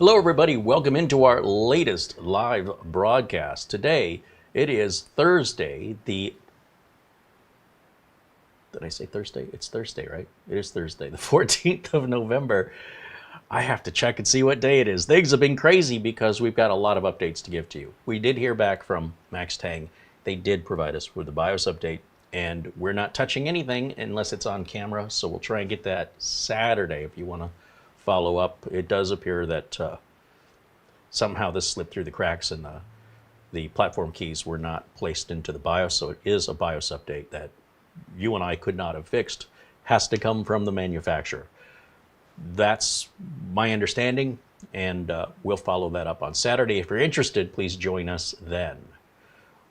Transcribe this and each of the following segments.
Hello everybody, welcome into our latest live broadcast. Today, it is Thursday, did I say Thursday? It's Thursday, right? It is Thursday, the 14th of November. I have to check and see what day it is. Things have been crazy because we've got a lot of updates to give to you. We did hear back from Max Tang. They did provide us with the BIOS update, and we're not touching anything unless it's on camera, so we'll try and get that Saturday if you want to follow up. It does appear that somehow this slipped through the cracks and the platform keys were not placed into the BIOS, so it is a BIOS update that you and I could not have fixed. Has to come from the manufacturer. That's my understanding, and we'll follow that up on Saturday. If you're interested, please join us then.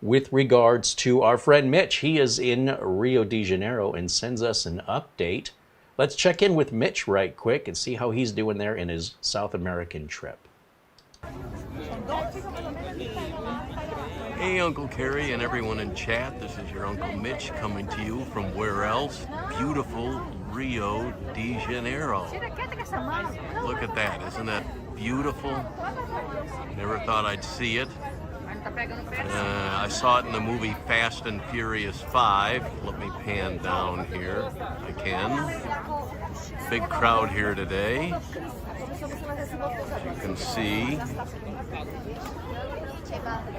With regards to our friend Mitch, he is in Rio de Janeiro and sends us an update. Let's check in with Mitch right quick and see how he's doing there in his South American trip. Hey, Uncle Kerry and everyone in chat. This is your Uncle Mitch coming to you from where else? Beautiful Rio de Janeiro. Look at that. Isn't that beautiful? Never thought I'd see it. I saw it in the movie Fast and Furious 5. Let me pan down here. I can. Big crowd here today. As you can see.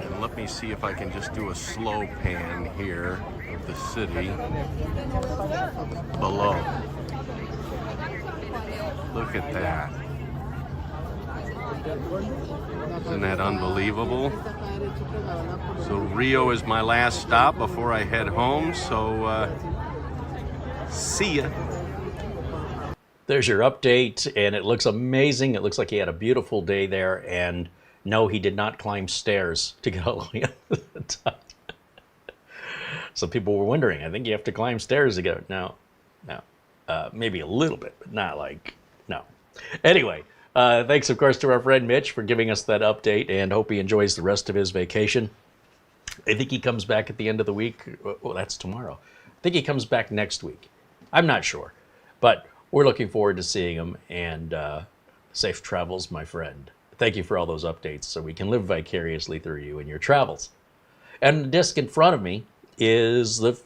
And let me see if I can just do a slow pan here of the city below. Look at that. Isn't that unbelievable? So Rio is my last stop before I head home, so see ya. There's your update, and it looks amazing. It looks like he had a beautiful day there, and no, he did not climb stairs to get all the way up to the top. Some people were wondering, I think you have to climb stairs to get, no, maybe a little bit, but not like, no. Anyway, thanks of course to our friend Mitch for giving us that update, and hope he enjoys the rest of his vacation. I think he comes back at the end of the week. Oh, that's tomorrow. I think he comes back next week. I'm not sure, but we're looking forward to seeing him, and safe travels, my friend. Thank you for all those updates so we can live vicariously through you and your travels. And the disc in front of me is the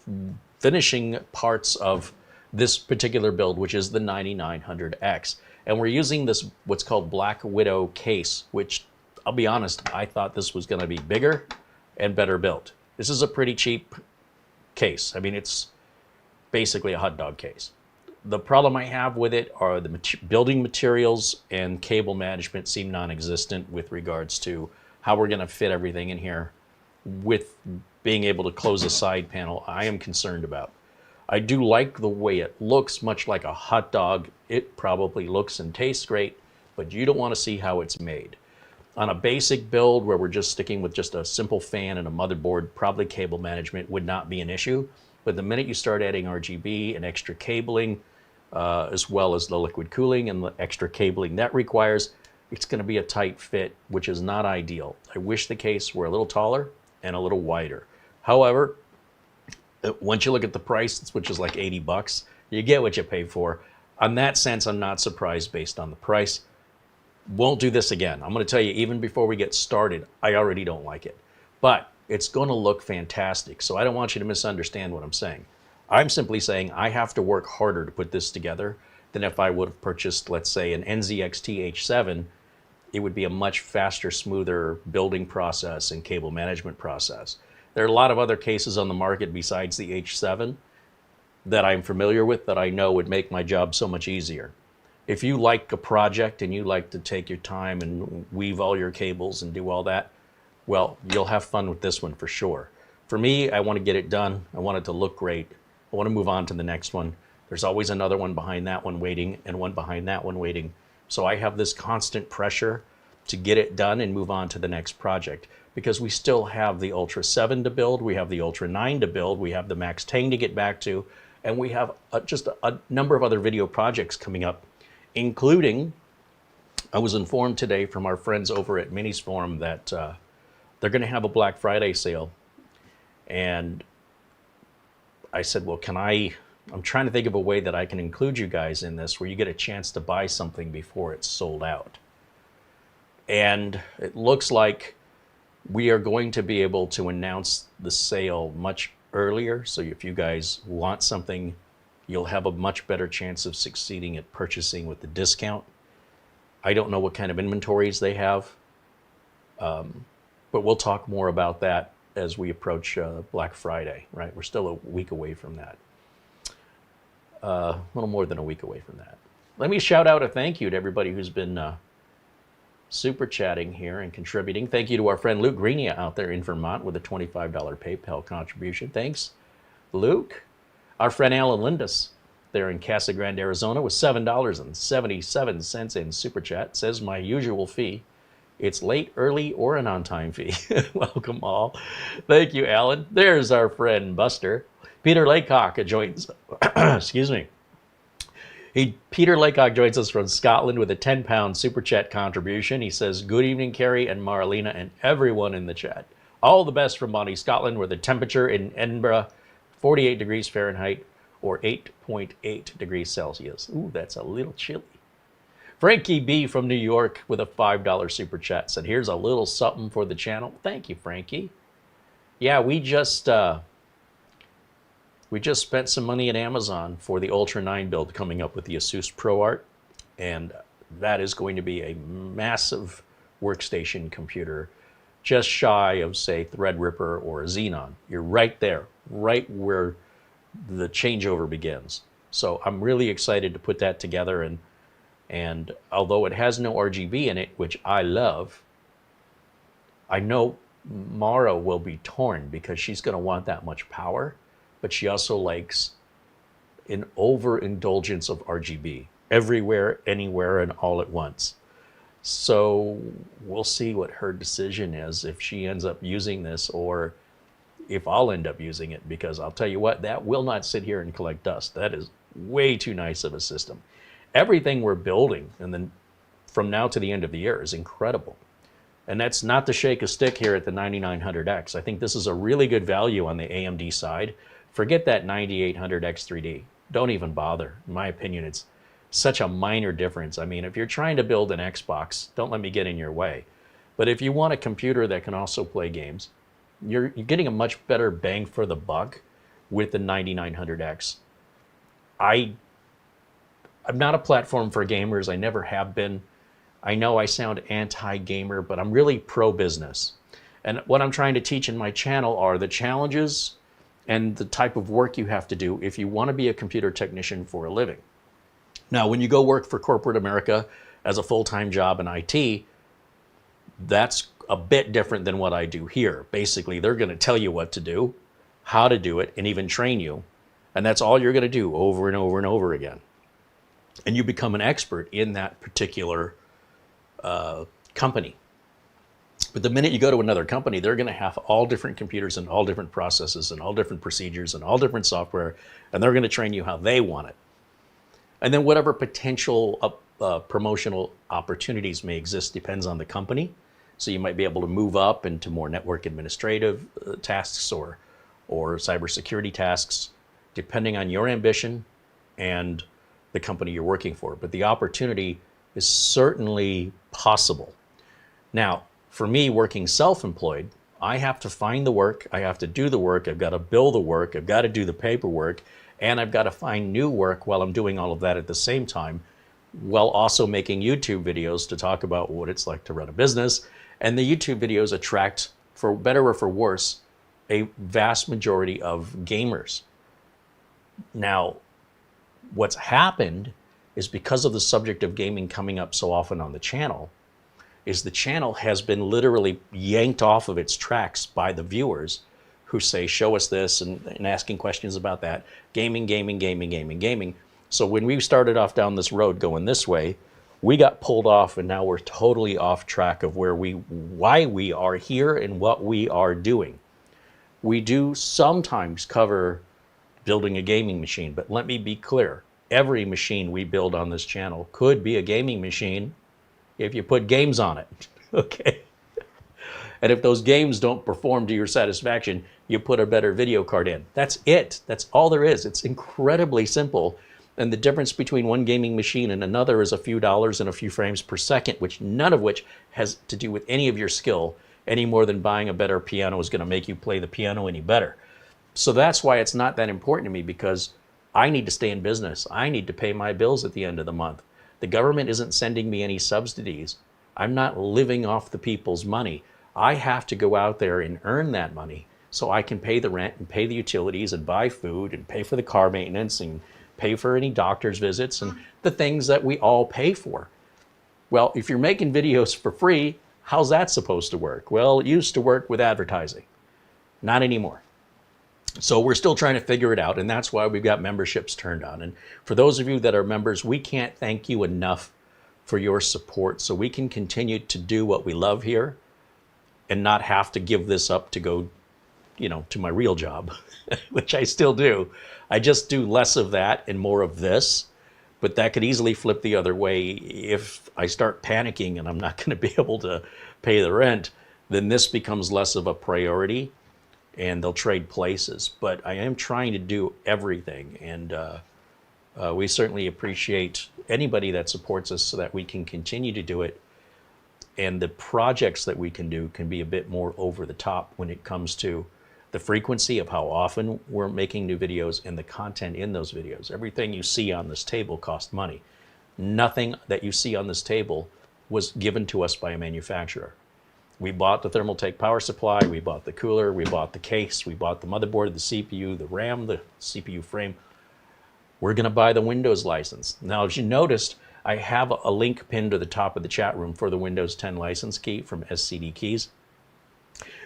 finishing parts of this particular build, which is the 9900X. And we're using this, what's called Black Widow case, which I'll be honest, I thought this was going to be bigger and better built. This is a pretty cheap case. I mean, it's basically a hot dog case. The problem I have with it are the building materials and cable management seem non-existent with regards to how we're going to fit everything in here. With being able to close a side panel, I am concerned about. I do like the way it looks, much like a hot dog. It probably looks and tastes great, but you don't want to see how it's made. On a basic build where we're just sticking with just a simple fan and a motherboard, probably cable management would not be an issue. But the minute you start adding RGB and extra cabling, as well as the liquid cooling and the extra cabling that requires, it's going to be a tight fit, which is not ideal. I wish the case were a little taller and a little wider. However, once you look at the price, which is like 80 bucks, you get what you pay for. On that sense, I'm not surprised based on the price. Won't do this again. I'm going to tell you, even before we get started, I already don't like it. But it's going to look fantastic, so I don't want you to misunderstand what I'm saying. I'm simply saying I have to work harder to put this together than if I would have purchased, let's say, an NZXT H7. It would be a much faster, smoother building process and cable management process. There are a lot of other cases on the market besides the H7 that I'm familiar with that I know would make my job so much easier. If you like a project and you like to take your time and weave all your cables and do all that, well, you'll have fun with this one for sure. For me, I want to get it done. I want it to look great. I want to move on to the next one. There's always another one behind that one waiting and one behind that one waiting. So I have this constant pressure to get it done and move on to the next project because we still have the Ultra 7 to build, we have the Ultra 9 to build, we have the Max 10 to get back to, and we have just a number of other video projects coming up, including, I was informed today from our friends over at Minisforum that they're going to have a Black Friday sale. And I said, well, I'm trying to think of a way that I can include you guys in this where you get a chance to buy something before it's sold out. And it looks like we are going to be able to announce the sale much earlier. So if you guys want something, you'll have a much better chance of succeeding at purchasing with the discount. I don't know what kind of inventories they have, but we'll talk more about that as we approach Black Friday, right? We're still a week away from that. A little more than a week away from that. Let me shout out a thank you to everybody who's been super chatting here and contributing. Thank you to our friend Luke Greenia out there in Vermont with a $25 PayPal contribution. Thanks, Luke. Our friend Alan Lindus there in Casa Grande, Arizona with $7.77 in super chat. Says my usual fee. It's late, early, or an on-time fee. Welcome all. Thank you, Alan. There's our friend Buster. Peter Laycock joins, excuse me. Peter Laycock joins us from Scotland with a 10-pound super chat contribution. He says, good evening, Carrie and Marlena and everyone in the chat. All the best from Bonnie, Scotland, where the temperature in Edinburgh, 48 degrees Fahrenheit or 8.8 degrees Celsius. Ooh, that's a little chilly. Frankie B from New York with a $5 super chat said, here's a little something for the channel. Thank you, Frankie. Yeah, we just spent some money at Amazon for the Ultra 9 build coming up with the Asus ProArt, and that is going to be a massive workstation computer, just shy of, say, Threadripper or a Xenon. You're right there, right where the changeover begins. So I'm really excited to put that together, and although it has no RGB in it, which I love, I know Mara will be torn because she's going to want that much power, but she also likes an overindulgence of RGB everywhere, anywhere, and all at once. So we'll see what her decision is, if she ends up using this or if I'll end up using it, because I'll tell you what, that will not sit here and collect dust. That is way too nice of a system. Everything we're building, and then from now to the end of the year, is incredible. And that's not to shake a stick here at the 9900X. I think this is a really good value on the AMD side. Forget that 9800X3D. Don't even bother. In my opinion, it's such a minor difference. I mean, if you're trying to build an Xbox, don't let me get in your way. But if you want a computer that can also play games, you're getting a much better bang for the buck with the 9900X. I'm not a platform for gamers. I never have been. I know I sound anti-gamer, but I'm really pro-business. And what I'm trying to teach in my channel are the challenges and the type of work you have to do if you want to be a computer technician for a living. Now, when you go work for corporate America as a full-time job in IT, that's a bit different than what I do here. Basically, they're going to tell you what to do, how to do it, and even train you. And that's all you're going to do over and over and over again. And you become an expert in that particular company. But the minute you go to another company, they're going to have all different computers and all different processes and all different procedures and all different software, and they're going to train you how they want it. And then whatever potential promotional opportunities may exist depends on the company. So you might be able to move up into more network administrative tasks or cybersecurity tasks, depending on your ambition and the company you're working for. But the opportunity is certainly possible. Now, for me, working self-employed, I have to find the work, I have to do the work, I've got to bill the work, I've got to do the paperwork, and I've got to find new work while I'm doing all of that at the same time, while also making YouTube videos to talk about what it's like to run a business. And the YouTube videos attract, for better or for worse, a vast majority of gamers. Now, what's happened is because of the subject of gaming coming up so often on the channel, is the channel has been literally yanked off of its tracks by the viewers who say, show us this, and asking questions about that. Gaming, gaming, gaming, gaming, gaming. So when we started off down this road going this way, we got pulled off, and now we're totally off track of why we are here and what we are doing. We do sometimes cover building a gaming machine, but let me be clear. Every machine we build on this channel could be a gaming machine if you put games on it, okay? And if those games don't perform to your satisfaction, you put a better video card in. That's it. That's all there is. It's incredibly simple. And the difference between one gaming machine and another is a few dollars and a few frames per second, which none of which has to do with any of your skill, any more than buying a better piano is going to make you play the piano any better. So that's why it's not that important to me, because I need to stay in business. I need to pay my bills at the end of the month. The government isn't sending me any subsidies. I'm not living off the people's money. I have to go out there and earn that money so I can pay the rent and pay the utilities and buy food and pay for the car maintenance and pay for any doctor's visits and the things that we all pay for. Well, if you're making videos for free, how's that supposed to work? Well, it used to work with advertising. Not anymore. So we're still trying to figure it out, and that's why we've got memberships turned on. And for those of you that are members, we can't thank you enough for your support so we can continue to do what we love here and not have to give this up to go, you know, to my real job, which I still do. I just do less of that and more of this, but that could easily flip the other way. If I start panicking and I'm not going to be able to pay the rent, then this becomes less of a priority and they'll trade places. But I am trying to do everything, and we certainly appreciate anybody that supports us so that we can continue to do it. And the projects that we can do can be a bit more over the top when it comes to the frequency of how often we're making new videos and the content in those videos. Everything you see on this table costs money. Nothing that you see on this table was given to us by a manufacturer. We bought the Thermaltake power supply, we bought the cooler, we bought the case, we bought the motherboard, the CPU, the RAM, the CPU frame. We're going to buy the Windows license. Now, as you noticed, I have a link pinned to the top of the chat room for the Windows 10 license key from SCD Keys.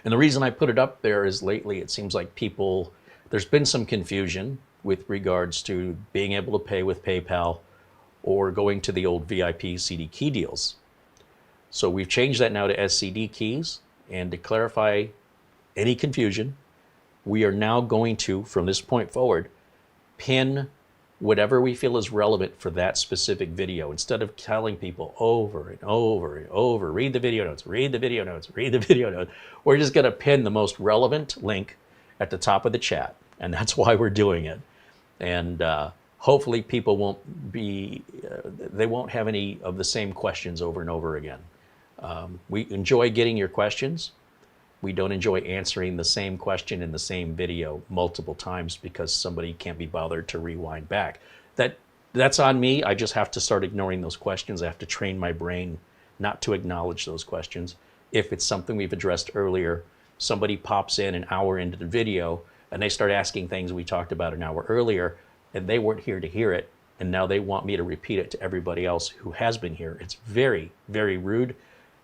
And the reason I put it up there is lately it seems like there's been some confusion with regards to being able to pay with PayPal or going to the old VIP CD key deals. So we've changed that now to SCD keys, and to clarify any confusion, we are now going to, from this point forward, pin whatever we feel is relevant for that specific video. Instead of telling people over and over and over, read the video notes, read the video notes, read the video notes, we're just going to pin the most relevant link at the top of the chat. And that's why we're doing it. And hopefully people won't be, they won't have any of the same questions over and over again. We enjoy getting your questions. We don't enjoy answering the same question in the same video multiple times because somebody can't be bothered to rewind back. That's on me. I just have to start ignoring those questions. I have to train my brain not to acknowledge those questions. If it's something we've addressed earlier, somebody pops in an hour into the video and they start asking things we talked about an hour earlier, and they weren't here to hear it, and now they want me to repeat it to everybody else who has been here. It's very, very rude.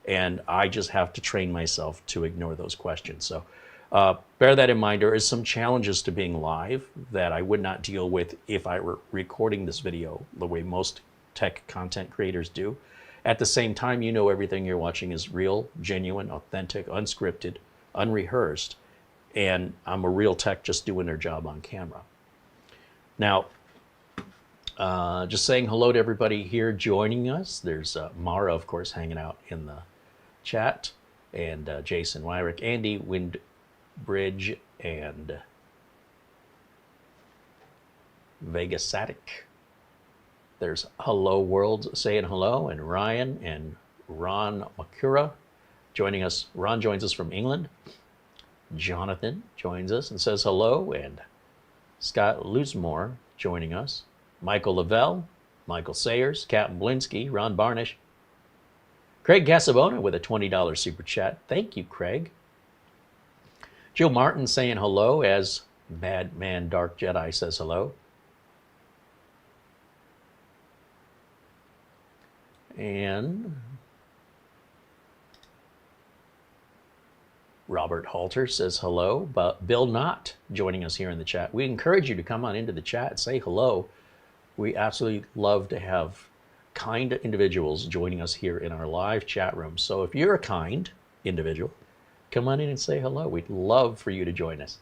And I just have to train myself to ignore those questions. So bear that in mind. There is some challenges to being live that I would not deal with if I were recording this video the way most tech content creators do. At the same time, you know everything you're watching is real, genuine, authentic, unscripted, unrehearsed. And I'm a real tech just doing their job on camera. Now, just saying hello to everybody here joining us. There's Mara, of course, hanging out in the chat, and Jason Wyrick, Andy Windbridge, and Vegasatic. There's Hello World saying hello, and Ryan and Ron Makura joining us. Ron joins us from England. Jonathan joins us and says hello, and Scott Luzmore joining us. Michael Lavelle, Michael Sayers, Captain Blinsky, Ron Barnish, Craig Casabona with a $20 super chat. Thank you, Craig. Joe Martin saying hello as Bad Man Dark Jedi says hello. And Robert Halter says hello. But Bill Knott joining us here in the chat. We encourage you to come on into the chat and say hello. We absolutely love to have kind individuals joining us here in our live chat room. So if you're a kind individual, come on in and say hello. We'd love for you to join us.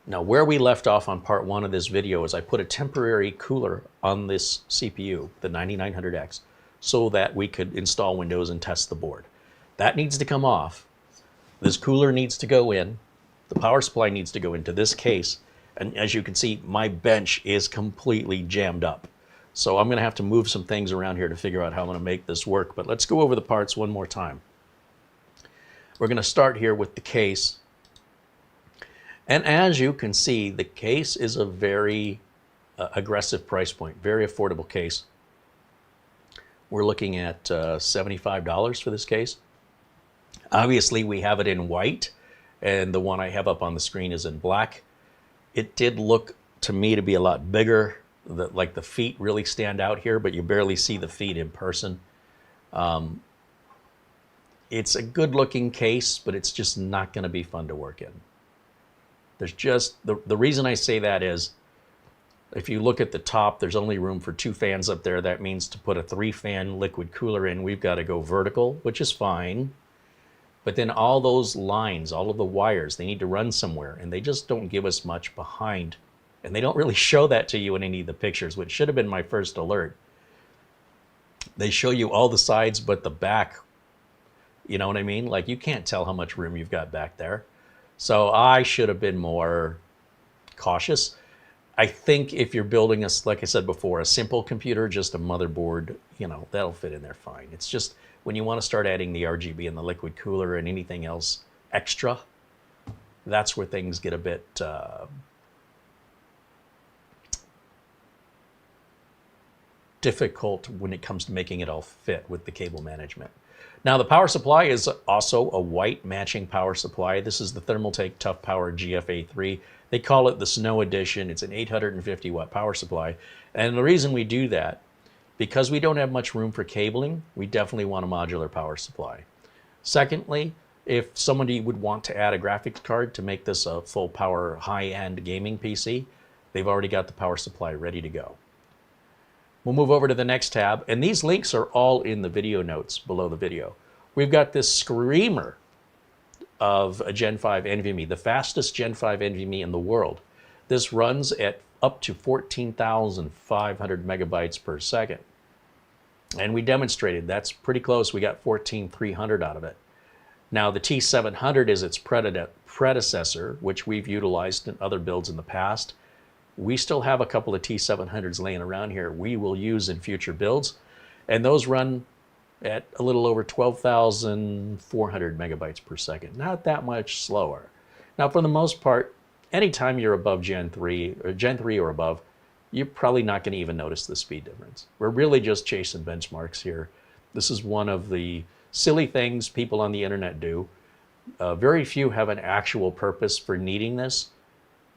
Now, where we left off on part one of this video is I put a temporary cooler on this CPU, the 9900X, so that we could install Windows and test the board. That needs to come off. This cooler needs to go in. The power supply needs to go into this case. And as you can see, my bench is completely jammed up. So I'm going to have to move some things around here to figure out how I'm going to make this work. But let's go over the parts one more time. We're going to start here with the case. And as you can see, the case is a very aggressive price point, very affordable case. We're looking at $75 for this case. Obviously, we have it in white, and the one I have up on the screen is in black. It did look to me to be a lot bigger. Like the feet really stand out here, but you barely see the feet in person. It's a good-looking case, but it's just not going to be fun to work in. There's just, the reason I say that is, if you look at the top, there's only room for 2 fans up there. That means to put a 3-fan liquid cooler in, we've got to go vertical, which is fine. But then all those lines, all of the wires, they need to run somewhere, and they just don't give us much behind. And they don't really show that to you in any of the pictures, which should have been my first alert. They show you all the sides but the back. You know what I mean? Like, you can't tell how much room you've got back there. So I should have been more cautious. I think if you're building a, like I said before, a simple computer, just a motherboard, you know, that'll fit in there fine. It's just when you want to start adding the RGB and the liquid cooler and anything else extra, that's where things get a bit difficult when it comes to making it all fit with the cable management. Now, the power supply is also a white matching power supply. This is the Thermaltake Toughpower GFA3. They call it the Snow Edition. It's an 850 watt power supply. And the reason we do that, because we don't have much room for cabling, we definitely want a modular power supply. Secondly, if somebody would want to add a graphics card to make this a full power high-end gaming PC, they've already got the power supply ready to go. We'll move over to the next tab, and these links are all in the video notes below the video. We've got this screamer of a Gen 5 NVMe, the fastest Gen 5 NVMe in the world. This runs at up to 14,500 megabytes per second. And we demonstrated that's pretty close. We got 14,300 out of it. Now, the T700 is its predecessor, which we've utilized in other builds in the past. We still have a couple of T700s laying around here we will use in future builds, and those run at a little over 12,400 megabytes per second. Not that much slower. Now, for the most part, anytime you're above Gen 3 or above, you're probably not going to even notice the speed difference. We're really just chasing benchmarks here. This is one of the silly things people on the internet do. Very few have an actual purpose for needing this.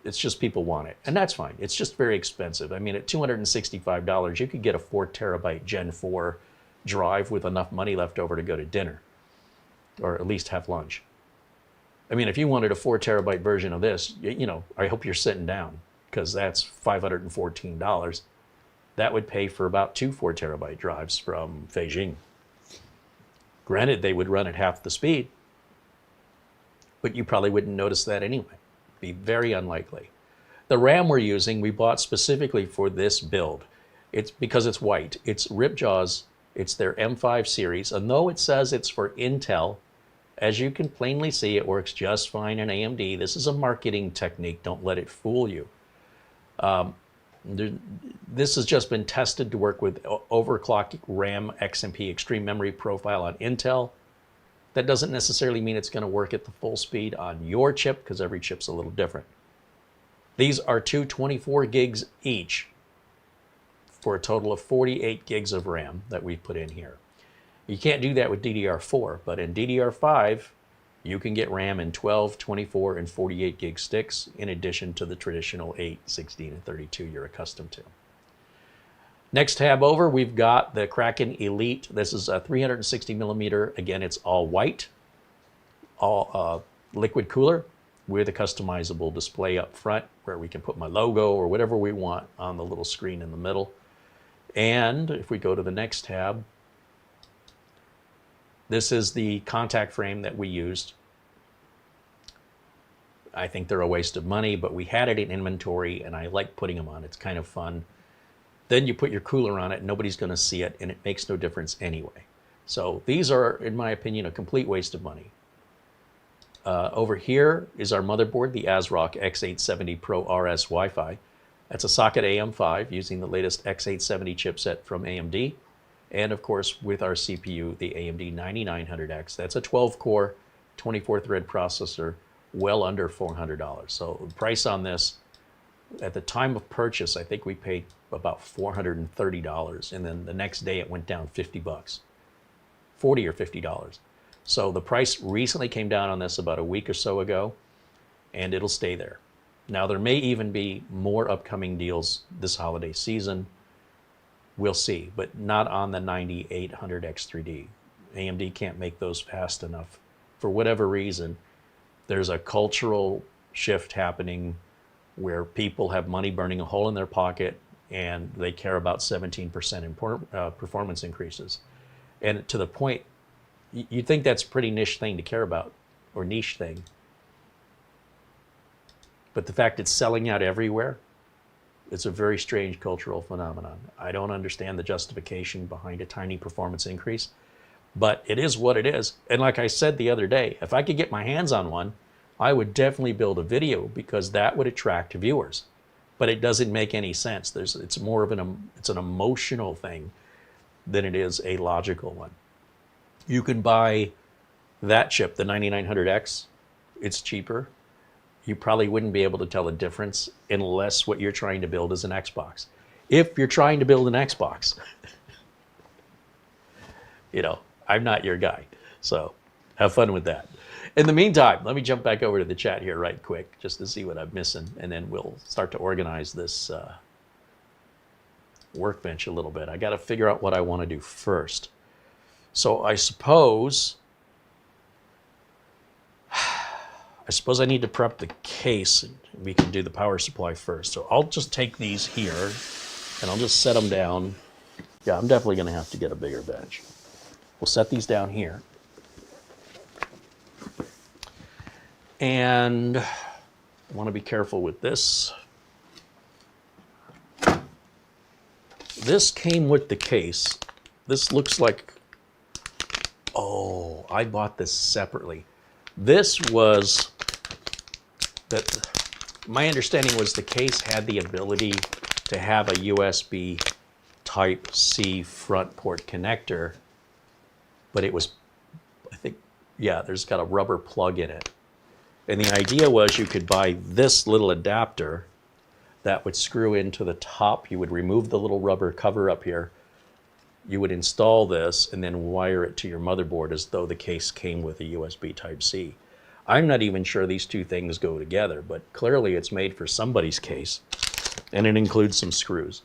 It's just people want it, and that's fine. It's just very expensive. I mean, at $265, you could get a 4 terabyte Gen 4 drive with enough money left over to go to dinner, or at least have lunch. I mean, if you wanted a 4 terabyte version of this, you know, I hope you're sitting down, because that's $514. That would pay for about 2 4 terabyte drives from Beijing. Granted, they would run at half the speed, but you probably wouldn't notice that anyway. Be very unlikely. The RAM we're using, we bought specifically for this build. It's because it's white. It's Ripjaws. It's their M5 series. And though it says it's for Intel, as you can plainly see, it works just fine in AMD. This is a marketing technique. Don't let it fool you. This has just been tested to work with overclock RAM XMP extreme memory profile on Intel. That doesn't necessarily mean it's going to work at the full speed on your chip, because every chip's a little different. These are two 24 gigs each for a total of 48 gigs of RAM that we've put in here. You can't do that with DDR4, but in DDR5, you can get RAM in 12, 24, and 48 gig sticks, in addition to the traditional 8, 16, and 32 you're accustomed to. Next tab over, we've got the Kraken Elite. This is a 360 millimeter. Again, it's all white, all liquid cooler with a customizable display up front where we can put my logo or whatever we want on the little screen in the middle. And if we go to the next tab, this is the contact frame that we used. I think they're a waste of money, but we had it in inventory and I like putting them on. It's kind of fun. Then you put your cooler on it, nobody's going to see it, and it makes no difference anyway. So these are, in my opinion, a complete waste of money. Over here is our motherboard, the ASRock X870 Pro RS Wi-Fi. That's a socket AM5 using the latest X870 chipset from AMD. And of course, with our CPU, the AMD 9900X. That's a 12-core, 24-thread processor, well under $400. So the price on this, at the time of purchase, I think we paid about $430. And then the next day it went down 50 bucks, 40 or $50. So the price recently came down on this about a week or so ago, and it'll stay there. Now, there may even be more upcoming deals this holiday season. We'll see, but not on the 9800X3D. AMD can't make those fast enough. For whatever reason, there's a cultural shift happening where people have money burning a hole in their pocket and they care about 17% performance increases. And to the point, you'd think that's a pretty niche thing to care about, or niche thing. But the fact it's selling out everywhere, it's a very strange cultural phenomenon. I don't understand the justification behind a tiny performance increase, but it is what it is. And like I said the other day, if I could get my hands on one, I would definitely build a video because that would attract viewers. But it doesn't make any sense. It's more of an emotional thing than it is a logical one. You can buy that chip, the 9900X. It's cheaper. You probably wouldn't be able to tell the difference unless what you're trying to build is an Xbox. If you're trying to build an Xbox, you know, I'm not your guy. So have fun with that. In the meantime, let me jump back over to the chat here right quick just to see what I'm missing, and then we'll start to organize this workbench a little bit. I got to figure out what I want to do first. So I suppose I need to prep the case, and we can do the power supply first. So I'll just take these here and I'll just set them down. Yeah, I'm definitely going to have to get a bigger bench. We'll set these down here. And I want to be careful with this. This came with the case. This looks like, oh, I bought this separately. This was, my understanding was the case had the ability to have a USB Type-C front port connector, but it was, I think, yeah, there's got a rubber plug in it. And the idea was you could buy this little adapter that would screw into the top. You would remove the little rubber cover up here. You would install this and then wire it to your motherboard as though the case came with a USB Type-C. I'm not even sure these two things go together, but clearly it's made for somebody's case, and it includes some screws.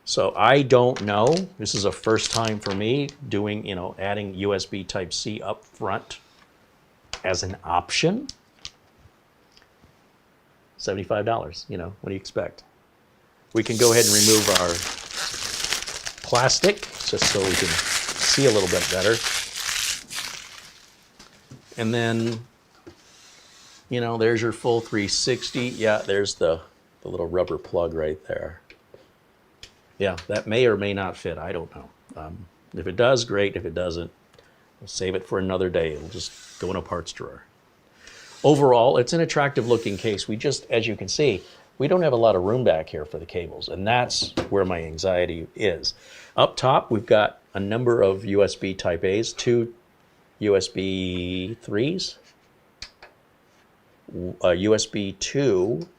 So I don't know. This is a first time for me doing, you know, adding USB Type-C up front as an option. $75, you know, what do you expect? We can go ahead and remove our plastic just so we can see a little bit better. And then, you know, there's your full 360. Yeah, there's the little rubber plug right there. Yeah, that may or may not fit. I don't know. If it does, great. If it doesn't, we'll save it for another day. It'll just go in a parts drawer. Overall, it's an attractive looking case. We just, as you can see, we don't have a lot of room back here for the cables, and that's where my anxiety is. Up top, we've got a number of USB Type A's, 2 USB 3s, a USB 2,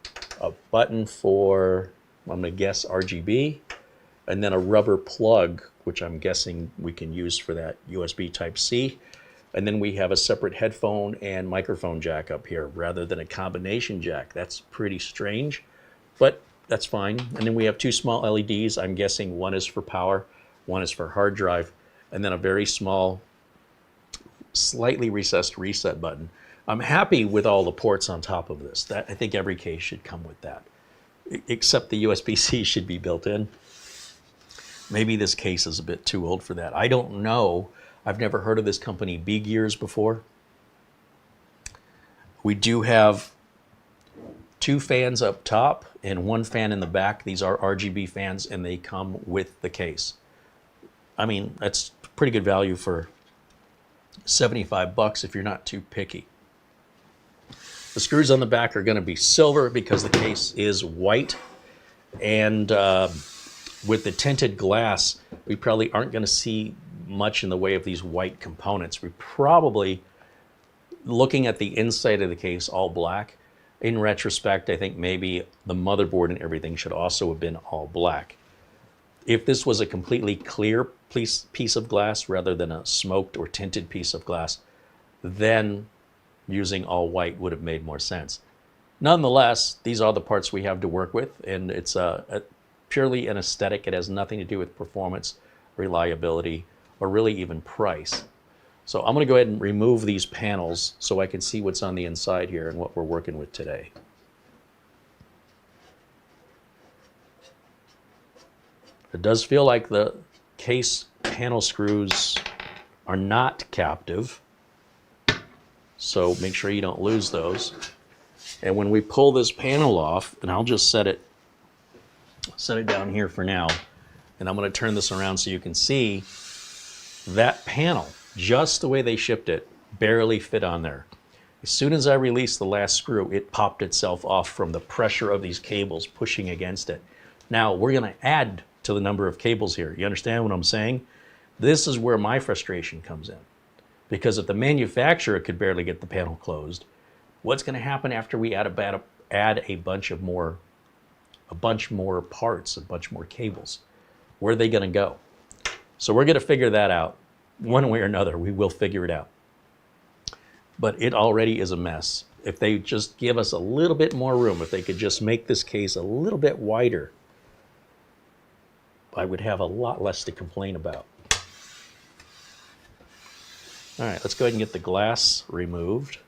a button for, I'm going to guess, RGB, and then a rubber plug, which I'm guessing we can use for that USB Type-C. And then we have a separate headphone and microphone jack up here rather than a combination jack. That's pretty strange, but that's fine. And then we have 2 small LEDs. I'm guessing one is for power, one is for hard drive, and then a very small, slightly recessed reset button. I'm happy with all the ports on top of this. I think every case should come with that, except the USBC should be built in. Maybe this case is a bit too old for that. I don't know. I've never heard of this company Bgears before. We do have 2 fans up top and 1 fan in the back. These are RGB fans and they come with the case. I mean, that's pretty good value for 75 bucks if you're not too picky. The screws on the back are going to be silver because the case is white. And with the tinted glass, we probably aren't going to see much in the way of these white components. We probably, looking at the inside of the case, all black. In retrospect, I think maybe the motherboard and everything should also have been all black. If this was a completely clear piece of glass rather than a smoked or tinted piece of glass, then using all white would have made more sense. Nonetheless, these are the parts we have to work with, and it's purely an aesthetic. It has nothing to do with performance, reliability, or really even price. So I'm going to go ahead and remove these panels so I can see what's on the inside here and what we're working with today. It does feel like the case panel screws are not captive, so make sure you don't lose those. And when we pull this panel off, and I'll just set it down here for now, and I'm going to turn this around so you can see that panel, just the way they shipped it, barely fit on there. As soon as I released the last screw, it popped itself off from the pressure of these cables pushing against it. Now we're going to add to the number of cables here. You understand what I'm saying? This is where my frustration comes in. Because if the manufacturer could barely get the panel closed, what's going to happen after we add a bunch more parts, a bunch more cables? Where are they going to go? So we're going to figure that out. One way or another, we will figure it out. But it already is a mess. If they just give us a little bit more room, if they could just make this case a little bit wider, I would have a lot less to complain about. All right, let's go ahead and get the glass removed.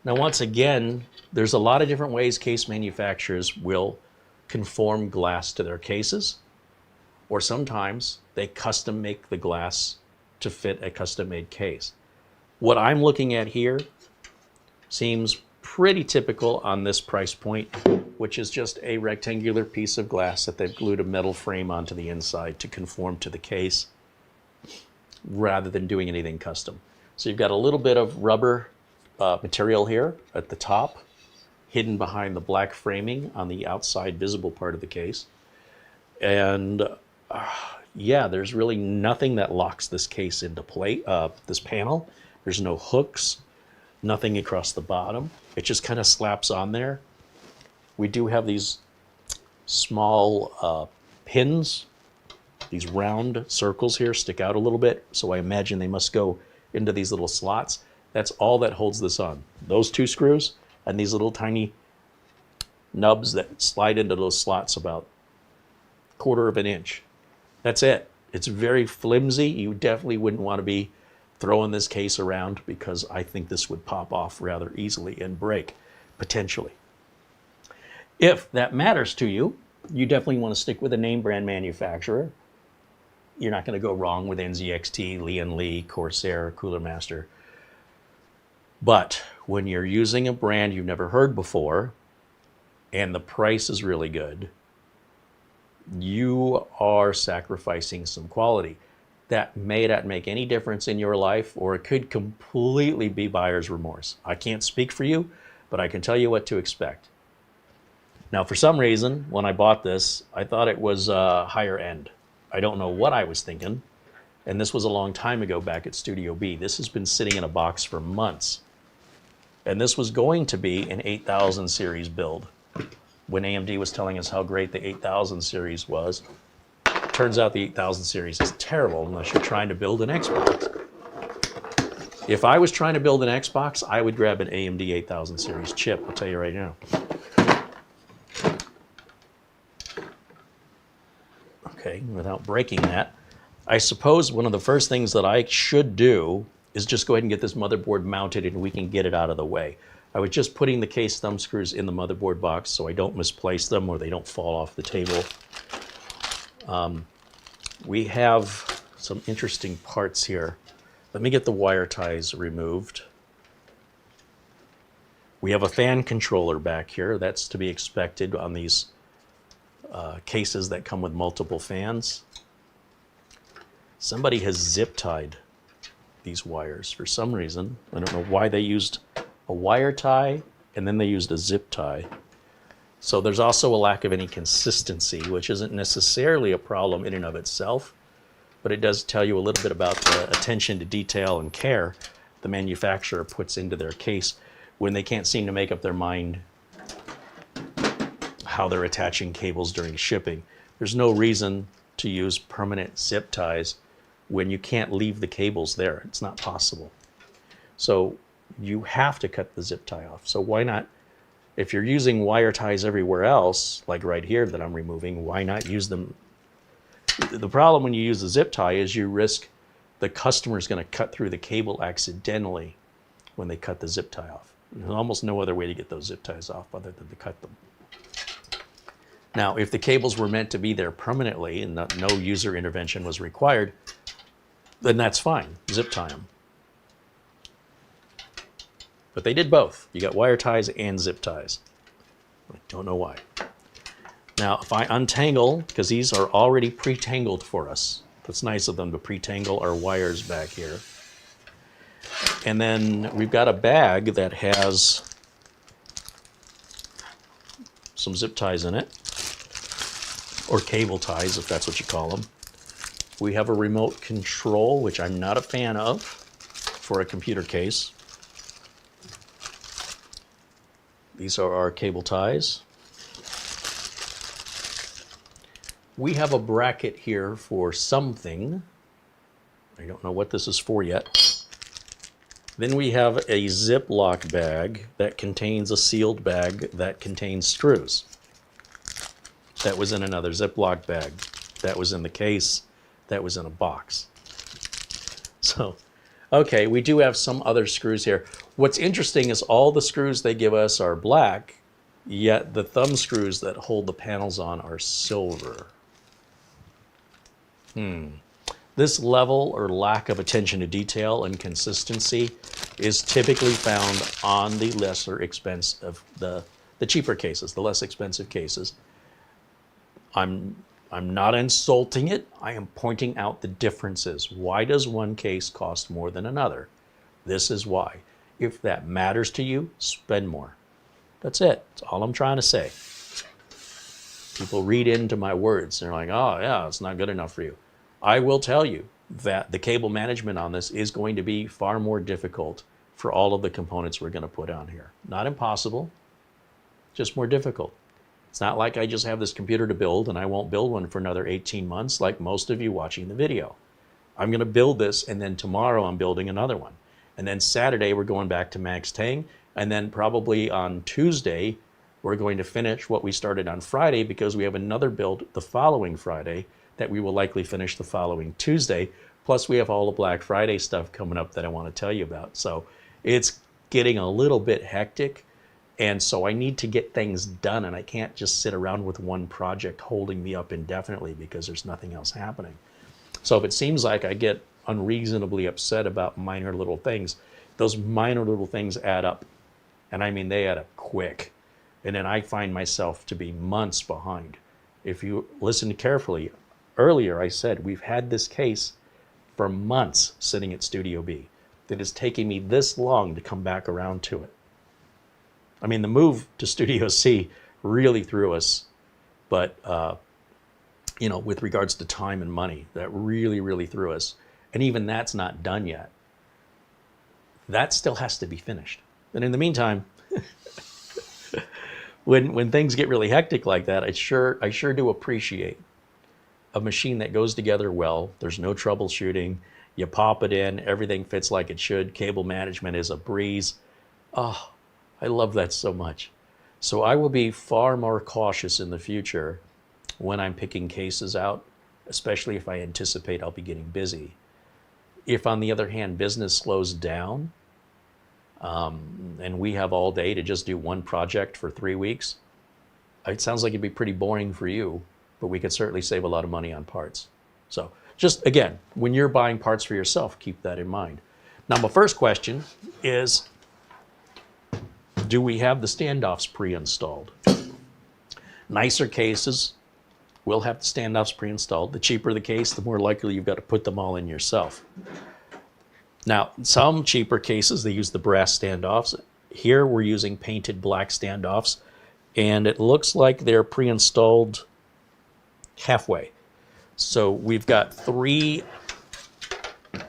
Now, once again, there's a lot of different ways case manufacturers will conform glass to their cases, or sometimes they custom make the glass to fit a custom-made case. What I'm looking at here seems pretty typical on this price point, which is just a rectangular piece of glass that they've glued a metal frame onto the inside to conform to the case, rather than doing anything custom. So you've got a little bit of rubber material here at the top, hidden behind the black framing on the outside visible part of the case. And yeah, there's really nothing that locks this case into place, this panel. There's no hooks, nothing across the bottom. It just kind of slaps on there. We do have these small pins. These round circles here stick out a little bit, so I imagine they must go into these little slots. That's all that holds this on. Those two screws and these little tiny nubs that slide into those slots about 1/4 of an inch. That's it. It's very flimsy. You definitely wouldn't want to be throwing this case around, because I think this would pop off rather easily and break, potentially. If that matters to you, you definitely want to stick with a name brand manufacturer. You're not going to go wrong with NZXT, Lee, Corsair, Cooler Master. But when you're using a brand you've never heard before, and the price is really good, you are sacrificing some quality. That may not make any difference in your life, or it could completely be buyer's remorse. I can't speak for you, but I can tell you what to expect. Now, for some reason, when I bought this, I thought it was higher end. I don't know what I was thinking, and this was a long time ago back at Studio B. This has been sitting in a box for months, and this was going to be an 8000 series build. When AMD was telling us how great the 8000 series was, turns out the 8000 series is terrible unless you're trying to build an Xbox. If I was trying to build an Xbox, I would grab an AMD 8000 series chip, I'll tell you right now. Okay, without breaking that, I suppose one of the first things that I should do is just go ahead and get this motherboard mounted, and we can get it out of the way. I was just putting the case thumb screws in the motherboard box so I don't misplace them or they don't fall off the table. We have some interesting parts here. Let me get the wire ties removed. We have a fan controller back here. That's to be expected on these cases that come with multiple fans. Somebody has zip tied these wires for some reason. I don't know why they used a wire tie and then they used a zip tie. So there's also a lack of any consistency, which isn't necessarily a problem in and of itself, but it does tell you a little bit about the attention to detail and care the manufacturer puts into their case when they can't seem to make up their mind how they're attaching cables during shipping. There's no reason to use permanent zip ties when you can't leave the cables there. It's not possible. So you have to cut the zip tie off. So why not, if you're using wire ties everywhere else, like right here that I'm removing, why not use them? The problem when you use a zip tie is you risk the customer's going to cut through the cable accidentally when they cut the zip tie off. There's almost no other way to get those zip ties off other than to cut them. Now, if the cables were meant to be there permanently and no user intervention was required, then that's fine. Zip tie them. But they did both. You got wire ties and zip ties. I don't know why. Now, if I untangle, because these are already pre-tangled for us. That's nice of them to pre-tangle our wires back here. And then we've got a bag that has some zip ties in it, or cable ties, if that's what you call them. We have a remote control, which I'm not a fan of, for a computer case. These are our cable ties. We have a bracket here for something. I don't know what this is for yet. Then we have a Ziploc bag that contains a sealed bag that contains screws. That was in another Ziploc bag. That was in the case. That was in a box. So, okay, we do have some other screws here. What's interesting is all the screws they give us are black, yet the thumb screws that hold the panels on are silver. This level or lack of attention to detail and consistency is typically found on the lesser expense of the cheaper cases, the less expensive cases. I'm not insulting it. I am pointing out the differences. Why does one case cost more than another? This is why. If that matters to you, spend more. That's it. That's all I'm trying to say. People read into my words. They're like, oh, yeah, it's not good enough for you. I will tell you that the cable management on this is going to be far more difficult for all of the components we're going to put on here. Not impossible, just more difficult. It's not like I just have this computer to build and I won't build one for another 18 months like most of you watching the video. I'm going to build this, and then tomorrow I'm building another one. And then Saturday we're going back to Max Tang, and then probably on Tuesday we're going to finish what we started on Friday, because we have another build the following Friday that we will likely finish the following Tuesday. Plus we have all the Black Friday stuff coming up that I want to tell you about. So it's getting a little bit hectic, and so I need to get things done, and I can't just sit around with one project holding me up indefinitely because there's nothing else happening. So if it seems like I get unreasonably upset about minor little things, those minor little things add up. And I mean, they add up quick. And then I find myself to be months behind. If you listen carefully, earlier I said we've had this case for months sitting at Studio B. That is taking me this long to come back around to it. I mean, the move to Studio C really threw us, but you know, with regards to time and money, that really threw us. And even that's not done yet. That still has to be finished. And in the meantime, when things get really hectic like that, I sure do appreciate a machine that goes together well. There's no troubleshooting. You pop it in, everything fits like it should. Cable management is a breeze. Oh, I love that so much. So I will be far more cautious in the future when I'm picking cases out, especially if I anticipate I'll be getting busy. If, on the other hand, business slows down, and we have all day to just do one project for 3 weeks, it sounds like it'd be pretty boring for you, but we could certainly save a lot of money on parts. So just, again, when you're buying parts for yourself, keep that in mind. Now, my first question is, do we have the standoffs pre-installed? Nicer cases will have the standoffs pre-installed. The cheaper the case, the more likely you've got to put them all in yourself. Now, some cheaper cases, they use the brass standoffs. Here we're using painted black standoffs, and it looks like they're pre-installed halfway. So we've got 3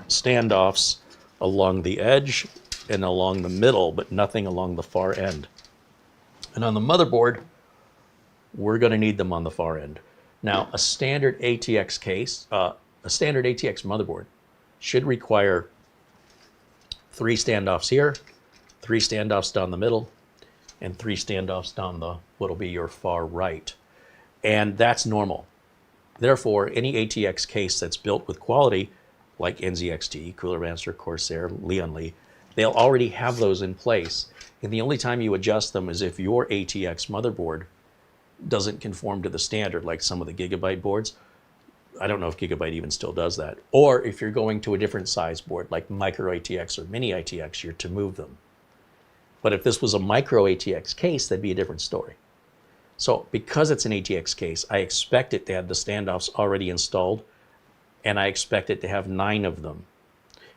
standoffs along the edge and along the middle, but nothing along the far end. And on the motherboard, we're going to need them on the far end. Now, a standard ATX case, a standard ATX motherboard should require 3 standoffs here, 3 standoffs down the middle, and 3 standoffs down the what'll be your far right. And that's normal. Therefore, any ATX case that's built with quality, like NZXT, Cooler Master, Corsair, Lian Li, they'll already have those in place. And the only time you adjust them is if your ATX motherboard doesn't conform to the standard, like some of the Gigabyte boards. I don't know if Gigabyte even still does that. Or if you're going to a different size board, like micro ATX or mini ATX, you're to move them. But if this was a micro ATX case, that'd be a different story. So because it's an ATX case, I expect it to have the standoffs already installed, and I expect it to have 9 of them.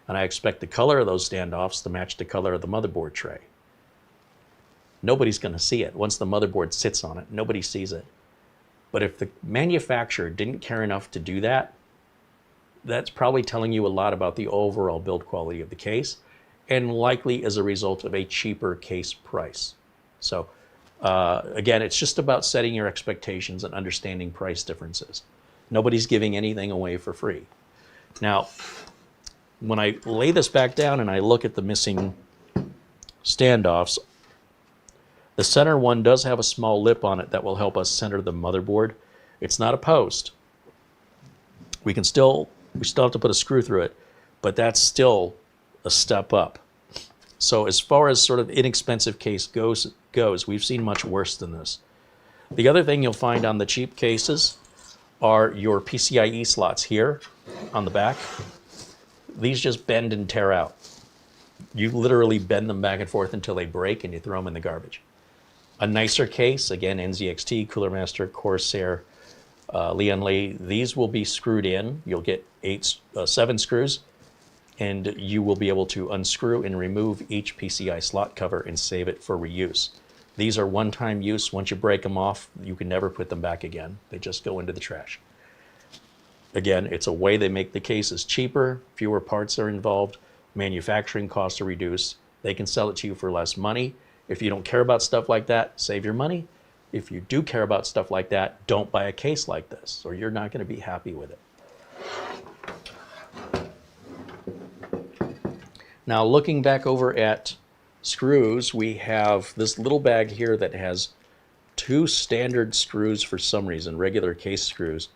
And I expect the color of those standoffs to match the color of the motherboard tray. Nobody's going to see it. Once the motherboard sits on it, nobody sees it. But if the manufacturer didn't care enough to do that, that's probably telling you a lot about the overall build quality of the case, and likely as a result of a cheaper case price. So again, it's just about setting your expectations and understanding price differences. Nobody's giving anything away for free. Now, when I lay this back down and I look at the missing standoffs, the center one does have a small lip on it that will help us center the motherboard. It's not a post. We still have to put a screw through it, but that's still a step up. So as far as sort of inexpensive case goes, we've seen much worse than this. The other thing you'll find on the cheap cases are your PCIe slots here on the back. These just bend and tear out. You literally bend them back and forth until they break and you throw them in the garbage. A nicer case, again, NZXT, Cooler Master, Corsair, Lian Li, these will be screwed in. You'll get 7 screws, and you will be able to unscrew and remove each PCI slot cover and save it for reuse. These are one-time use. Once you break them off, you can never put them back again. They just go into the trash. Again, it's a way they make the cases cheaper, fewer parts are involved, manufacturing costs are reduced. They can sell it to you for less money. If you don't care about stuff like that, save your money. If you do care about stuff like that, don't buy a case like this, or you're not going to be happy with it. Now, looking back over at screws, we have this little bag here that has 2 standard screws for some reason, regular case screws,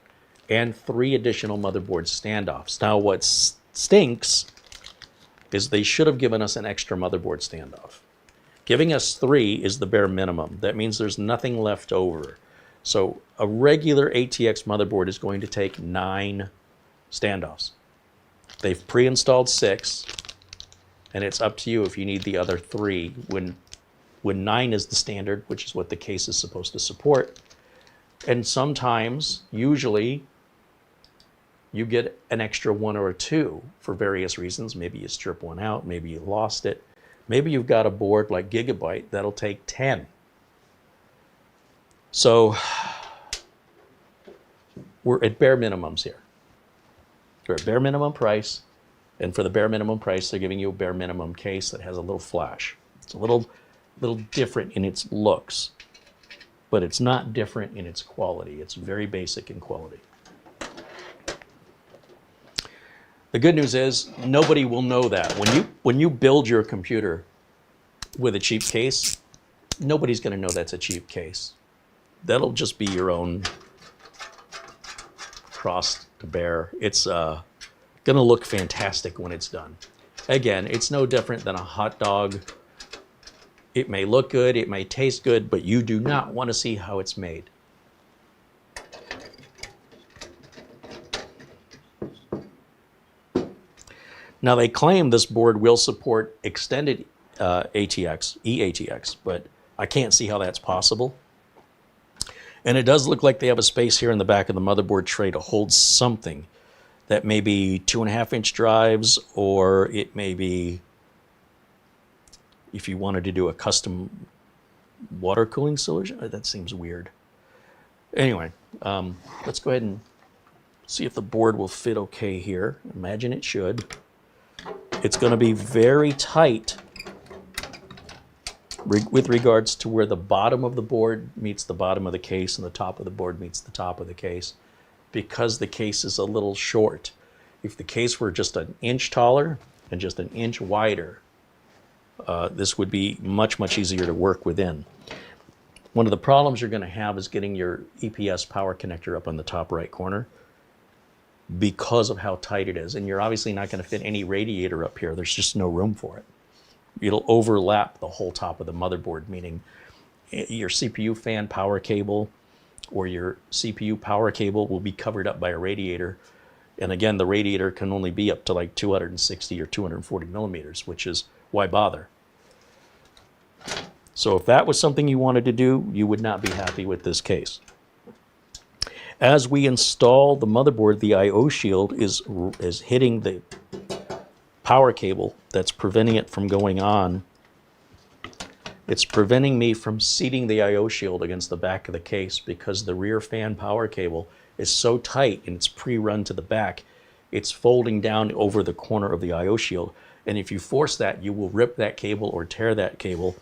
and 3 additional motherboard standoffs. Now, what stinks is they should have given us an extra motherboard standoff. Giving us 3 is the bare minimum. That means there's nothing left over. So a regular ATX motherboard is going to take 9 standoffs. They've pre-installed 6, and it's up to you if you need the other 3 when 9 is the standard, which is what the case is supposed to support. And sometimes, usually, you get an extra 1 or 2 for various reasons. Maybe you strip one out, maybe you lost it. Maybe you've got a board like Gigabyte that'll take 10. So we're at bare minimums here. We're at bare minimum price, and for the bare minimum price, they're giving you a bare minimum case that has a little flash. It's a little different in its looks, but it's not different in its quality. It's very basic in quality. The good news is nobody will know that. When you build your computer with a cheap case, nobody's going to know that's a cheap case. That'll just be your own cross to bear. It's going to look fantastic when it's done. Again, it's no different than a hot dog. It may look good, it may taste good, but you do not want to see how it's made. Now, they claim this board will support extended ATX, eATX, but I can't see how that's possible. And it does look like they have a space here in the back of the motherboard tray to hold something that may be 2.5-inch drives, or it may be, if you wanted to do a custom water cooling solution. That seems weird. Anyway, let's go ahead and see if the board will fit okay here. Imagine it should. It's going to be very tight with regards to where the bottom of the board meets the bottom of the case and the top of the board meets the top of the case, because the case is a little short. If the case were just an inch taller and just an inch wider, this would be much, much easier to work within. One of the problems you're going to have is getting your EPS power connector up on the top right corner because of how tight it is. And you're obviously not going to fit any radiator up here. There's just no room for it. It'll overlap the whole top of the motherboard, meaning your CPU fan power cable or your CPU power cable will be covered up by a radiator. And again, the radiator can only be up to like 260 or 240 millimeters, which is why bother? So if that was something you wanted to do, you would not be happy with this case. As we install the motherboard, the I/O shield is hitting the power cable that's preventing it from going on. It's preventing me from seating the I/O shield against the back of the case because the rear fan power cable is so tight and it's pre-run to the back, it's folding down over the corner of the I/O shield. And if you force that, you will rip that cable or tear that cable,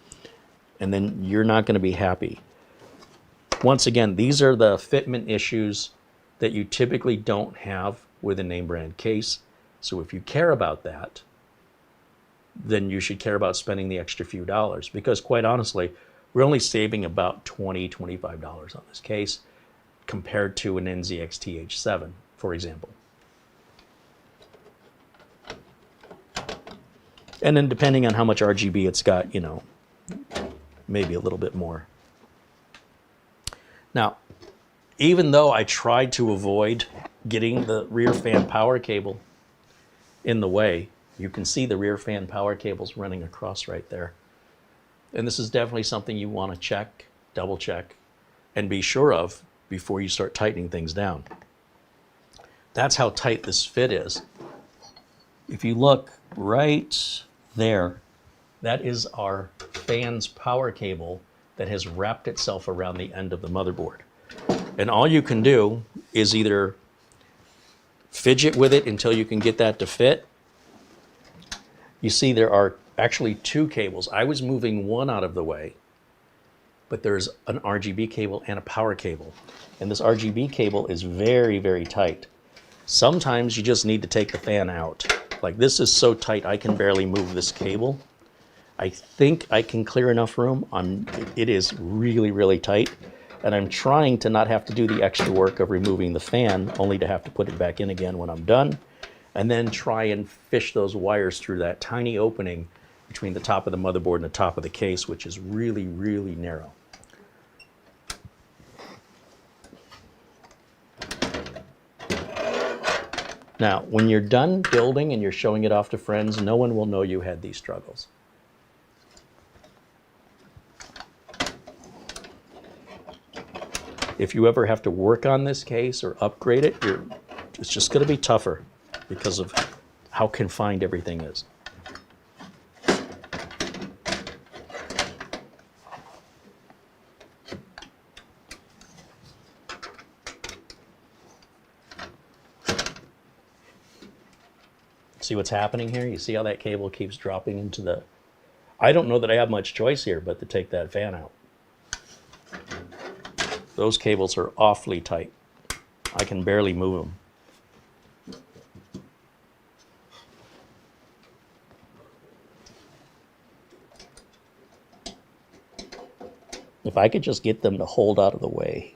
and then you're not going to be happy. Once again, these are the fitment issues that you typically don't have with a name brand case. So if you care about that, then you should care about spending the extra few dollars, because quite honestly, we're only saving about $20, $25 on this case compared to an NZXT H7, for example. And then depending on how much RGB it's got, you know, maybe a little bit more. Now, even though I tried to avoid getting the rear fan power cable in the way, you can see the rear fan power cables running across right there. And this is definitely something you want to check, double check, and be sure of before you start tightening things down. That's how tight this fit is. If you look right there, that is our fan's power cable that has wrapped itself around the end of the motherboard. And all you can do is either fidget with it until you can get that to fit. You see there are actually two cables. I was moving one out of the way, but there's an RGB cable and a power cable. And this RGB cable is very, very tight. Sometimes you just need to take the fan out. Like this is so tight, I can barely move this cable. I think I can clear enough room. It is really, really tight. And I'm trying to not have to do the extra work of removing the fan, only to have to put it back in again when I'm done. And then try and fish those wires through that tiny opening between the top of the motherboard and the top of the case, which is really, really narrow. Now, when you're done building and you're showing it off to friends, no one will know you had these struggles. If you ever have to work on this case or upgrade it, it's just going to be tougher because of how confined everything is. See what's happening here? You see how that cable keeps dropping into the... I don't know that I have much choice here but to take that fan out. Those cables are awfully tight. I can barely move them. If I could just get them to hold out of the way,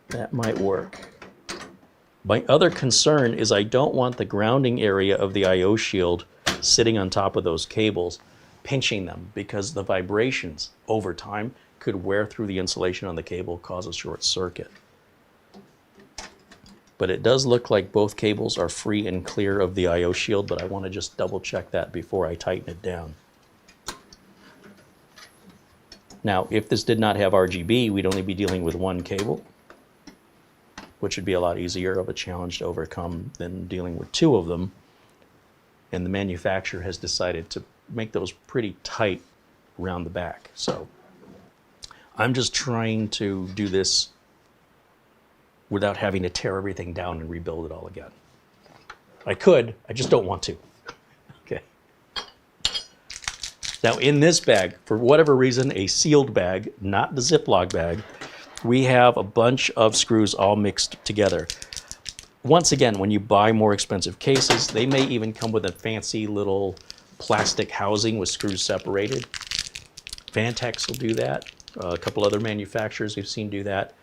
that might work. My other concern is I don't want the grounding area of the I/O shield sitting on top of those cables, pinching them, because the vibrations over time could wear through the insulation on the cable, cause a short circuit. But it does look like both cables are free and clear of the I/O shield, but I want to just double check that before I tighten it down. Now, if this did not have RGB, we'd only be dealing with one cable, which would be a lot easier of a challenge to overcome than dealing with two of them. And the manufacturer has decided to make those pretty tight around the back. So I'm just trying to do this without having to tear everything down and rebuild it all again. I could, I just don't want to. Okay. Now in this bag, for whatever reason, a sealed bag, not the Ziploc bag, we have a bunch of screws all mixed together. Once again, when you buy more expensive cases, they may even come with a fancy little plastic housing with screws separated. Vantex will do that. A couple other manufacturers we've seen do that.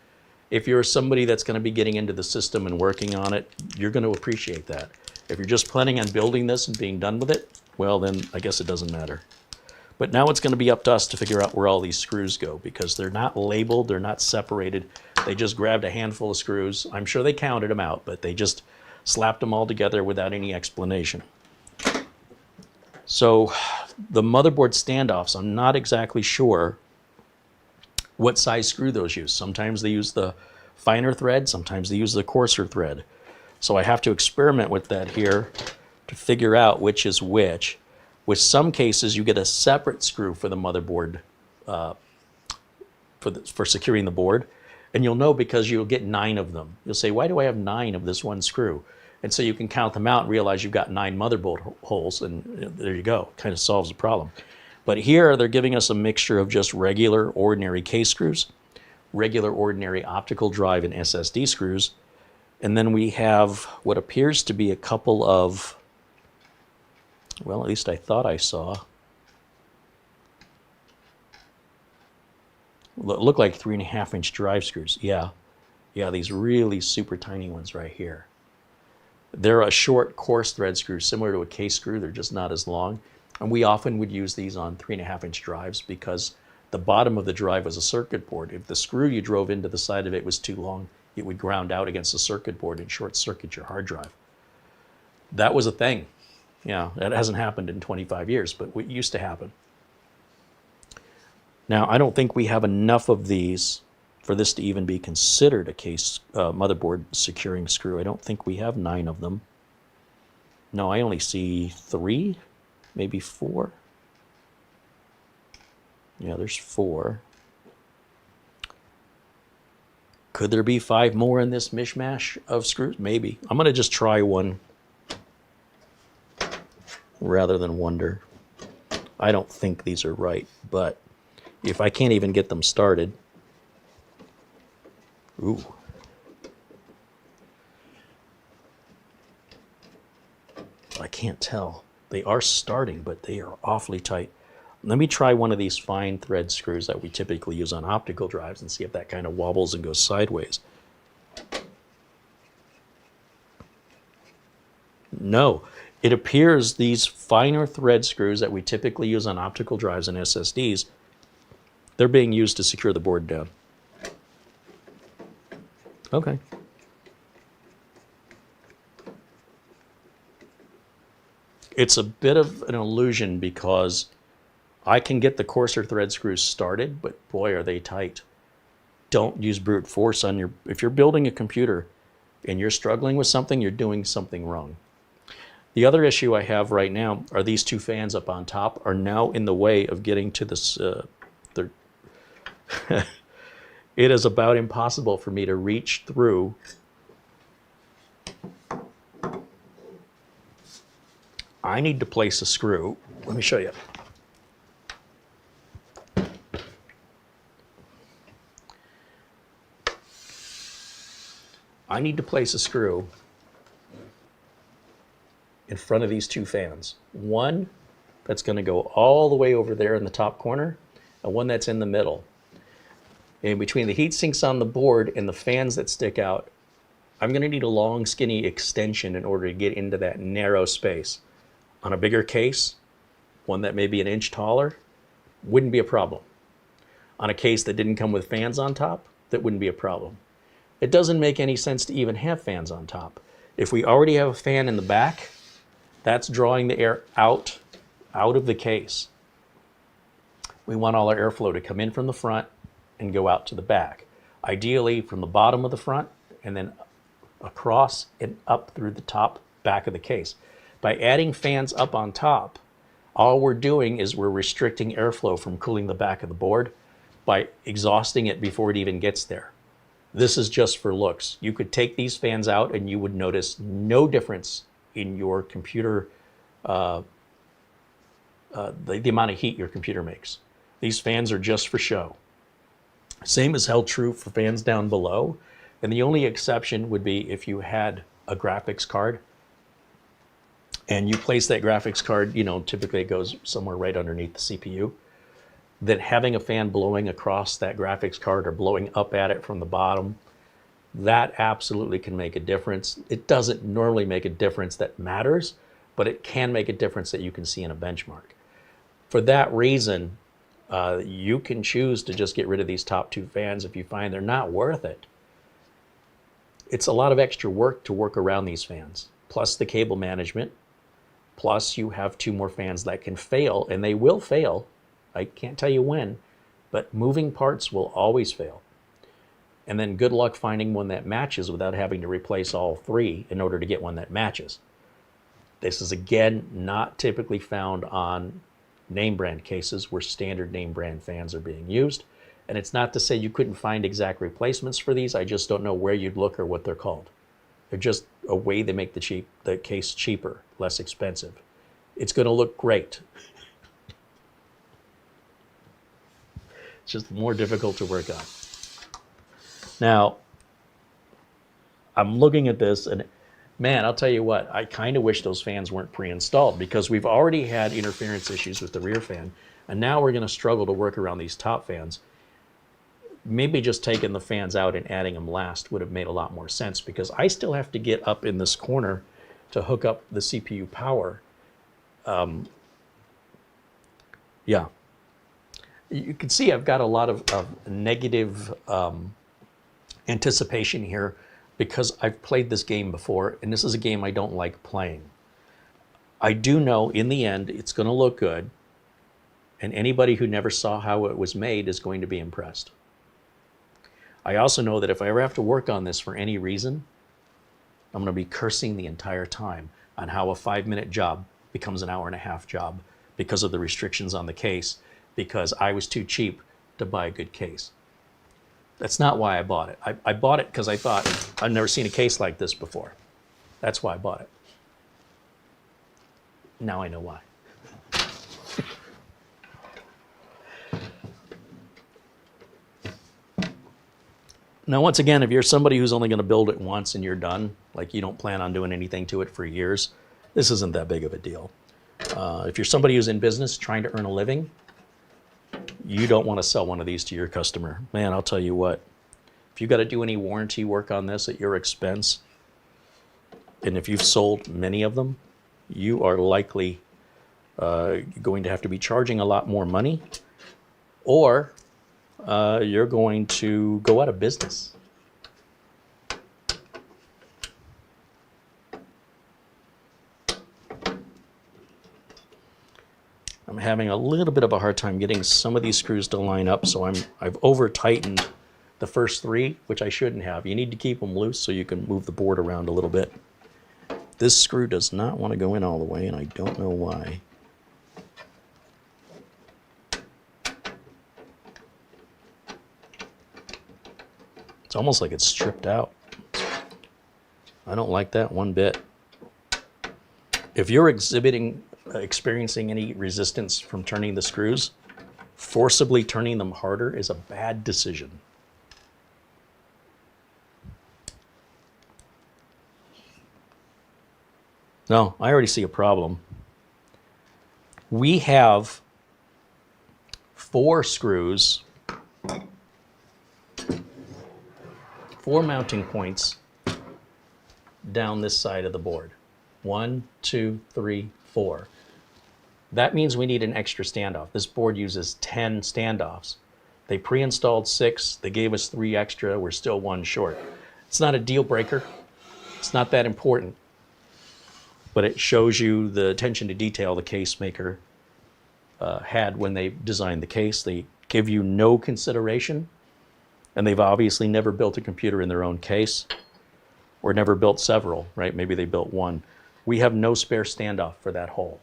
If you're somebody that's going to be getting into the system and working on it, you're going to appreciate that. If you're just planning on building this and being done with it, well then I guess it doesn't matter. But now it's going to be up to us to figure out where all these screws go, because they're not labeled, they're not separated. They just grabbed a handful of screws. I'm sure they counted them out, but they just slapped them all together without any explanation. So the motherboard standoffs, I'm not exactly sure what size screw those use. Sometimes they use the finer thread, sometimes they use the coarser thread. So I have to experiment with that here to figure out which is which. With some cases, you get a separate screw for the motherboard, for securing the board. And you'll know because you'll get 9 of them. You'll say, why do I have 9 of this one screw? And so you can count them out and realize you've got 9 motherboard holes, and there you go. Kind of solves the problem. But here they're giving us a mixture of just regular, ordinary case screws, regular, ordinary optical drive and SSD screws, and then we have what appears to be a couple of, well, at least I thought I saw, look like 3.5-inch drive screws. Yeah, these really super tiny ones right here. They're a short, coarse thread screw, similar to a case screw. They're just not as long. And we often would use these on 3.5-inch drives because the bottom of the drive was a circuit board. If the screw you drove into the side of it was too long, it would ground out against the circuit board and short circuit your hard drive. That was a thing. Yeah, that hasn't happened in 25 years, but it used to happen. Now, I don't think we have enough of these for this to even be considered a case motherboard securing screw. I don't think we have 9 of them. No, I only see 3, maybe 4. Yeah, there's 4. Could there be 5 more in this mishmash of screws? Maybe. I'm going to just try one rather than wonder. I don't think these are right, but if I can't even get them started, ooh. I can't tell. They are starting, but they are awfully tight. Let me try one of these fine thread screws that we typically use on optical drives and see if that kind of wobbles and goes sideways. No, it appears these finer thread screws that we typically use on optical drives and SSDs, they're being used to secure the board down. Okay. It's a bit of an illusion because I can get the coarser thread screws started, but boy, are they tight. Don't use brute force on your, if you're building a computer and you're struggling with something, you're doing something wrong. The other issue I have right now are these 2 fans up on top are now in the way of getting to this. It is about impossible for me to reach through I need to place a screw. Let me show you. I need to place a screw in front of these 2 fans. One that's going to go all the way over there in the top corner, and one that's in the middle. And between the heat sinks on the board and the fans that stick out, I'm going to need a long, skinny extension in order to get into that narrow space. On a bigger case, one that may be an inch taller, wouldn't be a problem. On a case that didn't come with fans on top, that wouldn't be a problem. It doesn't make any sense to even have fans on top. If we already have a fan in the back, that's drawing the air out of the case. We want all our airflow to come in from the front and go out to the back. Ideally from the bottom of the front and then across and up through the top back of the case. By adding fans up on top, all we're doing is we're restricting airflow from cooling the back of the board by exhausting it before it even gets there. This is just for looks. You could take these fans out and you would notice no difference in your computer, the amount of heat your computer makes. These fans are just for show. Same is held true for fans down below. And the only exception would be if you had a graphics card and you place that graphics card, you know, typically it goes somewhere right underneath the CPU, then having a fan blowing across that graphics card or blowing up at it from the bottom, that absolutely can make a difference. It doesn't normally make a difference that matters, but it can make a difference that you can see in a benchmark. For that reason, you can choose to just get rid of these top two fans if you find they're not worth it. It's a lot of extra work to work around these fans, plus the cable management, plus you have two more fans that can fail, and they will fail. I can't tell you when, but moving parts will always fail. And then good luck finding one that matches without having to replace all three in order to get one that matches. This is, again, not typically found on name brand cases where standard name brand fans are being used. And it's not to say you couldn't find exact replacements for these. I just don't know where you'd look or what they're called. They're just a way they make the case cheaper, less expensive. It's going to look great. It's just more difficult to work on. Now, I'm looking at this and man, I'll tell you what, I kind of wish those fans weren't pre-installed because we've already had interference issues with the rear fan, and now we're going to struggle to work around these top fans. Maybe just taking the fans out and adding them last would have made a lot more sense because I still have to get up in this corner to hook up the CPU power. Yeah. You can see I've got a lot of negative anticipation here because I've played this game before, and this is a game I don't like playing. I do know in the end it's going to look good, and anybody who never saw how it was made is going to be impressed. I also know that if I ever have to work on this for any reason, I'm going to be cursing the entire time on how a 5-minute job becomes an hour-and-a-half job because of the restrictions on the case, because I was too cheap to buy a good case. That's not why I bought it. I bought it because I thought, I've never seen a case like this before. That's why I bought it. Now I know why. Now, once again, if you're somebody who's only going to build it once and you're done, like you don't plan on doing anything to it for years, this isn't that big of a deal. If you're somebody who's in business trying to earn a living, you don't want to sell one of these to your customer. Man, I'll tell you what, if you've got to do any warranty work on this at your expense, and if you've sold many of them, you are likely going to have to be charging a lot more money, or you're going to go out of business. I'm having a little bit of a hard time getting some of these screws to line up, so I've over-tightened the first three, which I shouldn't have. You need to keep them loose so you can move the board around a little bit. This screw does not want to go in all the way, and I don't know why. It's almost like it's stripped out. I don't like that one bit. If you're experiencing any resistance from turning the screws, forcibly turning them harder is a bad decision. No, I already see a problem. We have 4 screws, 4 mounting points down this side of the board. 1, 2, 3, 4. That means we need an extra standoff. This board uses 10 standoffs. They pre-installed 6. They gave us 3 extra. We're still 1 short. It's not a deal breaker. It's not that important. But it shows you the attention to detail the case maker had when they designed the case. They give you no consideration, and they've obviously never built a computer in their own case, or never built several, right? Maybe they built one. We have no spare standoff for that hole.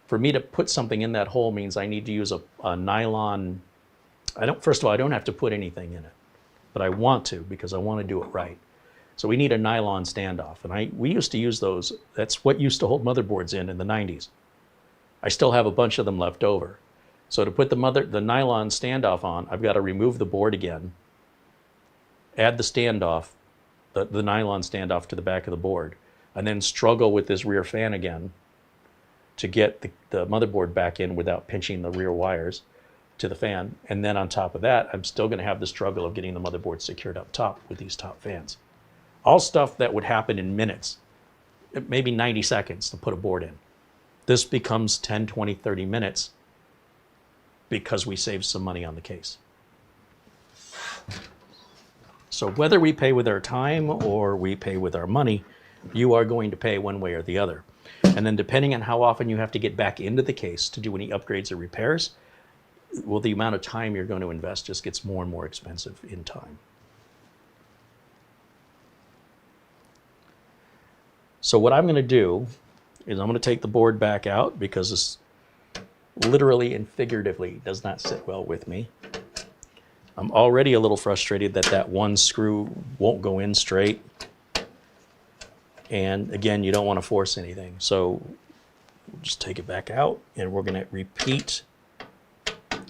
For me to put something in that hole means I need to use a nylon. First of all, I don't have to put anything in it, but I want to because I want to do it right. So we need a nylon standoff, and we used to use those. That's what used to hold motherboards in the 90s. I still have a bunch of them left over. So to put the nylon standoff on, I've got to remove the board again, add the standoff, the nylon standoff to the back of the board, and then struggle with this rear fan again to get the motherboard back in without pinching the rear wires to the fan. And then on top of that, I'm still going to have the struggle of getting the motherboard secured up top with these top fans. All stuff that would happen in minutes, maybe 90 seconds to put a board in. This becomes 10, 20, 30 minutes because we save some money on the case. So whether we pay with our time or we pay with our money, you are going to pay one way or the other. And then depending on how often you have to get back into the case to do any upgrades or repairs, well, the amount of time you're going to invest just gets more and more expensive in time. So what I'm going to do is I'm going to take the board back out because this literally and figuratively does not sit well with me. I'm already a little frustrated that that one screw won't go in straight. And again, you don't want to force anything. So we'll just take it back out, and we're going to repeat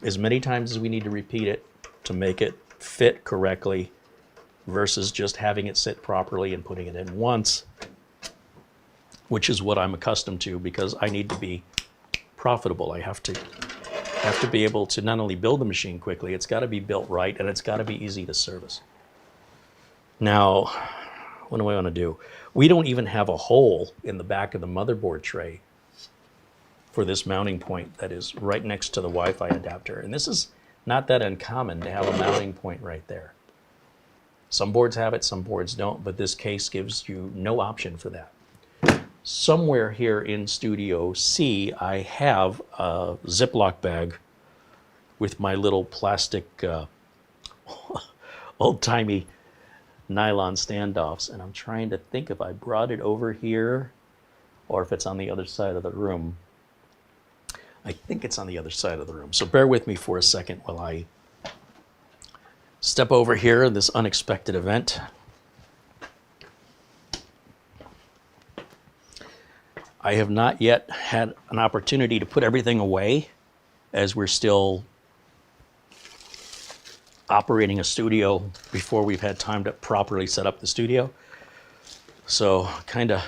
as many times as we need to repeat it to make it fit correctly versus just having it sit properly and putting it in once, which is what I'm accustomed to because I need to be profitable. I have to be able to not only build the machine quickly, it's got to be built right, and it's got to be easy to service. Now, what do I want to do? We don't even have a hole in the back of the motherboard tray for this mounting point that is right next to the Wi-Fi adapter. And this is not that uncommon to have a mounting point right there. Some boards have it, some boards don't, but this case gives you no option for that. Somewhere here in Studio C, I have a Ziploc bag with my little plastic, old-timey nylon standoffs, and I'm trying to think if I brought it over here or if it's on the other side of the room. I think it's on the other side of the room, so bear with me for a second while I step over here in this unexpected event. I have not yet had an opportunity to put everything away as we're still operating a studio before we've had time to properly set up the studio. So kind of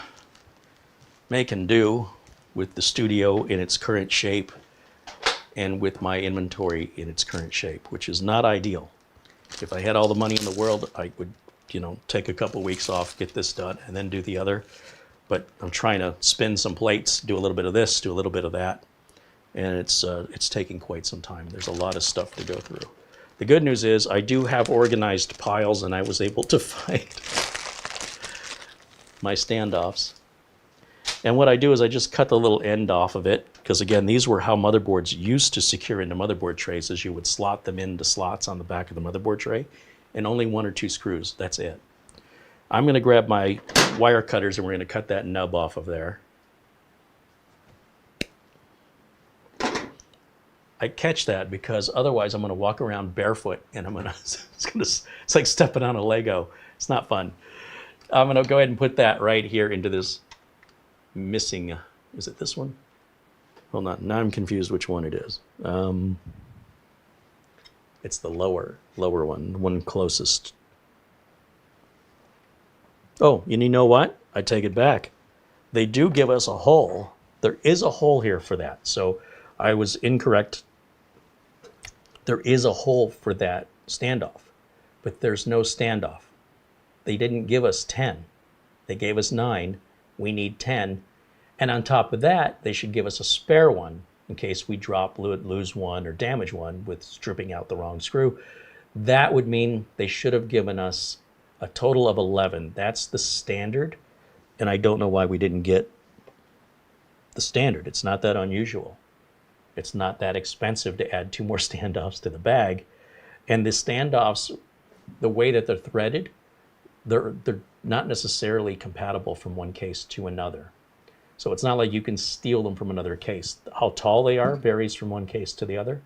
make and do with the studio in its current shape and with my inventory in its current shape, which is not ideal. If I had all the money in the world, I would, take a couple weeks off, get this done, and then do the other. But I'm trying to spin some plates, do a little bit of this, do a little bit of that, and it's taking quite some time. There's a lot of stuff to go through. The good news is I do have organized piles, and I was able to find my standoffs. And what I do is I just cut the little end off of it, because again, these were how motherboards used to secure into motherboard trays, as you would slot them into slots on the back of the motherboard tray, and only 1 or 2 screws, that's it. I'm going to grab my wire cutters and we're going to cut that nub off of there. I catch that because otherwise I'm going to walk around barefoot and it's like stepping on a Lego. It's not fun. I'm going to go ahead and put that right here into this missing, is it this one? Hold on, now I'm confused which one it is. It's the lower one, the one closest. Oh, and you know what? I take it back. They do give us a hole. There is a hole here for that. So I was incorrect. There is a hole for that standoff, but there's no standoff. They didn't give us 10. They gave us 9. We need 10. And on top of that, they should give us a spare one in case we drop, lose one, or damage one with stripping out the wrong screw. That would mean they should have given us a total of 11. That's the standard, and I don't know why we didn't get the standard. It's not that unusual. It's not that expensive to add 2 more standoffs to the bag. And the standoffs, the way that they're threaded, they're not necessarily compatible from one case to another. So it's not like you can steal them from another case. How tall they are varies from one case to the other.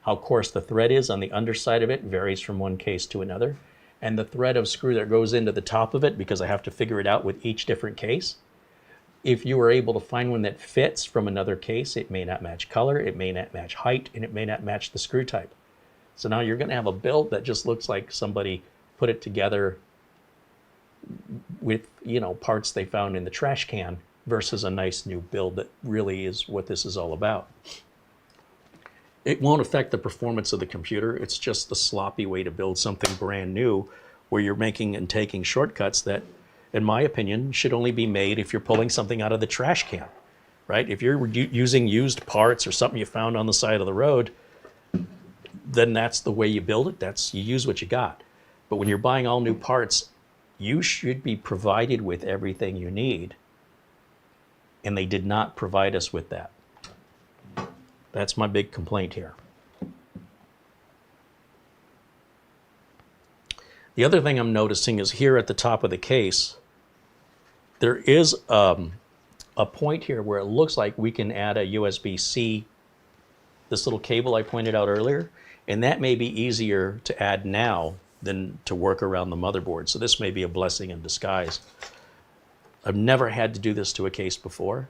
How coarse the thread is on the underside of it varies from one case to another. And the thread of screw that goes into the top of it, because I have to figure it out with each different case, if you were able to find one that fits from another case, it may not match color, it may not match height, and it may not match the screw type. So now you're going to have a build that just looks like somebody put it together with, you know, parts they found in the trash can versus a nice new build that really is what this is all about. It won't affect the performance of the computer. It's just the sloppy way to build something brand new where you're making and taking shortcuts that, in my opinion, should only be made if you're pulling something out of the trash can, right? If you're using used parts or something you found on the side of the road, then that's the way you build it. You use what you got. But when you're buying all new parts, you should be provided with everything you need. And they did not provide us with that. That's my big complaint here. The other thing I'm noticing is here at the top of the case, there is a point here where it looks like we can add a USB-C, this little cable I pointed out earlier, and that may be easier to add now than to work around the motherboard. So this may be a blessing in disguise. I've never had to do this to a case before.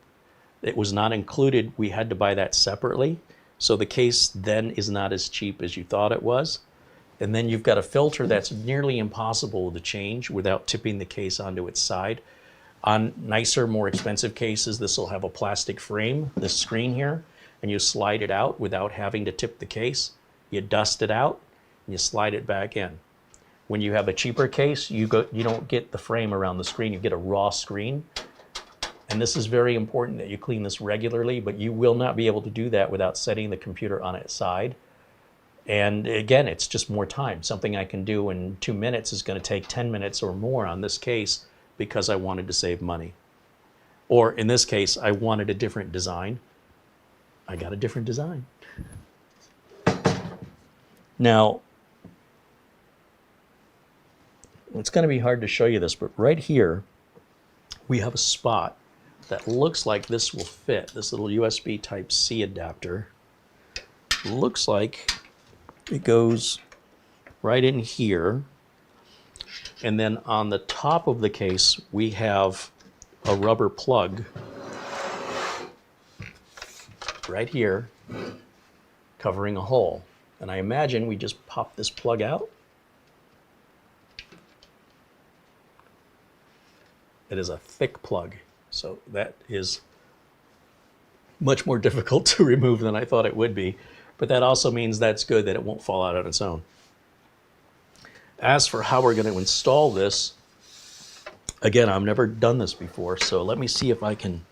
It was not included. We had to buy that separately. So the case then is not as cheap as you thought it was. And then you've got a filter that's nearly impossible to change without tipping the case onto its side. On nicer, more expensive cases, this will have a plastic frame, this screen here, and you slide it out without having to tip the case. You dust it out, and you slide it back in. When you have a cheaper case, you don't get the frame around the screen, you get a raw screen. And this is very important that you clean this regularly, but you will not be able to do that without setting the computer on its side. And again, it's just more time. Something I can do in 2 minutes is going to take 10 minutes or more on this case because I wanted to save money. Or in this case, I wanted a different design. I got a different design. Now, it's going to be hard to show you this, but right here, we have a spot that looks like this will fit. This little USB Type-C adapter looks like it goes right in here. And then on the top of the case, we have a rubber plug right here covering a hole. And I imagine we just pop this plug out. It is a thick plug, so that is much more difficult to remove than I thought it would be. But that also means that's good that it won't fall out on its own. As for how we're going to install this, again, I've never done this before, so let me see if I can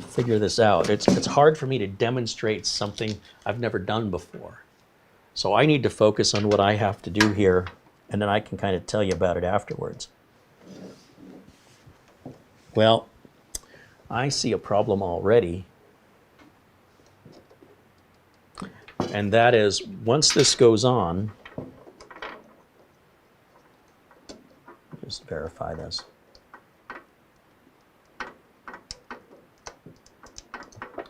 figure this out. It's hard for me to demonstrate something I've never done before. So I need to focus on what I have to do here, and then I can kind of tell you about it afterwards. Well, I see a problem already. And that is, once this goes on, just verify this.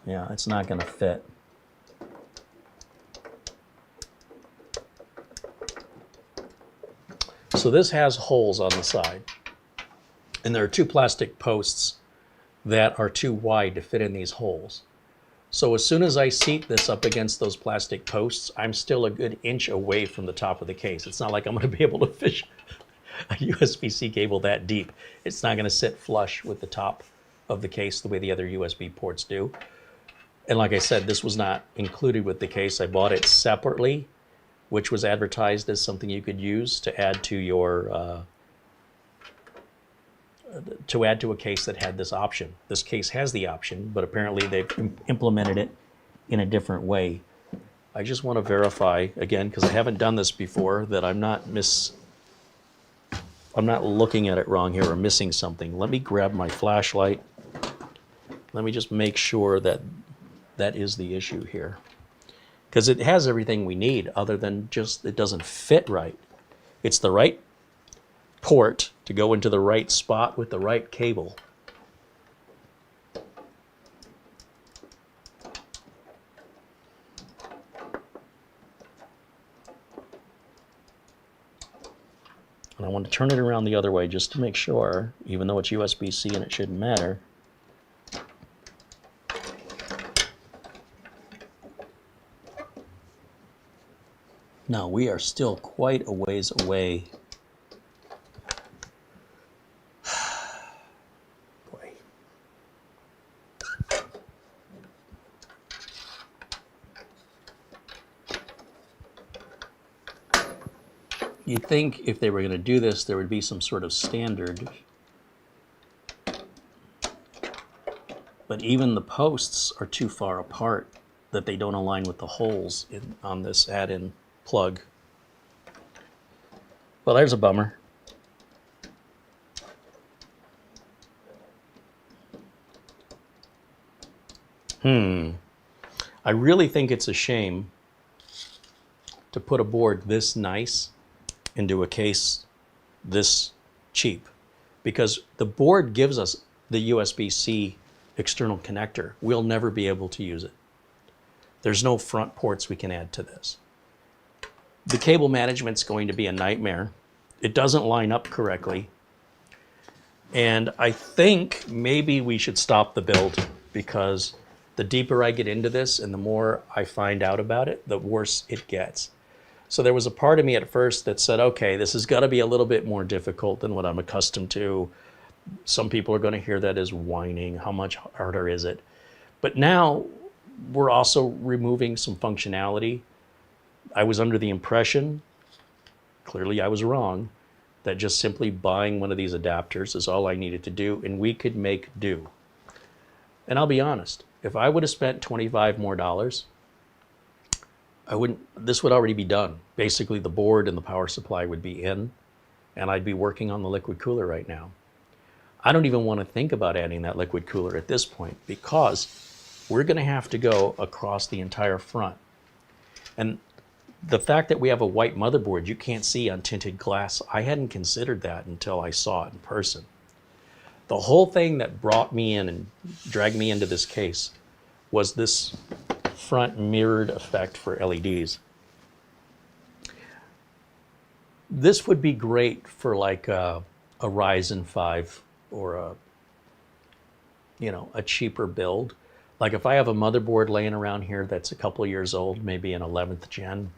Yeah, it's not going to fit. So this has holes on the side. And there are 2 plastic posts that are too wide to fit in these holes. So as soon as I seat this up against those plastic posts, I'm still a good inch away from the top of the case. It's not like I'm going to be able to fish a USB-C cable that deep. It's not going to sit flush with the top of the case the way the other USB ports do. And like I said, this was not included with the case. I bought it separately, which was advertised as something you could use to add to your a case that had this option. This case has the option, but apparently they've implemented it in a different way. I just want to verify again, because I haven't done this before, that I'm not looking at it wrong here or missing something. Let me grab my flashlight. Let me just make sure that That is the issue here. Because it has everything we need other than just it doesn't fit right. It's the right port to go into the right spot with the right cable. And I want to turn it around the other way just to make sure, even though it's USB-C and it shouldn't matter. Now, we are still quite a ways away. Boy. You'd think if they were going to do this, there would be some sort of standard. But even the posts are too far apart that they don't align with the holes on this add-in plug. Well, there's a bummer. I really think it's a shame to put a board this nice into a case this cheap, because the board gives us the USB-C external connector. We'll never be able to use it. There's no front ports we can add to this. The cable management's going to be a nightmare. It doesn't line up correctly. And I think maybe we should stop the build, because the deeper I get into this and the more I find out about it, the worse it gets. So there was a part of me at first that said, okay, this has got to be a little bit more difficult than what I'm accustomed to. Some people are going to hear that as whining. How much harder is it? But now we're also removing some functionality. I was under the impression, clearly I was wrong, that just simply buying one of these adapters is all I needed to do, and we could make do. And I'll be honest, if I would have spent $25 more, this would already be done. Basically, the board and the power supply would be in, and I'd be working on the liquid cooler right now. I don't even want to think about adding that liquid cooler at this point, because we're going to have to go across the entire front. And the fact that we have a white motherboard you can't see on tinted glass, I hadn't considered that until I saw it in person. The whole thing that brought me in and dragged me into this case was this front mirrored effect for LEDs. This would be great for like a Ryzen 5 or a cheaper build. Like if I have a motherboard laying around here that's a couple of years old, maybe an 11th gen,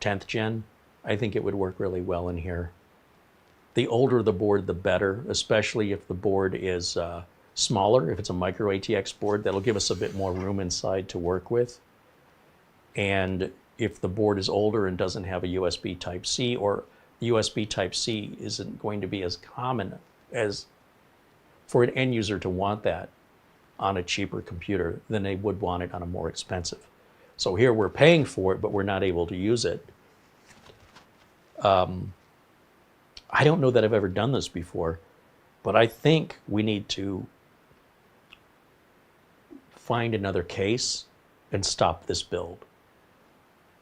10th gen, I think it would work really well in here. The older the board, the better, especially if the board is smaller. If it's a micro ATX board, that'll give us a bit more room inside to work with. And if the board is older and doesn't have a USB Type-C, or USB Type-C isn't going to be as common as for an end user to want that on a cheaper computer than they would want it on a more expensive. So here we're paying for it, but we're not able to use it. I don't know that I've ever done this before, but I think we need to find another case and stop this build.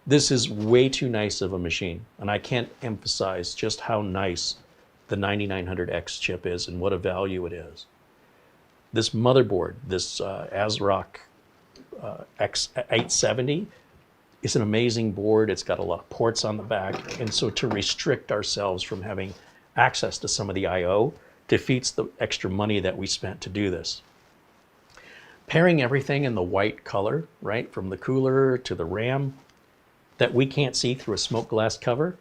This is way too nice of a machine, and I can't emphasize just how nice the 9900X chip is and what a value it is. This motherboard, this ASRock X870, is an amazing board. It's got a lot of ports on the back, and so to restrict ourselves from having access to some of the I/O defeats the extra money that we spent to do this. Pairing everything in the white color, right, from the cooler to the RAM, that we can't see through a smoke glass cover.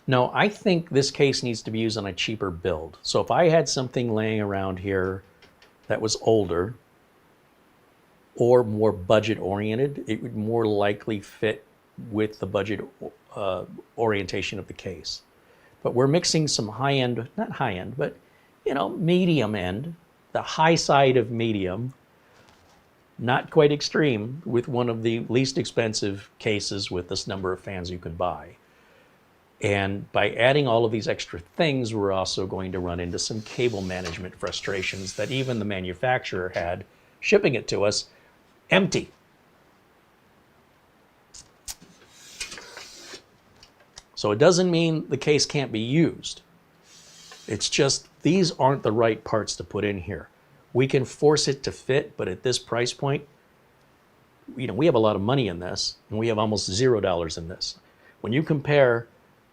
No, I think this case needs to be used on a cheaper build. So if I had something laying around here that was older or more budget oriented, it would more likely fit with the budget orientation of the case. But we're mixing some high-end, not high-end, but medium end, the high side of medium, not quite extreme, with one of the least expensive cases with this number of fans you can buy. And by adding all of these extra things, we're also going to run into some cable management frustrations that even the manufacturer had shipping it to us empty. So it doesn't mean the case can't be used. It's just these aren't the right parts to put in here. We can force it to fit, but at this price point, you know, we have a lot of money in this, and we have almost $0 in this. When you compare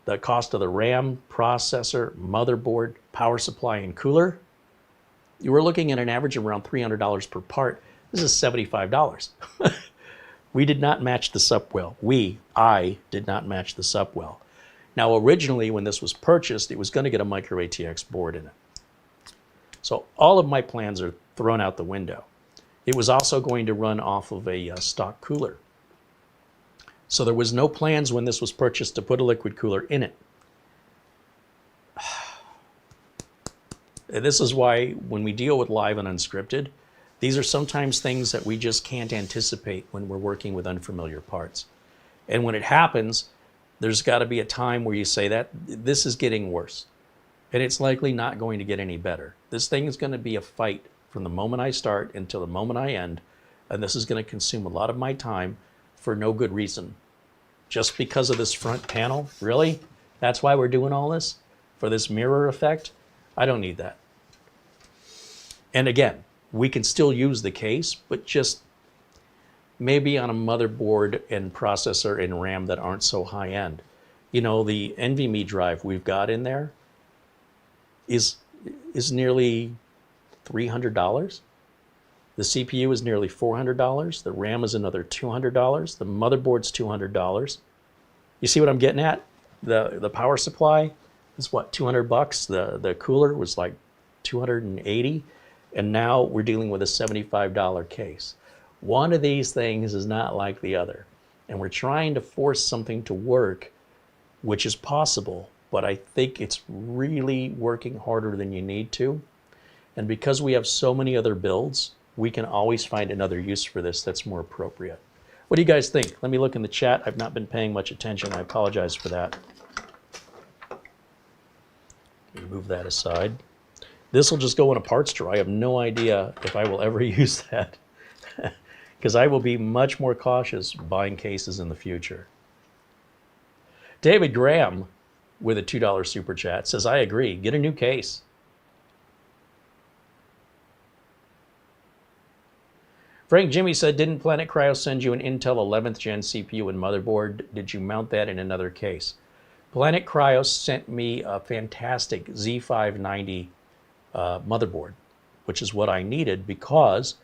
the cost of the RAM, processor, motherboard, power supply, and cooler, you were looking at an average of around $300 per part. This is $75. We did not match this up well. I did not match this up well. Now, originally, when this was purchased, it was going to get a micro ATX board in it. So all of my plans are thrown out the window. It was also going to run off of a stock cooler. So there was no plans when this was purchased to put a liquid cooler in it. This is why when we deal with live and unscripted, these are sometimes things that we just can't anticipate when we're working with unfamiliar parts. And when it happens, there's got to be a time where you say that this is getting worse. And it's likely not going to get any better. This thing is going to be a fight from the moment I start until the moment I end. And this is going to consume a lot of my time for no good reason. Just because of this front panel? Really? That's why we're doing all this? For this mirror effect? I don't need that. And again, we can still use the case, but just maybe on a motherboard and processor and RAM that aren't so high end. You know, the NVMe drive we've got in there is nearly $300. The CPU is nearly $400. The RAM is another $200. The motherboard's $200. You see what I'm getting at? The power supply is what, $200? The cooler was like $280. And now we're dealing with a $75 case. One of these things is not like the other. And we're trying to force something to work, which is possible, but I think it's really working harder than you need to. And because we have so many other builds, we can always find another use for this that's more appropriate. What do you guys think? Let me look in the chat. I've not been paying much attention. I apologize for that. Let me move that aside. This will just go in a parts drawer. I have no idea if I will ever use that because I will be much more cautious buying cases in the future. David Graham with a $2 super chat says, I agree, get a new case. Frank Jimmy said, didn't Planet Cryo send you an Intel 11th gen CPU and motherboard? Did you mount that in another case? Planet Cryo sent me a fantastic Z590 motherboard, which is what I needed because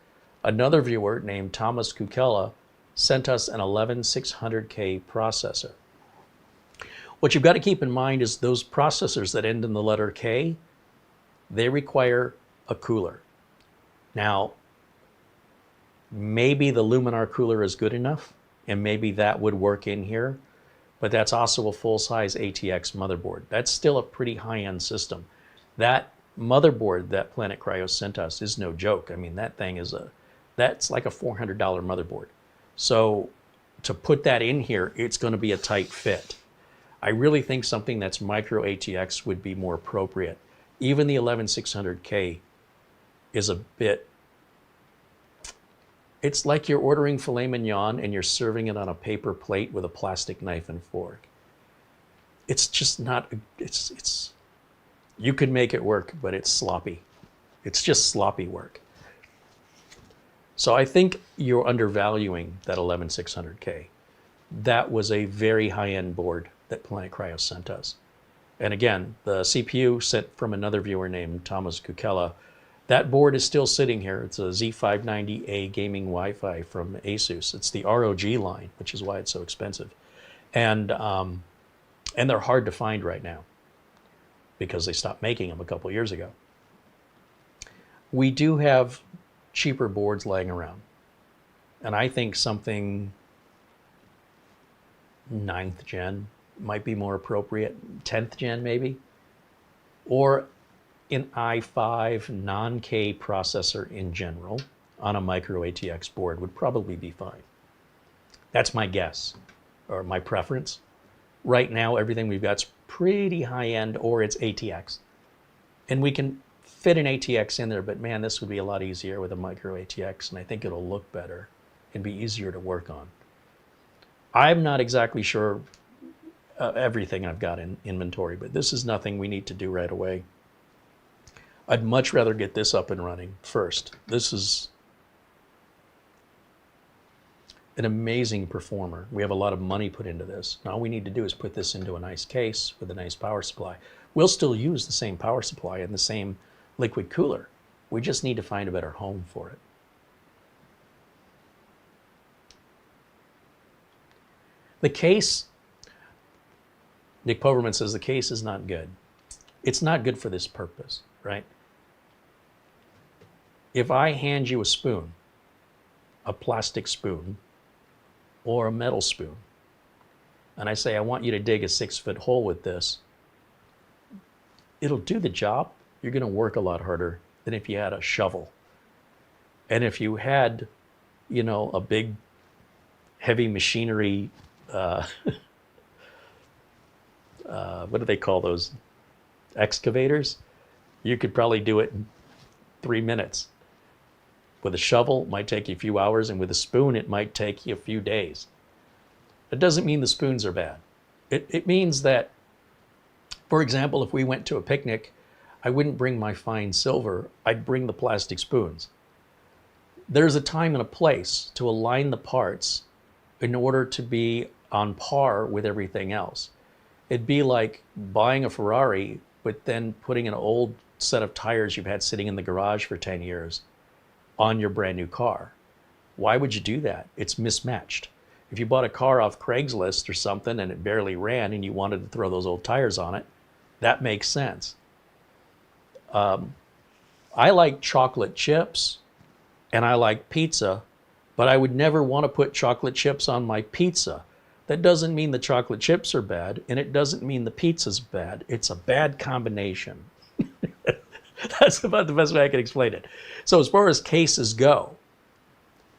another viewer named Thomas Kukela sent us an 11600K processor. What you've got to keep in mind is those processors that end in the letter K, they require a cooler. Now, maybe the Luminar cooler is good enough, and maybe that would work in here, but that's also a full-size ATX motherboard. That's still a pretty high-end system. That motherboard that Planet Cryo sent us is no joke. I mean, that thing is that's like a $400 motherboard. So to put that in here, it's going to be a tight fit. I really think something that's micro ATX would be more appropriate. Even the 11600K is a bit, it's like you're ordering filet mignon and you're serving it on a paper plate with a plastic knife and fork. It's just not, you could make it work, but it's sloppy. It's just sloppy work. So I think you're undervaluing that 11600K. That was a very high-end board that Planet Cryo sent us. And again, the CPU sent from another viewer named Thomas Kukela. That board is still sitting here. It's a Z590A gaming Wi-Fi from Asus. It's the ROG line, which is why it's so expensive. And they're hard to find right now because they stopped making them a couple years ago. We do have cheaper boards laying around. And I think something 9th gen might be more appropriate, 10th gen maybe, or an i5 non-K processor in general on a micro ATX board would probably be fine. That's my guess, or my preference. Right now, everything we've got's pretty high-end, or it's ATX. And we can fit an ATX in there, but man, this would be a lot easier with a micro ATX, and I think it'll look better and be easier to work on. I'm not exactly sure everything I've got in inventory, but this is nothing we need to do right away. I'd much rather get this up and running first. This is an amazing performer. We have a lot of money put into this. Now all we need to do is put this into a nice case with a nice power supply. We'll still use the same power supply and the same liquid cooler. We just need to find a better home for it. The case, Nick Poverman says the case is not good. It's not good for this purpose, right? If I hand you a spoon, a plastic spoon, or a metal spoon, and I say, I want you to dig a 6-foot hole with this, it'll do the job. You're going to work a lot harder than if you had a shovel. And if you had, you know, a big, heavy machinery, what do they call those? Excavators? You could probably do it in 3 minutes. With a shovel, it might take you a few hours, and with a spoon, it might take you a few days. It doesn't mean the spoons are bad. It means that, for example, if we went to a picnic, I wouldn't bring my fine silver, I'd bring the plastic spoons. There's a time and a place to align the parts in order to be on par with everything else. It'd be like buying a Ferrari, but then putting an old set of tires you've had sitting in the garage for 10 years on your brand new car. Why would you do that? It's mismatched. If you bought a car off Craigslist or something and it barely ran and you wanted to throw those old tires on it, that makes sense. I like chocolate chips and I like pizza, but I would never want to put chocolate chips on my pizza. That doesn't mean the chocolate chips are bad, and it doesn't mean the pizza's bad. It's a bad combination. That's about the best way I can explain it. So as far as cases go,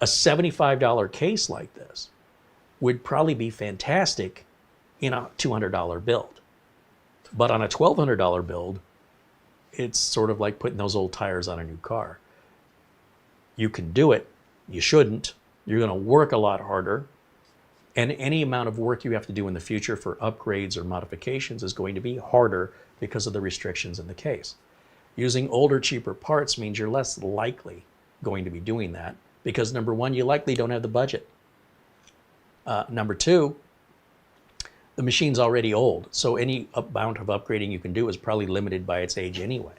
a $75 case like this would probably be fantastic in a $200 build. But on a $1,200 build, it's sort of like putting those old tires on a new car. You can do it. You shouldn't. You're going to work a lot harder. And any amount of work you have to do in the future for upgrades or modifications is going to be harder because of the restrictions in the case. Using older, cheaper parts means you're less likely going to be doing that because, number one, you likely don't have the budget. Number two, the machine's already old, so any amount of upgrading you can do is probably limited by its age anyway,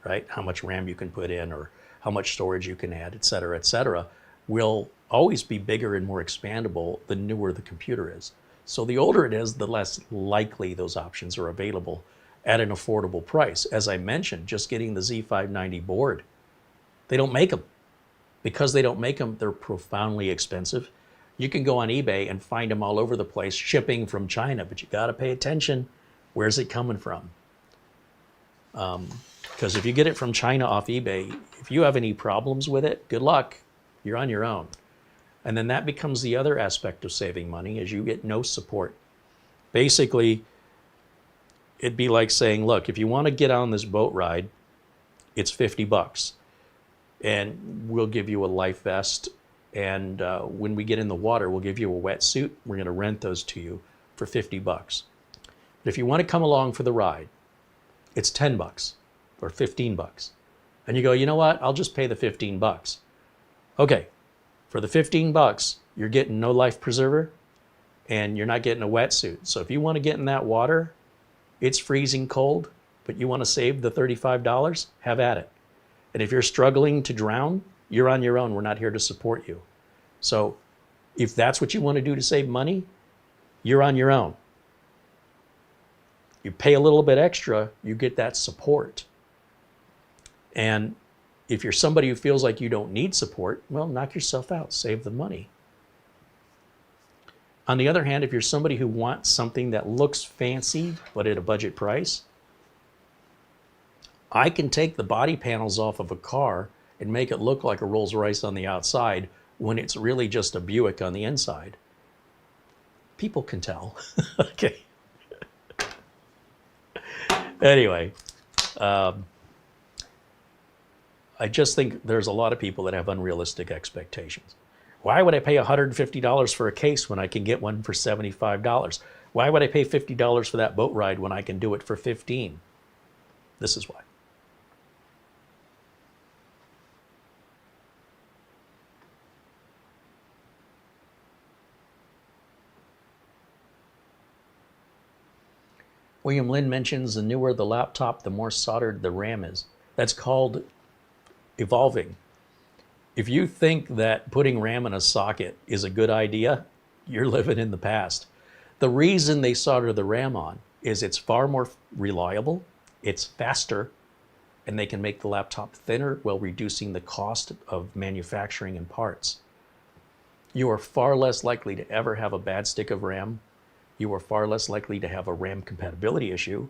right? How much RAM you can put in or how much storage you can add, et cetera, will always be bigger and more expandable the newer the computer is. So the older it is, the less likely those options are available at an affordable price. As I mentioned, just getting the Z590 board, they don't make them. Because they don't make them, they're profoundly expensive. You can go on eBay and find them all over the place, shipping from China, but you got to pay attention. Where's it coming from? Because if you get it from China off eBay, if you have any problems with it, good luck. You're on your own. And then that becomes the other aspect of saving money, is you get no support. Basically, it'd be like saying, look, if you want to get on this boat ride, it's $50. And we'll give you a life vest. And when we get in the water, we'll give you a wetsuit. We're going to rent those to you for $50. But if you want to come along for the ride, it's $10 or $15. And you go, you know what? I'll just pay the $15. Okay, for the $15, you're getting no life preserver and you're not getting a wetsuit. So if you want to get in that water, it's freezing cold, but you want to save the $35, have at it. And if you're struggling to drown, you're on your own. We're not here to support you. So if that's what you want to do to save money, you're on your own. You pay a little bit extra, you get that support. And if you're somebody who feels like you don't need support, well, knock yourself out, save the money. On the other hand, if you're somebody who wants something that looks fancy, but at a budget price, I can take the body panels off of a car and make it look like a Rolls Royce on the outside when it's really just a Buick on the inside. People can tell. Okay. Anyway, I just think there's a lot of people that have unrealistic expectations. Why would I pay $150 for a case when I can get one for $75? Why would I pay $50 for that boat ride when I can do it for $15? This is why. William Lynn mentions the newer the laptop, the more soldered the RAM is. That's called evolving. If you think that putting RAM in a socket is a good idea, you're living in the past. The reason they solder the RAM on is it's far more reliable, it's faster, and they can make the laptop thinner while reducing the cost of manufacturing and parts. You are far less likely to ever have a bad stick of RAM. You are far less likely to have a RAM compatibility issue.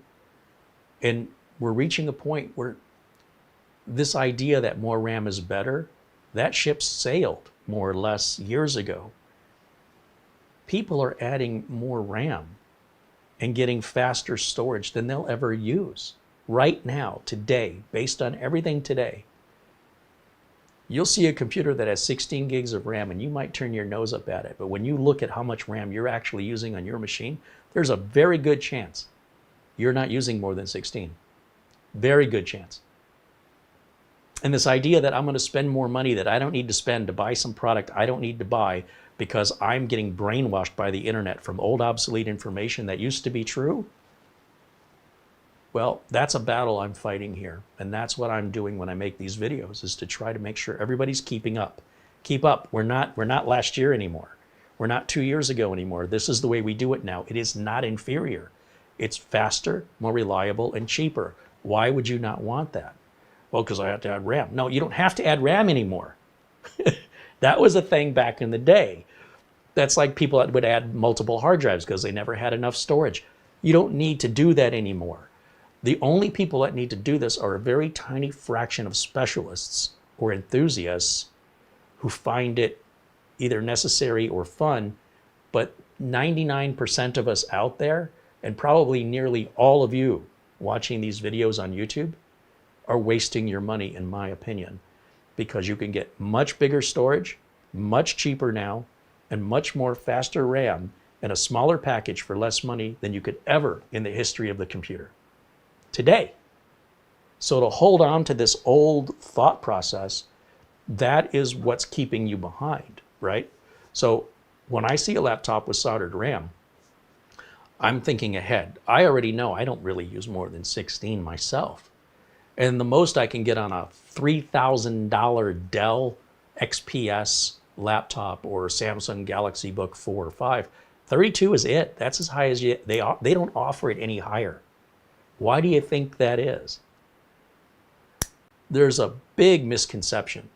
And we're reaching a point where this idea that more RAM is better, that ship sailed more or less years ago. People are adding more RAM and getting faster storage than they'll ever use. Right now, today, based on everything today, you'll see a computer that has 16 gigs of RAM and you might turn your nose up at it. But when you look at how much RAM you're actually using on your machine, there's a very good chance you're not using more than 16. Very good chance. And this idea that I'm going to spend more money that I don't need to spend to buy some product I don't need to buy because I'm getting brainwashed by the internet from old obsolete information that used to be true, well, that's a battle I'm fighting here. And that's what I'm doing when I make these videos, is to try to make sure everybody's keeping up. Keep up. We're not last year anymore. We're not 2 years ago anymore. This is the way we do it now. It is not inferior. It's faster, more reliable, and cheaper. Why would you not want that? Well, because I have to add RAM. No, you don't have to add RAM anymore. That was a thing back in the day. That's like people that would add multiple hard drives because they never had enough storage. You don't need to do that anymore. The only people that need to do this are a very tiny fraction of specialists or enthusiasts who find it either necessary or fun, but 99% of us out there, and probably nearly all of you watching these videos on YouTube, are wasting your money, in my opinion, because you can get much bigger storage, much cheaper now, and much more faster RAM in a smaller package for less money than you could ever in the history of the computer today. So to hold on to this old thought process, that is what's keeping you behind, right? So when I see a laptop with soldered RAM, I'm thinking ahead. I already know I don't really use more than 16 myself. And the most I can get on a $3,000 Dell XPS laptop or Samsung Galaxy Book 4 or 5, 32 is it. That's as high as they don't offer it any higher. Why do you think that is? There's a big misconception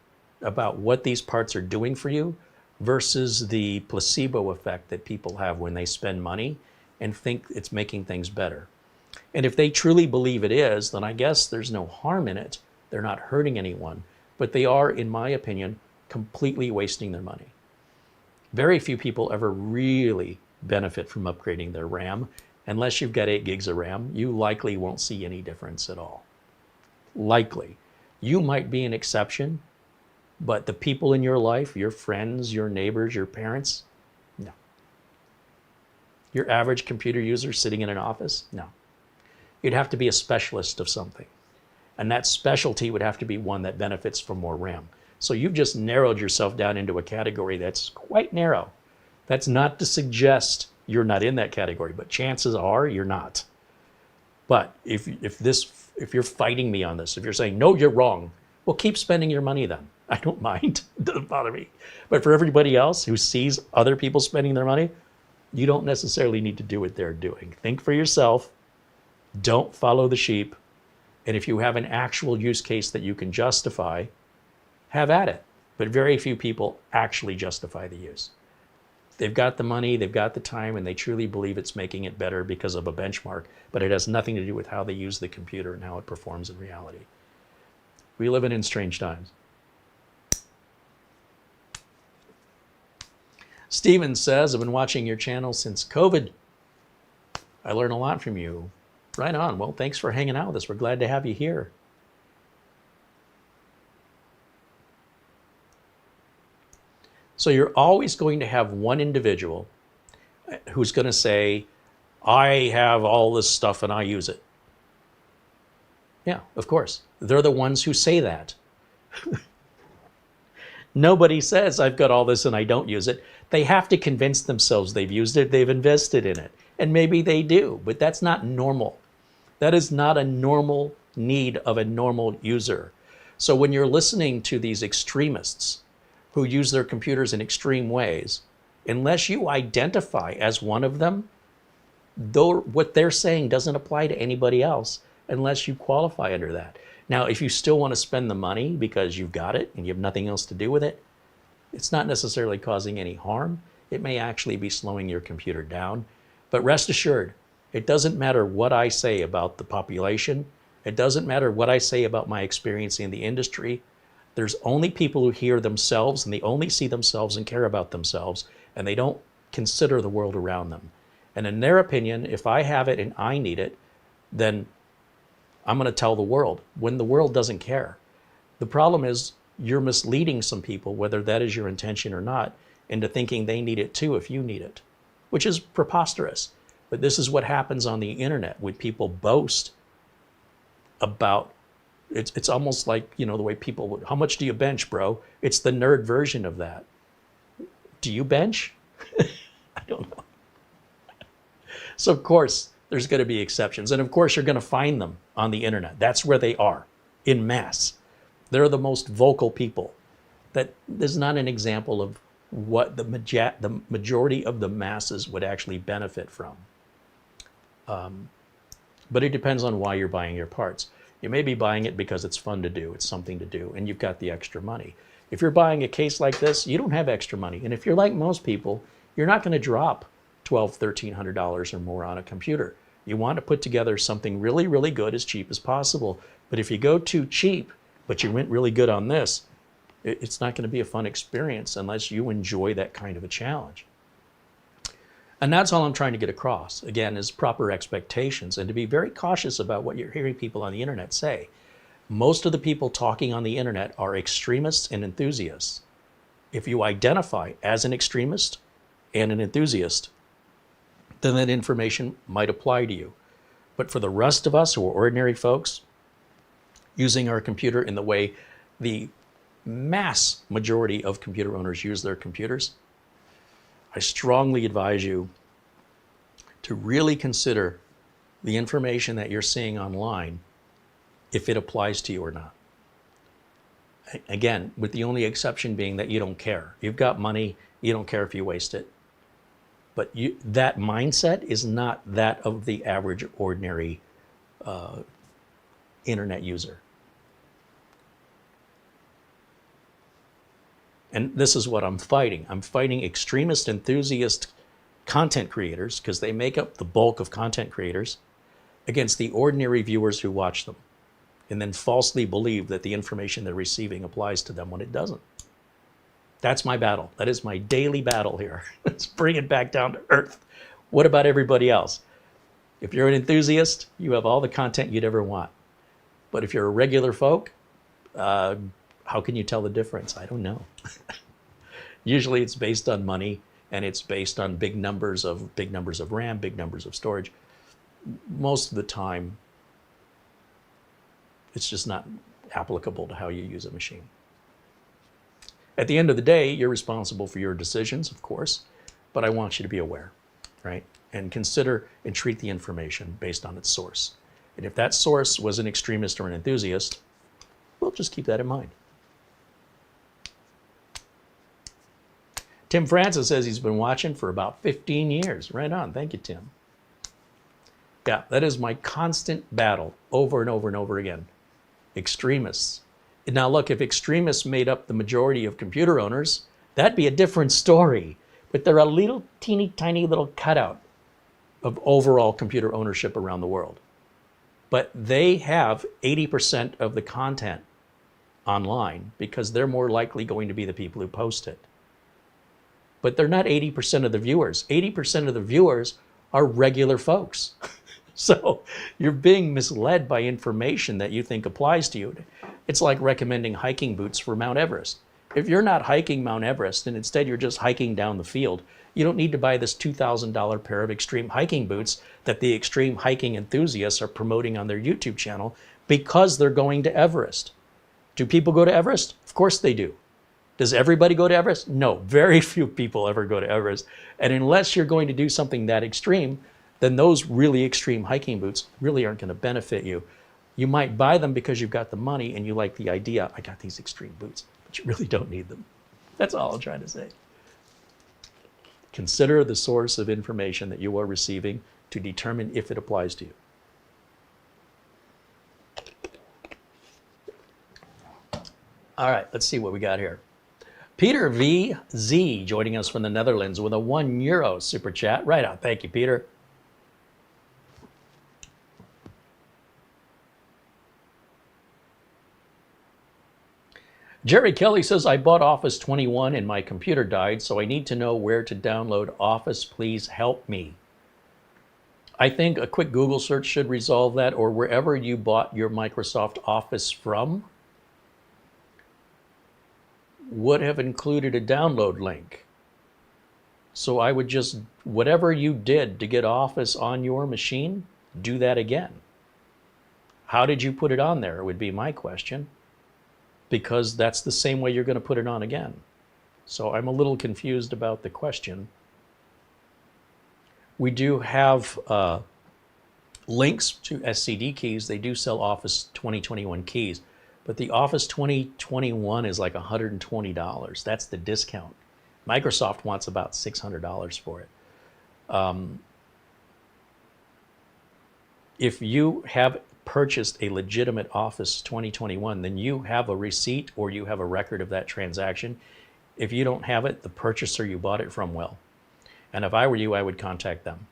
about what these parts are doing for you versus the placebo effect that people have when they spend money and think it's making things better. And if they truly believe it is, then I guess there's no harm in it. They're not hurting anyone, but they are, in my opinion, completely wasting their money. Very few people ever really benefit from upgrading their RAM. Unless you've got 8 gigs of RAM, you likely won't see any difference at all. Likely. You might be an exception, but the people in your life, your friends, your neighbors, your parents, no. Your average computer user sitting in an office, no. You'd have to be a specialist of something. And that specialty would have to be one that benefits from more RAM. So you've just narrowed yourself down into a category that's quite narrow. That's not to suggest you're not in that category, but chances are you're not. But if you're fighting me on this, if you're saying, no, you're wrong, well, keep spending your money then. I don't mind. It doesn't bother me. But for everybody else who sees other people spending their money, you don't necessarily need to do what they're doing. Think for yourself. Don't follow the sheep. And if you have an actual use case that you can justify, have at it. But very few people actually justify the use. They've got the money, they've got the time, and they truly believe it's making it better because of a benchmark, but it has nothing to do with how they use the computer and how it performs in reality. We live in strange times. Steven says, I've been watching your channel since COVID. I learn a lot from you. Right on. Well, thanks for hanging out with us. We're glad to have you here. So you're always going to have one individual who's going to say, I have all this stuff and I use it. Yeah, of course. They're the ones who say that. Nobody says, I've got all this and I don't use it. They have to convince themselves they've used it, they've invested in it. And maybe they do, but that's not normal. That is not a normal need of a normal user. So when you're listening to these extremists who use their computers in extreme ways, unless you identify as one of them, though what they're saying doesn't apply to anybody else unless you qualify under that. Now, if you still want to spend the money because you've got it and you have nothing else to do with it, it's not necessarily causing any harm. It may actually be slowing your computer down. But rest assured, it doesn't matter what I say about the population. It doesn't matter what I say about my experience in the industry. There's only people who hear themselves and they only see themselves and care about themselves, and they don't consider the world around them. And in their opinion, if I have it and I need it, then I'm going to tell the world when the world doesn't care. The problem is you're misleading some people, whether that is your intention or not, into thinking they need it too if you need it, which is preposterous. But this is what happens on the internet when people boast about, it's almost like, you know, the way people would, how much do you bench, bro? It's the nerd version of that. Do you bench? I don't know. So of course, there's going to be exceptions. And of course, you're going to find them on the internet. That's where they are, in mass. They're the most vocal people. That is not an example of what the majority of the masses would actually benefit from. But it depends on why you're buying your parts. You may be buying it because it's fun to do, it's something to do, and you've got the extra money. If you're buying a case like this, you don't have extra money. And if you're like most people, you're not going to drop $1,200, $1,300 or more on a computer. You want to put together something really, really good as cheap as possible. But if you go too cheap, but you went really good on this, it's not going to be a fun experience unless you enjoy that kind of a challenge. And that's all I'm trying to get across, again, is proper expectations and to be very cautious about what you're hearing people on the internet say. Most of the people talking on the internet are extremists and enthusiasts. If you identify as an extremist and an enthusiast, then that information might apply to you. But for the rest of us who are ordinary folks, using our computer in the way the mass majority of computer owners use their computers, I strongly advise you to really consider the information that you're seeing online, if it applies to you or not. Again, with the only exception being that you don't care. You've got money, you don't care if you waste it. But that mindset is not that of the average, ordinary internet user. And this is what I'm fighting. I'm fighting extremist, enthusiast content creators, because they make up the bulk of content creators, against the ordinary viewers who watch them, and then falsely believe that the information they're receiving applies to them when it doesn't. That's my battle. That is my daily battle here. Let's bring it back down to earth. What about everybody else? If you're an enthusiast, you have all the content you'd ever want. But if you're a regular folk, how can you tell the difference? I don't know. Usually it's based on money, and it's based on big numbers of RAM, big numbers of storage. Most of the time, it's just not applicable to how you use a machine. At the end of the day, you're responsible for your decisions, of course, but I want you to be aware, right? And consider and treat the information based on its source. And if that source was an extremist or an enthusiast, well, just keep that in mind. Tim Francis says he's been watching for about 15 years. Right on. Thank you, Tim. Yeah, that is my constant battle over and over and over again. Extremists. Now look, if extremists made up the majority of computer owners, that'd be a different story. But they're a little teeny tiny little cutout of overall computer ownership around the world. But they have 80% of the content online because they're more likely going to be the people who post it. But they're not 80% of the viewers. 80% of the viewers are regular folks. So you're being misled by information that you think applies to you. It's like recommending hiking boots for Mount Everest. If you're not hiking Mount Everest and instead you're just hiking down the field, you don't need to buy this $2,000 pair of extreme hiking boots that the extreme hiking enthusiasts are promoting on their YouTube channel because they're going to Everest. Do people go to Everest? Of course they do. Does everybody go to Everest? No, very few people ever go to Everest. And unless you're going to do something that extreme, then those really extreme hiking boots really aren't going to benefit you. You might buy them because you've got the money and you like the idea, I got these extreme boots, but you really don't need them. That's all I'm trying to say. Consider the source of information that you are receiving to determine if it applies to you. All right, let's see what we got here. Peter VZ joining us from the Netherlands with a €1 super chat. Right on. Thank you, Peter. Jerry Kelly says, I bought Office 21 and my computer died, so I need to know where to download Office. Please help me. I think a quick Google search should resolve that, or wherever you bought your Microsoft Office from would have included a download link. So I would just, whatever you did to get Office on your machine, do that again. How did you put it on there would be my question, because that's the same way you're going to put it on again. So I'm a little confused about the question. We do have links to SCD keys. They do sell Office 2021 keys. But the Office 2021 is like $120. That's the discount. Microsoft wants about $600 for it. If you have purchased a legitimate Office 2021, then you have a receipt or you have a record of that transaction. If you don't have it, the purchaser you bought it from will. And if I were you, I would contact them.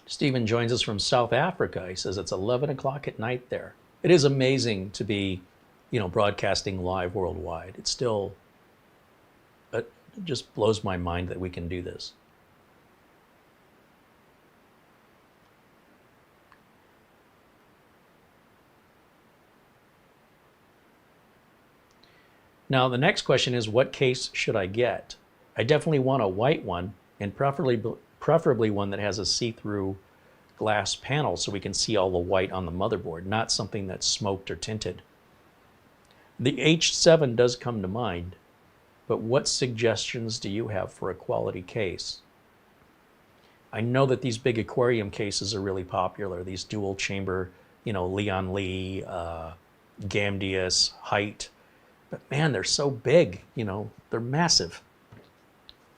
Stephen joins us from South Africa. He says it's 11 o'clock at night there. It is amazing to be, broadcasting live worldwide. It's still, it just blows my mind that we can do this. Now, the next question is, what case should I get? I definitely want a white one, and preferably one that has a see-through glass panel so we can see all the white on the motherboard, not something that's smoked or tinted. The H7 does come to mind, but what suggestions do you have for a quality case? I know that these big aquarium cases are really popular, these dual chamber, Leon Lee, Gamdius, Height. But man, they're so big, they're massive.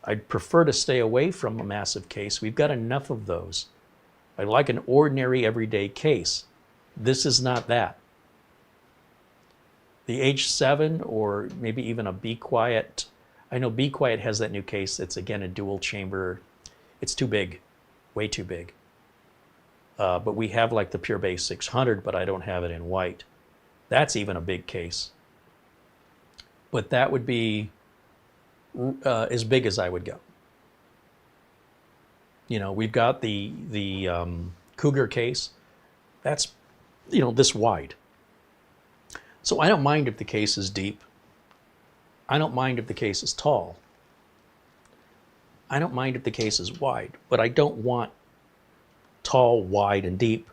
I'd prefer to stay away from a massive case. We've got enough of those. I like an ordinary everyday case. This is not that. The H7 or maybe even a Be Quiet. I know Be Quiet has that new case. It's again a dual chamber. It's too big, way too big. But we have like the Pure Base 600, but I don't have it in white. That's even a big case. But that would be as big as I would go. We've got the Cougar case. That's, this wide. So I don't mind if the case is deep. I don't mind if the case is tall. I don't mind if the case is wide, but I don't want tall, wide, and deep.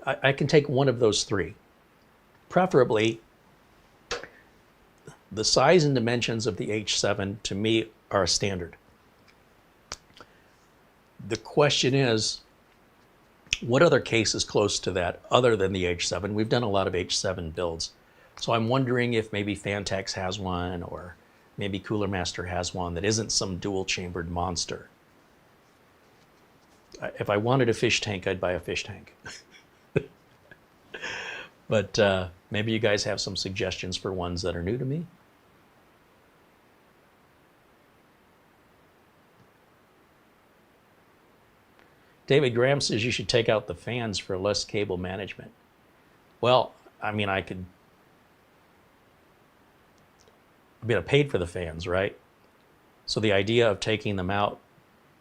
I can take one of those three. Preferably, the size and dimensions of the H7 to me are a standard. The question is, what other case is close to that other than the H7? We've done a lot of H7 builds. So I'm wondering if maybe Fantex has one, or maybe Cooler Master has one that isn't some dual chambered monster. If I wanted a fish tank, I'd buy a fish tank. But maybe you guys have some suggestions for ones that are new to me. David Graham says you should take out the fans for less cable management. Well, I mean, I paid for the fans, right? So the idea of taking them out,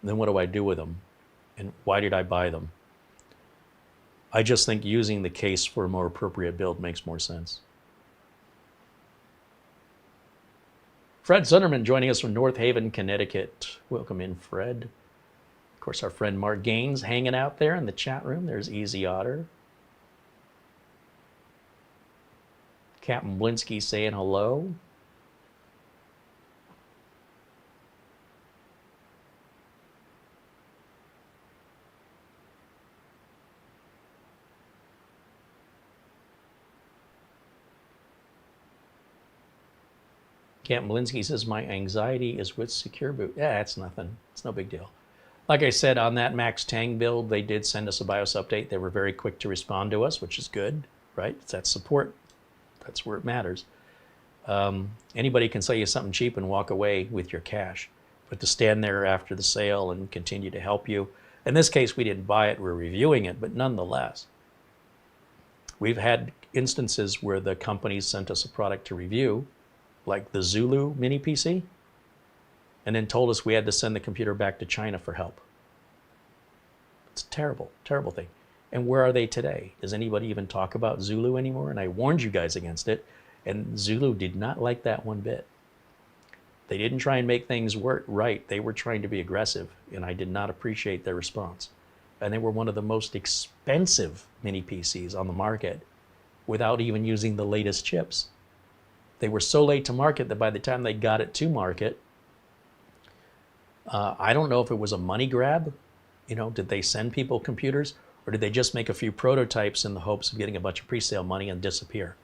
then what do I do with them? And why did I buy them? I just think using the case for a more appropriate build makes more sense. Fred Sunderman joining us from North Haven, Connecticut. Welcome in, Fred. Of course, our friend Mark Gaines hanging out there in the chat room. There's Easy Otter. Captain Blinsky saying hello. Captain Blinsky says, my anxiety is with Secure Boot. Yeah, it's nothing. It's no big deal. Like I said, on that Max Tang build, they did send us a BIOS update. They were very quick to respond to us, which is good, right? It's that support. That's where it matters. Anybody can sell you something cheap and walk away with your cash. But to stand there after the sale and continue to help you. In this case, we didn't buy it. We're reviewing it. But nonetheless, we've had instances where the companies sent us a product to review, like the Zulu mini PC, and then told us we had to send the computer back to China for help. It's a terrible, terrible thing. And where are they today? Does anybody even talk about Zulu anymore? And I warned you guys against it, and Zulu did not like that one bit. They didn't try and make things work right. They were trying to be aggressive, and I did not appreciate their response. And they were one of the most expensive mini PCs on the market without even using the latest chips. They were so late to market that by the time they got it to market, I don't know if it was a money grab. You know, did they send people computers, or did they just make a few prototypes in the hopes of getting a bunch of pre-sale money and disappear?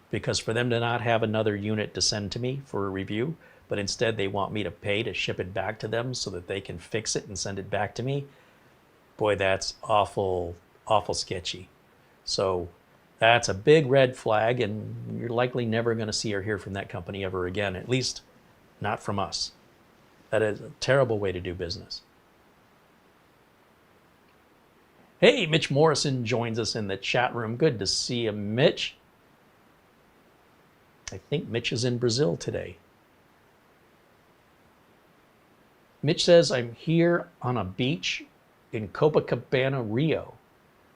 Because for them to not have another unit to send to me for a review, but instead they want me to pay to ship it back to them so that they can fix it and send it back to me, boy, that's awful, awful sketchy. So that's a big red flag, and you're likely never going to see or hear from that company ever again, at least not from us. That is a terrible way to do business. Hey, Mitch Morrison joins us in the chat room. Good to see you, Mitch. I think Mitch is in Brazil today. Mitch says, I'm here on a beach in Copacabana, Rio,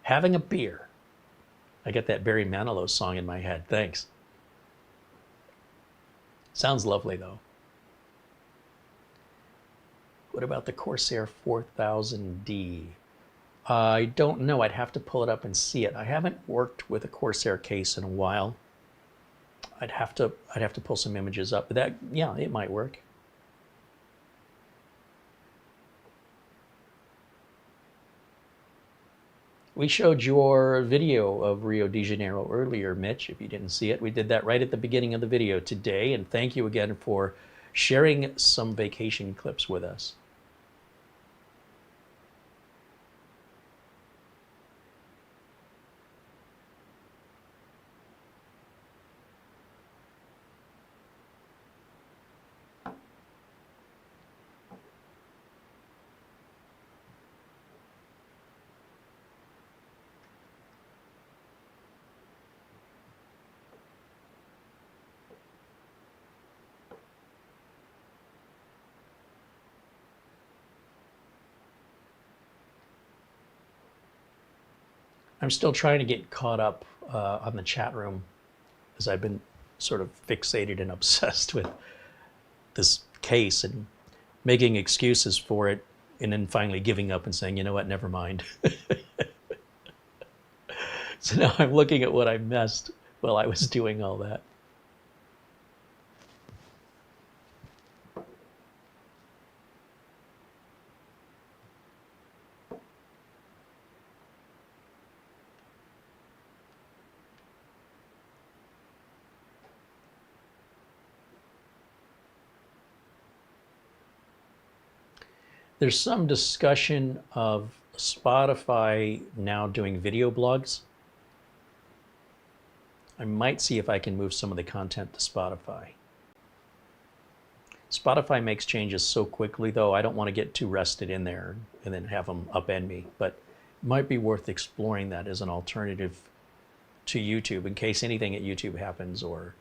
having a beer. I get that Barry Manilow song in my head. Thanks. Sounds lovely, though. What about the Corsair 4000D? I don't know. I'd have to pull it up and see it. I haven't worked with a Corsair case in a while. I'd have to pull some images up. But that, yeah, it might work. We showed your video of Rio de Janeiro earlier, Mitch, if you didn't see it. We did that right at the beginning of the video today, and thank you again for sharing some vacation clips with us. I'm still trying to get caught up on the chat room, as I've been sort of fixated and obsessed with this case and making excuses for it, and then finally giving up and saying, you know what, never mind. So now I'm looking at what I missed while I was doing all that. There's some discussion of Spotify now doing video blogs. I might see if I can move some of the content to Spotify. Spotify makes changes so quickly, though, I don't want to get too rested in there and then have them upend me. But it might be worth exploring that as an alternative to YouTube in case anything at YouTube happens or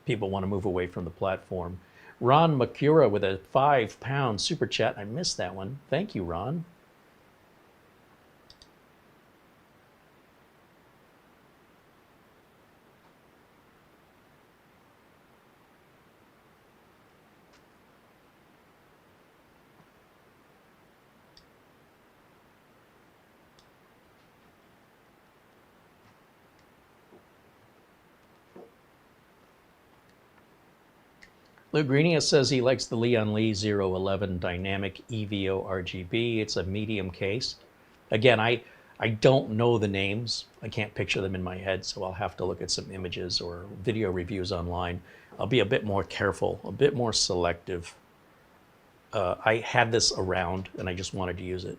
people want to move away from the platform. Ron Makura with a £5 super chat. I missed that one. Thank you, Ron. Lou Greenia says he likes the Leon Lee 011 Dynamic EVO RGB. It's a medium case. Again, I don't know the names. I can't picture them in my head, so I'll have to look at some images or video reviews online. I'll be a bit more careful, a bit more selective. I had this around and I just wanted to use it.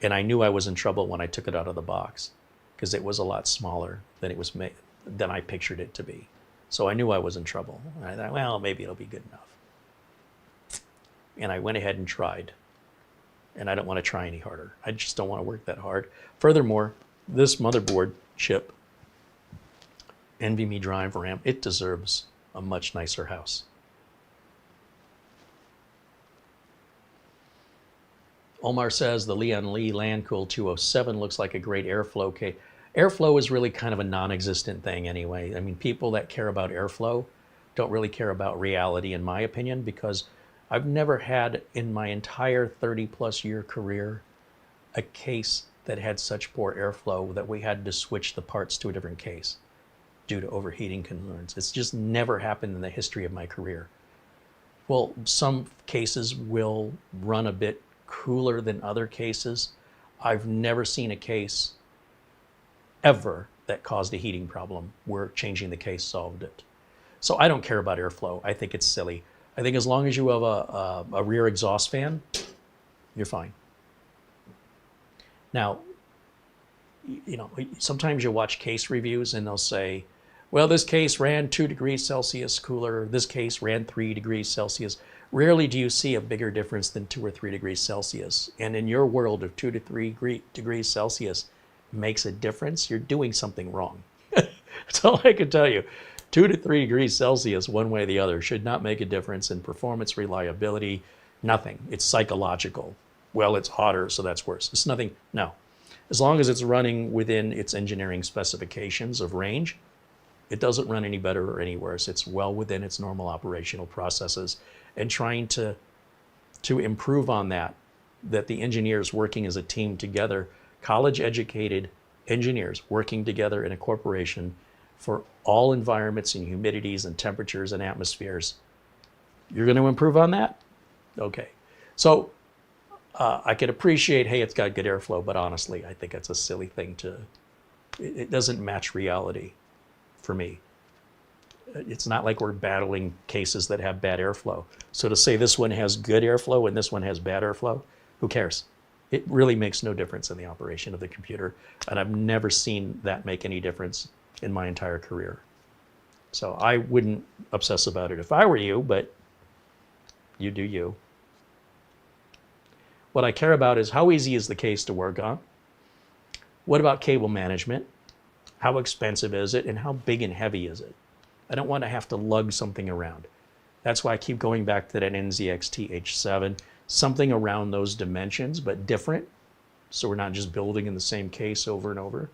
And I knew I was in trouble when I took it out of the box because it was a lot smaller than it was than I pictured it to be. So I knew I was in trouble. And I thought, well, maybe it'll be good enough. And I went ahead and tried. And I don't want to try any harder. I just don't want to work that hard. Furthermore, this motherboard chip, NVMe drive RAM, it deserves a much nicer house. Omar says the Leon Lee Landcool 207 looks like a great airflow case. Airflow is really kind of a non-existent thing anyway. I mean, people that care about airflow don't really care about reality, in my opinion, because I've never had in my entire 30-plus year career a case that had such poor airflow that we had to switch the parts to a different case due to overheating concerns. It's just never happened in the history of my career. Well, some cases will run a bit cooler than other cases. I've never seen a case ever that caused a heating problem where changing the case solved it. So I don't care about airflow. I think it's silly. I think as long as you have a rear exhaust fan, you're fine. Now, you know, sometimes you watch case reviews and they'll say, well, this case ran 2 degrees Celsius cooler. This case ran 3 degrees Celsius. Rarely do you see a bigger difference than 2 or 3 degrees Celsius. And in your world of 2 to 3 degrees Celsius makes a difference, you're doing something wrong. That's all I can tell you. 2 to 3 degrees Celsius, one way or the other, should not make a difference in performance, reliability, nothing. It's psychological. Well, it's hotter, so that's worse. It's nothing, no. As long as it's running within its engineering specifications of range, it doesn't run any better or any worse. It's well within its normal operational processes. And trying to improve on that the engineers working as a team together, college-educated engineers working together in a corporation for all environments and humidities and temperatures and atmospheres. You're going to improve on that? Okay. So I could appreciate, hey, it's got good airflow, but honestly, I think it's a silly thing to, it doesn't match reality for me. It's not like we're battling cases that have bad airflow. So to say this one has good airflow and this one has bad airflow, who cares? It really makes no difference in the operation of the computer. And I've never seen that make any difference in my entire career. So I wouldn't obsess about it if I were you, but you do you. What I care about is how easy is the case to work on? What about cable management? How expensive is it? And how big and heavy is it? I don't want to have to lug something around. That's why I keep going back to that NZXT H7, something around those dimensions, but different. So we're not just building in the same case over and over.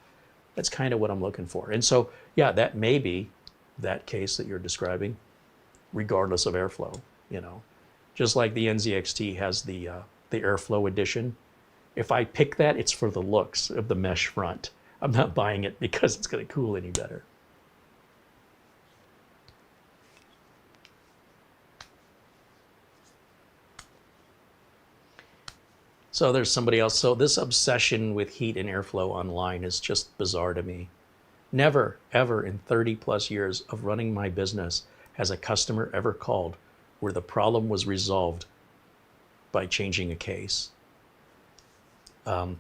That's kind of what I'm looking for. And so, yeah, that may be that case that you're describing, regardless of airflow, you know. Just like the NZXT has the airflow edition. If I pick that, it's for the looks of the mesh front. I'm not buying it because it's going to cool any better. So there's somebody else. So this obsession with heat and airflow online is just bizarre to me. Never, ever in 30 plus years of running my business has a customer ever called where the problem was resolved by changing a case.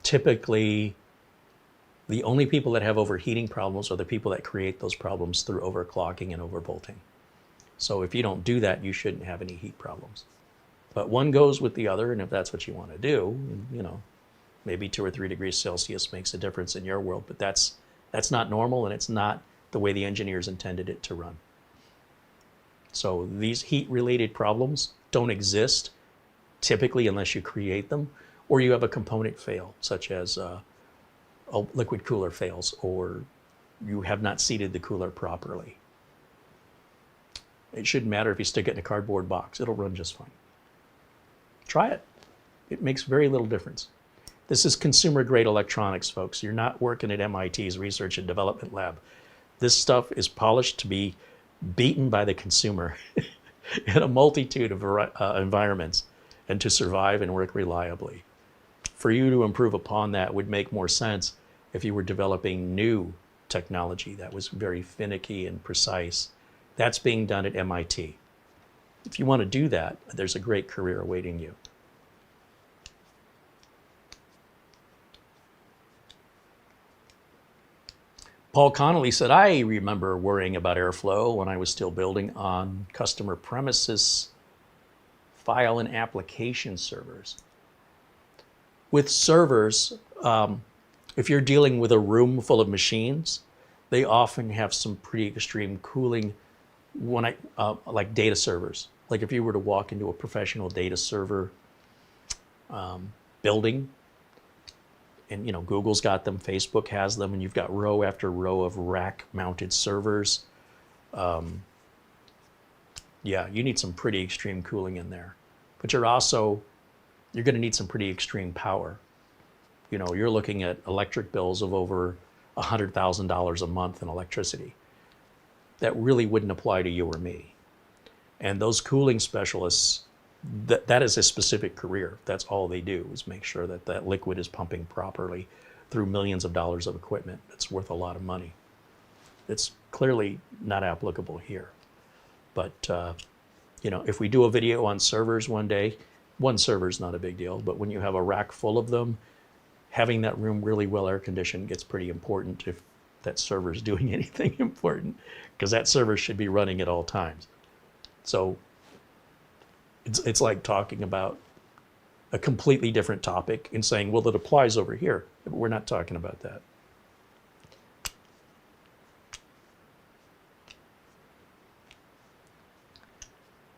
Typically, the only people that have overheating problems are the people that create those problems through overclocking and overvolting. So if you don't do that, you shouldn't have any heat problems. But one goes with the other, and if that's what you want to do, you know, maybe 2 or 3 degrees Celsius makes a difference in your world, but that's not normal, and it's not the way the engineers intended it to run. So these heat-related problems don't exist typically unless you create them, or you have a component fail, such as a liquid cooler fails, or you have not seated the cooler properly. It shouldn't matter if you stick it in a cardboard box. It'll run just fine. Try it. It makes very little difference. This is consumer-grade electronics, folks. You're not working at MIT's Research and Development Lab. This stuff is polished to be beaten by the consumer in a multitude of environments and to survive and work reliably. For you to improve upon that would make more sense if you were developing new technology that was very finicky and precise. That's being done at MIT. If you want to do that, there's a great career awaiting you. Paul Connolly said, I remember worrying about airflow when I was still building on customer premises file and application servers. With servers, if you're dealing with a room full of machines, they often have some pretty extreme cooling like data servers. Like if you were to walk into a professional data server building, and you know, Google's got them, Facebook has them, and you've got row after row of rack-mounted servers. Yeah, you need some pretty extreme cooling in there. But you're going to need some pretty extreme power. You know, you're looking at electric bills of over $100,000 a month in electricity. That really wouldn't apply to you or me. And those cooling specialists, that is a specific career. That's all they do, is make sure that that liquid is pumping properly through millions of dollars of equipment. It's worth a lot of money. It's clearly not applicable here. But, you know, if we do a video on servers one day, one server is not a big deal, but when you have a rack full of them, having that room really well air conditioned gets pretty important if that server is doing anything important, because that server should be running at all times. So it's like talking about a completely different topic and saying, well, it applies over here. But we're not talking about that.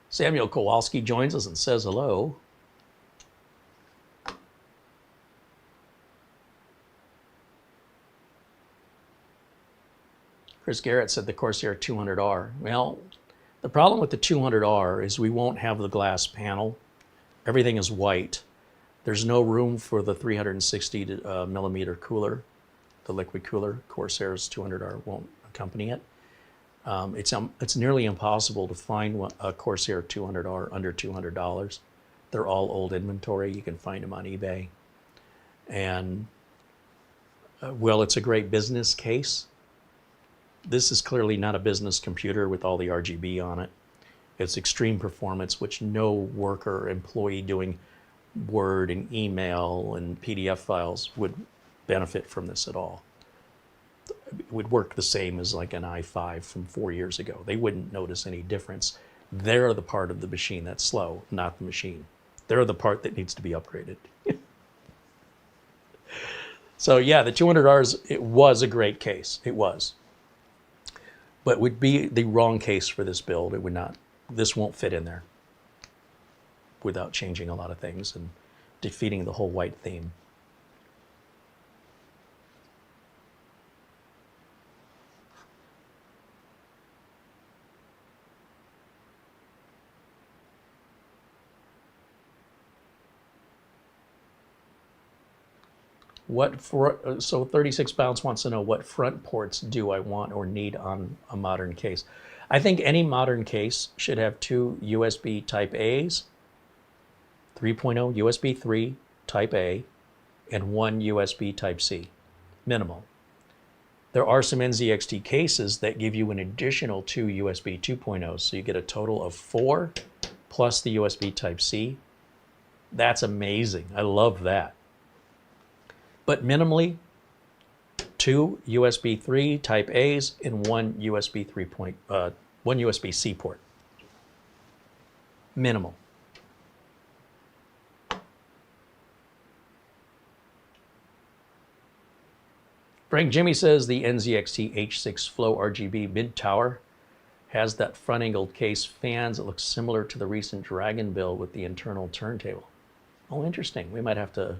Samuel Kowalski joins us and says hello. Chris Garrett said the Corsair 200R. Well, the problem with the 200R is we won't have the glass panel. Everything is white. There's no room for the 360 millimeter cooler, the liquid cooler. Corsair's 200R won't accompany it. It's nearly impossible to find a Corsair 200R under $200. They're all old inventory. You can find them on eBay. And, well, it's a great business case. This is clearly not a business computer with all the RGB on it. It's extreme performance, which no worker or employee doing Word and email and PDF files would benefit from this at all. It would work the same as like an i5 from 4 years ago. They wouldn't notice any difference. They're the part of the machine that's slow, not the machine. They're the part that needs to be upgraded. So yeah, the 200Rs, it was a great case. It was. But would be the wrong case for this build. It would not, this won't fit in there without changing a lot of things and defeating the whole white theme. So 36 Bounce wants to know, what front ports do I want or need on a modern case? I think any modern case should have two USB Type A's, 3.0 USB 3 Type A, and one USB Type C, minimal. There are some NZXT cases that give you an additional two USB 2.0, so you get a total of 4 plus the USB Type C. That's amazing. I love that. But minimally, 2 USB 3 Type A's and one USB one USB-C port. Minimal. Frank Jimmy says the NZXT H6 Flow RGB mid tower Has that front angled case fans. It looks similar to the recent Dragon build with the internal turntable. Oh, interesting. We might have to,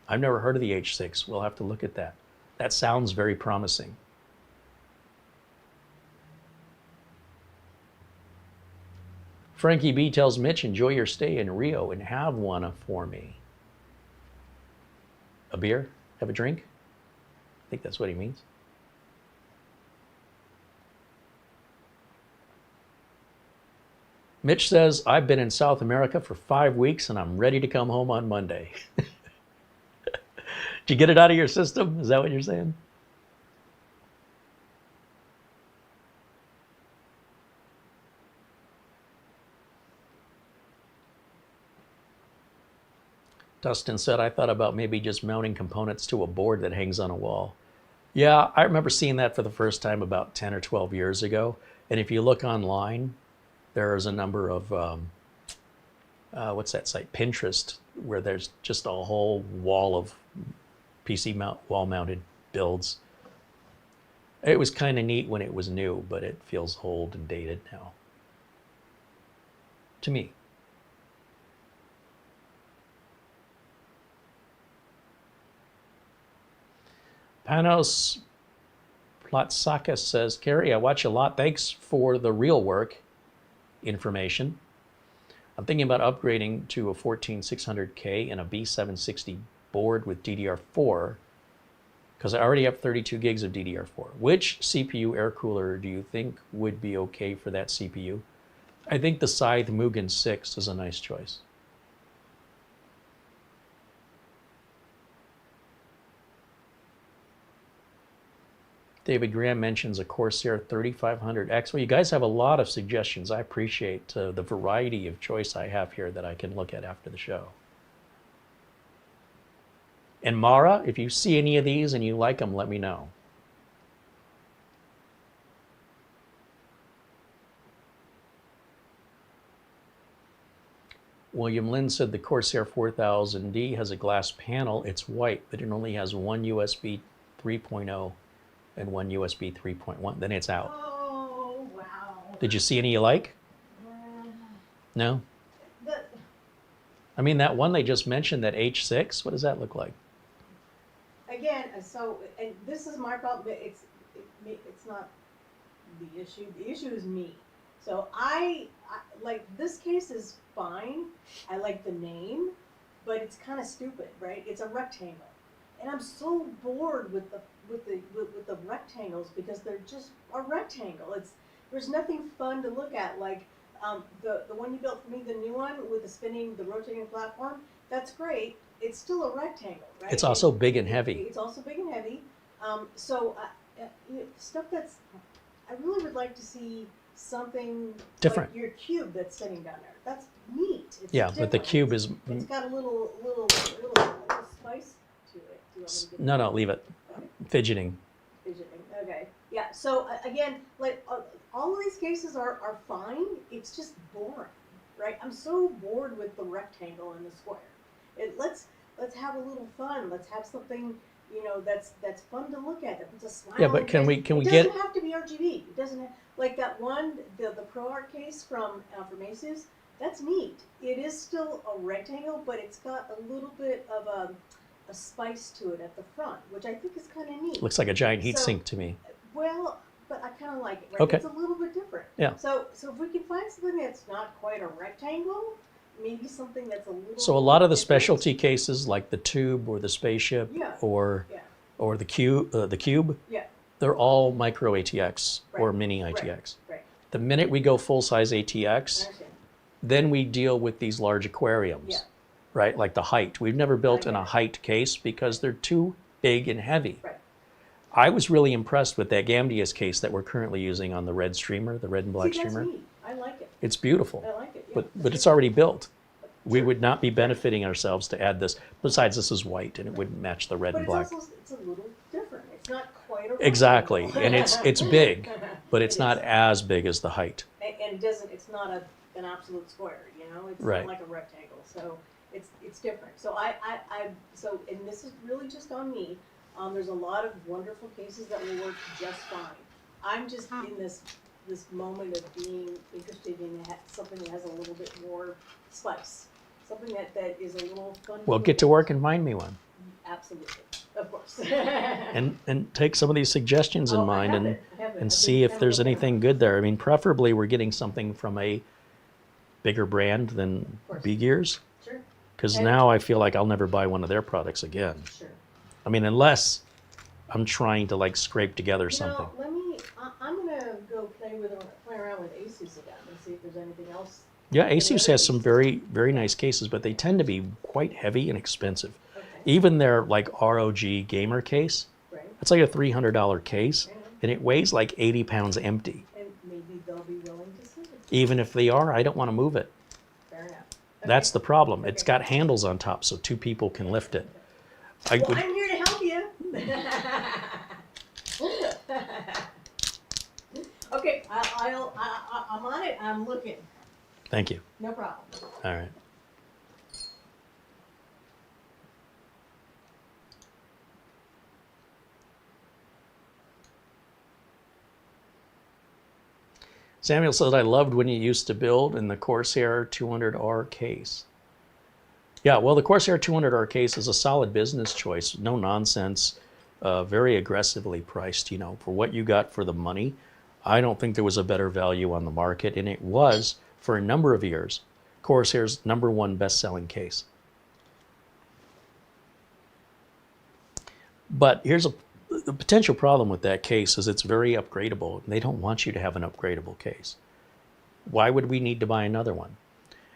I've never heard of the H6. We'll have to look at that. That sounds very promising. Frankie B tells Mitch, enjoy your stay in Rio and have one for me. A beer? Have a drink? I think that's what he means. Mitch says, I've been in South America for 5 weeks and I'm ready to come home on Monday. Did you get it out of your system? Is that what you're saying? Dustin said, I thought about maybe just mounting components to a board that hangs on a wall. Yeah, I remember seeing that for the first time about 10 or 12 years ago. And if you look online, there's a number of, what's that site? Pinterest, where there's just a whole wall of wall-mounted builds. It was kind of neat when it was new, but it feels old and dated now. To me. Panos Platsakis says, Carrie, I watch a lot. Thanks for the real work information. I'm thinking about upgrading to a 14600K and a B760 board with DDR4 because I already have 32 gigs of DDR4. Which CPU air cooler do you think would be okay for that CPU? I think the Scythe Mugen 6 is a nice choice. David Graham mentions a Corsair 3500X. Well, you guys have a lot of suggestions. I appreciate the variety of choice I have here that I can look at after the show. And Mara, if you see any of these and you like them, let me know. William Lynn said the Corsair 4000D has a glass panel. It's white, but it only has one USB 3.0 and one USB 3.1. Then it's out. Oh, wow. Did you see any you like? No? I mean, that one they just mentioned, that H6, what does that look like? Again, so, and this is my problem, it's not the issue. The issue is me. So I like, this case is fine. I like the name, but it's kind of stupid, right? It's a rectangle. And I'm so bored with the rectangles because they're just a rectangle. There's nothing fun to look at. Like the one you built for me, the new one with the rotating platform, that's great. It's still a rectangle, right? It's also big and heavy. It's also big and heavy. Stuff that's, I really would like to see something different. Like your cube that's sitting down there. That's neat. It's yeah, different. but the cube is. It's got a little spice to it. Do you want me to No, leave it. Okay. Fidgeting. Okay. Yeah. So again, like all of these cases are fine. It's just boring, right? I'm so bored with the rectangle and the square. Let's have a little fun. Let's have something, that's fun to look at. That puts a smile. Yeah, but can we it get? It doesn't have to be RGB. It doesn't have, like that one, the ProArt case from Macy's. That's neat. It is still a rectangle, but it's got a little bit of a spice to it at the front, which I think is kind of neat. Looks like a giant heatsink to me. Well, but I kind of like it. Right? Okay. It's a little bit different. Yeah. So if we can find something that's not quite a rectangle, maybe something that's a little. So a lot of the different. specialty cases, like the tube or the spaceship, or the cube, yeah, they're all micro ATX or Right. mini ATX. Right. The minute we go full size ATX, then we deal with these large aquariums, Yeah. right? Like the height. We've never built in a height case because they're too big and heavy. Right. I was really impressed with that Bgears case that we're currently using on the red streamer, the red and black streamer. That's neat. I like it. It's beautiful. I like it. Yeah. But it's already built. We would not be benefiting ourselves to add this. Besides, this is white and it wouldn't match the red But and black. it's a little different. It's not quite a Exactly, rectangle. and it's big, but it's not as big as the height. And it doesn't. It's not an absolute square. It's Right. not like a rectangle. So it's different. So and this is really just on me. There's a lot of wonderful cases that will work just fine. I'm just in this this moment of being interested in something that has a little bit more spice, something that is a little fun. Well, get to work and find me one. Absolutely, of course. And take some of these suggestions in mind and I've see been if kind of there's looking anything around. good there. I mean, preferably we're getting something from a bigger brand than Of course. Bgears, Sure, because And- now I feel like I'll never buy one of their products again. sure. I mean, unless I'm trying to like scrape together something. Let me. I'm gonna go play around with Asus again and see if there's anything else. Yeah, any Asus other has some pieces. very, very nice cases, but they tend to be quite heavy and expensive. Okay. Even their like ROG gamer case, Right. it's like a $300 case, Yeah. and it weighs like 80 pounds empty. And maybe they'll be willing to send it. Even if they are, I don't want to move it. Fair enough. That's the problem. It's Okay. got handles on top, so two people can lift it. I Well, would, I'm here to help you. Okay, I'm on it. I'm looking. thank you. No problem. All right. Samuel says, I loved when you used to build in the Corsair 200R case. Yeah, well, the Corsair 200R case is a solid business choice. No nonsense, very aggressively priced, you know, for what you got for the money. I don't think there was a better value on the market, and it was, for a number of years, Corsair's #1 best-selling case. But here's the potential problem with that case is it's very upgradable. They don't want you to have an upgradable case. Why would we need to buy another one?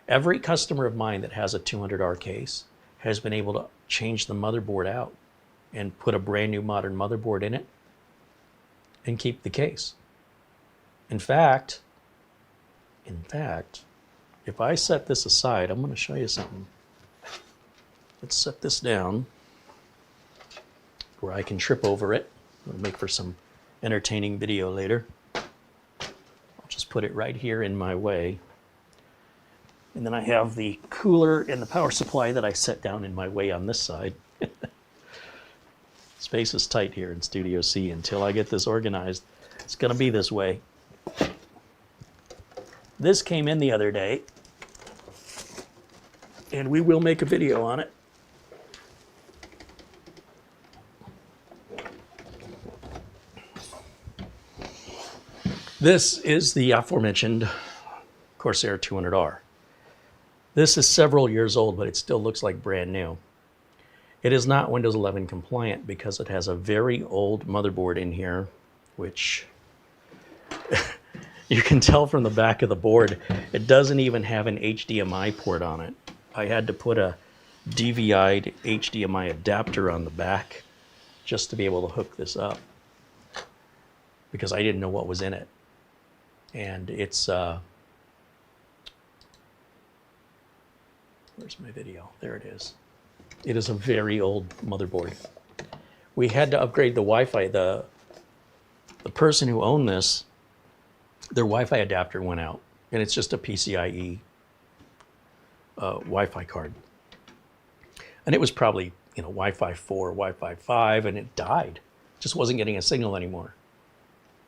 Every customer of mine that has a 200R case has been able to change the motherboard out and put a brand new modern motherboard in it and keep the case. In fact, if I set this aside, I'm going to show you something. Let's set this down where I can trip over it. It'll make for some entertaining video later. I'll just put it right here in my way. And then I have the cooler and the power supply that I set down in my way on this side. Space is tight here in Studio C. Until I get this organized, it's going to be this way. This came in the other day, and we will make a video on it. This is the aforementioned Corsair 200R. This is several years old, but it still looks like brand new. It is not Windows 11 compliant because it has a very old motherboard in here, which you can tell from the back of the board. It doesn't even have an HDMI port on it. I had to put a DVI'd HDMI adapter on the back just to be able to hook this up because I didn't know what was in it. And it's, where's my video? There it is. It is a very old motherboard. We had to upgrade the Wi-Fi. The person who owned this, their Wi-Fi adapter went out, and it's just a PCIe Wi-Fi card. And it was probably, you know, Wi-Fi 4, Wi-Fi 5, and it died. Just wasn't getting a signal anymore.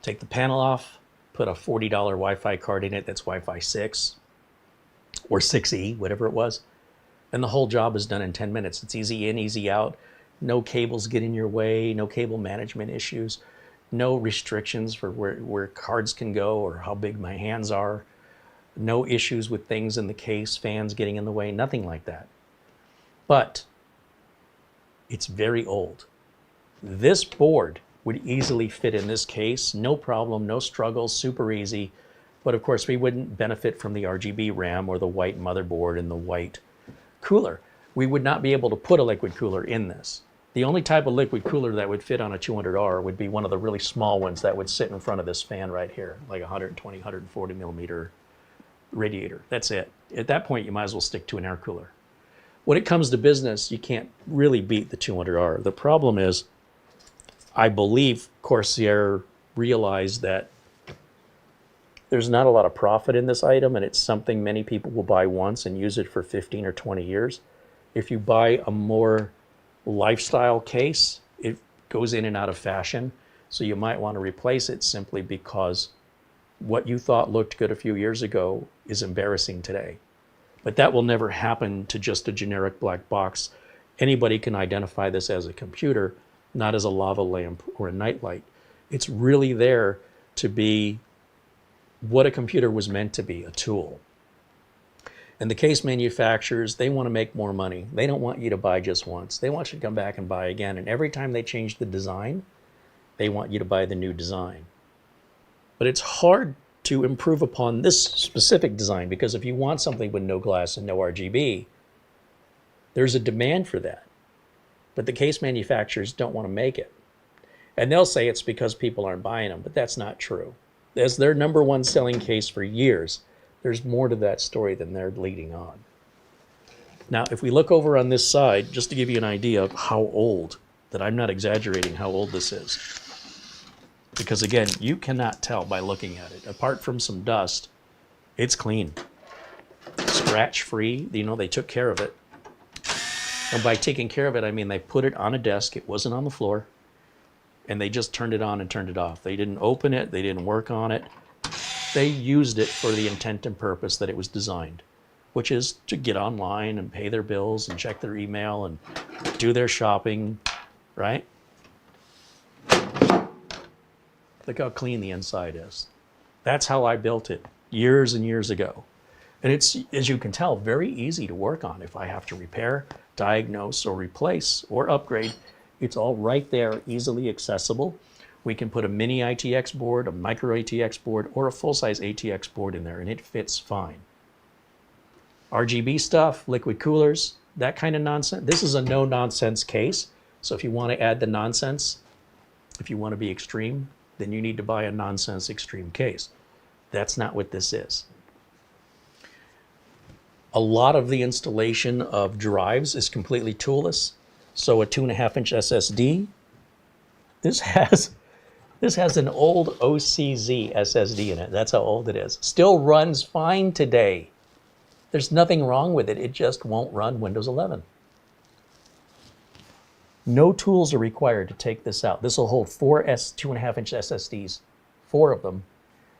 Take the panel off, put a $40 Wi-Fi card in it that's Wi-Fi 6 or 6E, whatever it was. And the whole job is done in 10 minutes. It's easy in, easy out. No cables get in your way, no cable management issues, no restrictions for where cards can go or how big my hands are, no issues with things in the case, fans getting in the way, nothing like that. But it's very old. This board would easily fit in this case, no problem, no struggle, super easy. But of course, we wouldn't benefit from the RGB RAM or the white motherboard and the white cooler. We would not be able to put a liquid cooler in this. The only type of liquid cooler that would fit on a 200R would be one of the really small ones that would sit in front of this fan right here, like a 120, 140 millimeter radiator. That's it. At that point, you might as well stick to an air cooler. When it comes to business, you can't really beat the 200R. The problem is, I believe Corsair realized that there's not a lot of profit in this item, and it's something many people will buy once and use it for 15 or 20 years. If you buy a more lifestyle case, it goes in and out of fashion, so you might want to replace it simply because what you thought looked good a few years ago is embarrassing today. But that will never happen to just a generic black box. Anybody can identify this as a computer, not as a lava lamp or a nightlight. It's really there to be what a computer was meant to be, a tool. And the case manufacturers, they want to make more money. They don't want you to buy just once. They want you to come back and buy again. And every time they change the design, they want you to buy the new design. But it's hard to improve upon this specific design, because if you want something with no glass and no RGB, there's a demand for that. But the case manufacturers don't want to make it. And they'll say it's because people aren't buying them, but that's not true. As their number one selling case for years, there's more to that story than they're leading on. Now, if we look over on this side, just to give you an idea of how old, that I'm not exaggerating how old this is. Because again, you cannot tell by looking at it. Apart from some dust, it's clean. Scratch-free, you know, they took care of it. And by taking care of it, I mean they put it on a desk, it wasn't on the floor, and they just turned it on and turned it off. They didn't open it, they didn't work on it. They used it for the intent and purpose that it was designed, which is to get online and pay their bills and check their email and do their shopping, right? Look how clean the inside is. That's how I built it years and years ago. And it's, as you can tell, very easy to work on. If I have to repair, diagnose, or replace, or upgrade, it's all right there, easily accessible. We can put a mini ITX board, a micro ATX board, or a full-size ATX board in there, and it fits fine. RGB stuff, liquid coolers, that kind of nonsense. This is a no-nonsense case, so if you want to add the nonsense, if you want to be extreme, then you need to buy a nonsense extreme case. That's not what this is. A lot of the installation of drives is completely toolless. So a 2.5-inch SSD, this has an old OCZ SSD in it. That's how old it is. Still runs fine today. There's nothing wrong with it. It just won't run Windows 11. No tools are required to take this out. This will hold 4 2.5-inch SSDs, 4 of them,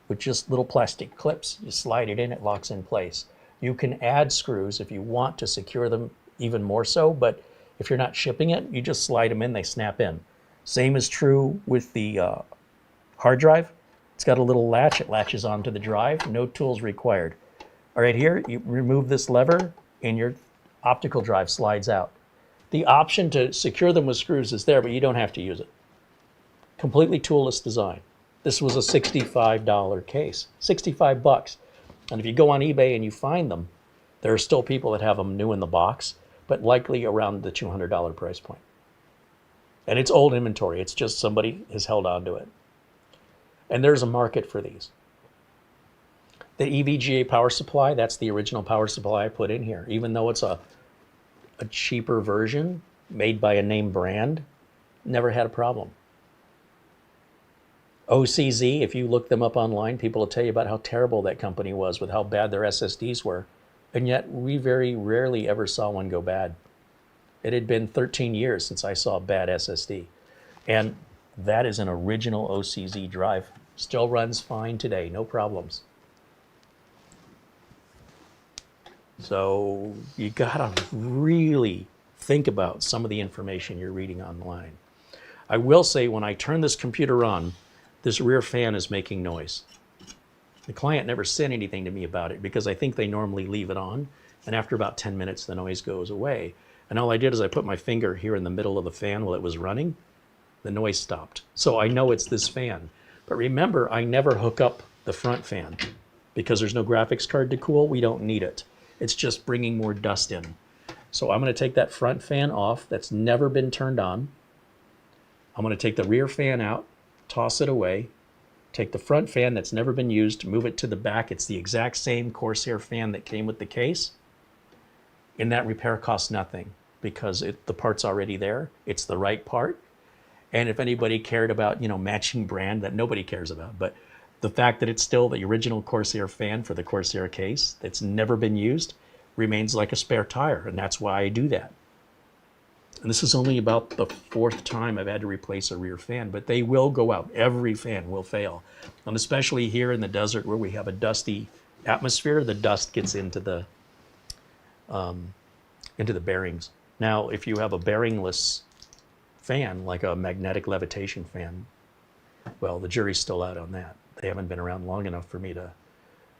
with just little plastic clips. You slide it in, it locks in place. You can add screws if you want to secure them even more so, but if you're not shipping it, you just slide them in, they snap in. Same is true with the hard drive. It's got a little latch, it latches onto the drive, no tools required. All right, here, you remove this lever and your optical drive slides out. The option to secure them with screws is there, but you don't have to use it. Completely toolless design. This was a $65 case, 65 bucks. And if you go on eBay and you find them, there are still people that have them new in the box, but likely around the $200 price point. And it's old inventory. It's just somebody has held on to it. And there's a market for these. The EVGA power supply, that's the original power supply I put in here. Even though it's a cheaper version made by a name brand, never had a problem. OCZ, if you look them up online, people will tell you about how terrible that company was with how bad their SSDs were. And yet we very rarely ever saw one go bad. It had been 13 years since I saw a bad SSD. And that is an original OCZ drive. Still runs fine today, no problems. So you gotta really think about some of the information you're reading online. I will say when I turn this computer on, this rear fan is making noise. The client never said anything to me about it because I think they normally leave it on, and after about 10 minutes the noise goes away. And all I did is I put my finger here in the middle of the fan while it was running. The noise stopped. So I know it's this fan. But remember, I never hook up the front fan because there's no graphics card to cool. We don't need it. It's just bringing more dust in. So I'm going to take that front fan off that's never been turned on. I'm going to take the rear fan out, toss it away, take the front fan that's never been used, move it to the back. It's the exact same Corsair fan that came with the case. And that repair costs nothing because the part's already there. It's the right part. And if anybody cared about, matching brand, that nobody cares about, but the fact that it's still the original Corsair fan for the Corsair case that's never been used remains like a spare tire, and that's why I do that. And this is only about the 4th time I've had to replace a rear fan, but they will go out. Every fan will fail. And especially here in the desert where we have a dusty atmosphere, the dust gets into the bearings. Now, if you have a bearingless fan, like a magnetic levitation fan, well, the jury's still out on that. They haven't been around long enough for me to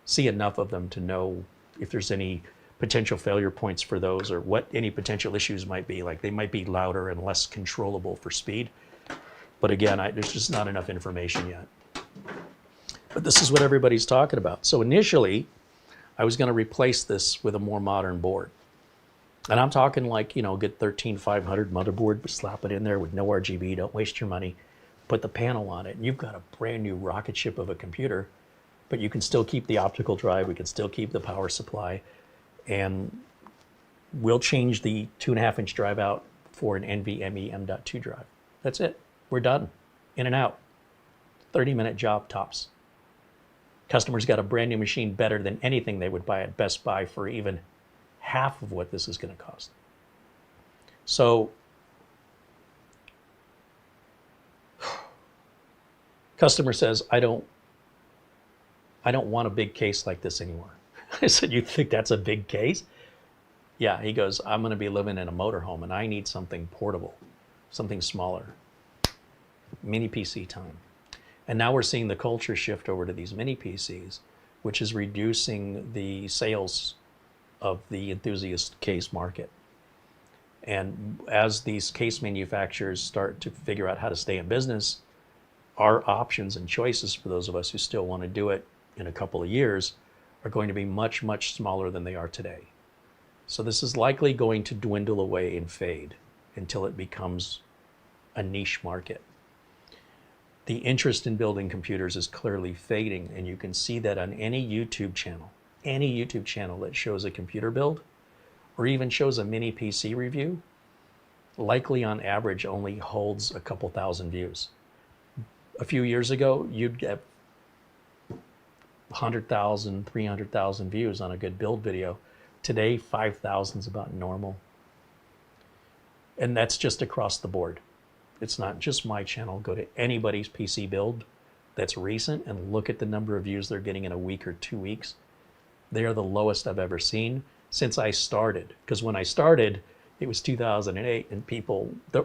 see enough of them to know if there's any potential failure points for those or what any potential issues might be. Like they might be louder and less controllable for speed. But again, there's just not enough information yet. But this is what everybody's talking about. So initially, I was going to replace this with a more modern board. And I'm talking like, you know, get 13500 motherboard, slap it in there with no RGB, don't waste your money, put the panel on it, and you've got a brand new rocket ship of a computer, but you can still keep the optical drive, we can still keep the power supply, and we'll change the 2.5-inch drive out for an NVMe M.2 drive. That's it. We're done. In and out. 30-minute job tops. Customers got a brand new machine better than anything they would buy at Best Buy for even half of what this is going to cost. So customer says, I don't want a big case like this anymore. I said, you think that's a big case? Yeah, he goes, I'm going to be living in a motorhome and I need something portable, something smaller. Mini PC time. And now we're seeing the culture shift over to these mini PCs, which is reducing the sales of the enthusiast case market. And as these case manufacturers start to figure out how to stay in business, our options and choices for those of us who still want to do it in a couple of years are going to be much, much smaller than they are today. So this is likely going to dwindle away and fade until it becomes a niche market. The interest in building computers is clearly fading, and you can see that on any YouTube channel that shows a computer build or even shows a mini PC review, likely on average only holds a couple thousand views. A few years ago, you'd get 100,000, 300,000 views on a good build video. Today, 5,000 is about normal. And that's just across the board. It's not just my channel. Go to anybody's PC build that's recent and look at the number of views they're getting in a week or 2 weeks. They are the lowest I've ever seen since I started. Because when I started, it was 2008 and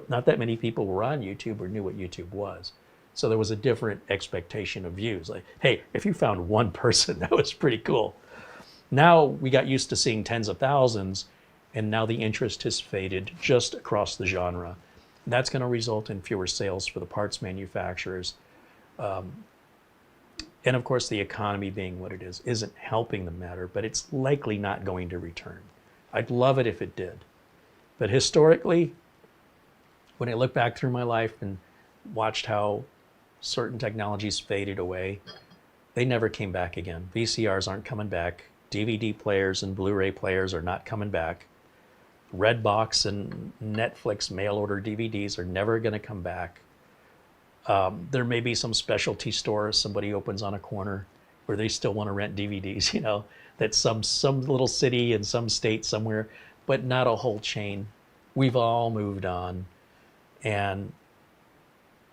not that many people were on YouTube or knew what YouTube was. So there was a different expectation of views. Like, hey, if you found one person, that was pretty cool. Now we got used to seeing tens of thousands, and now the interest has faded just across the genre. That's going to result in fewer sales for the parts manufacturers. And of course, the economy being what it is isn't helping the matter, but it's likely not going to return. I'd love it if it did. But historically, when I look back through my life and watched how certain technologies faded away, they never came back again. VCRs aren't coming back. DVD players and Blu-ray players are not coming back. Redbox and Netflix mail-order DVDs are never going to come back. There may be some specialty stores somebody opens on a corner where they still want to rent DVDs, you know, that's some little city in some state somewhere, but not a whole chain. We've all moved on, and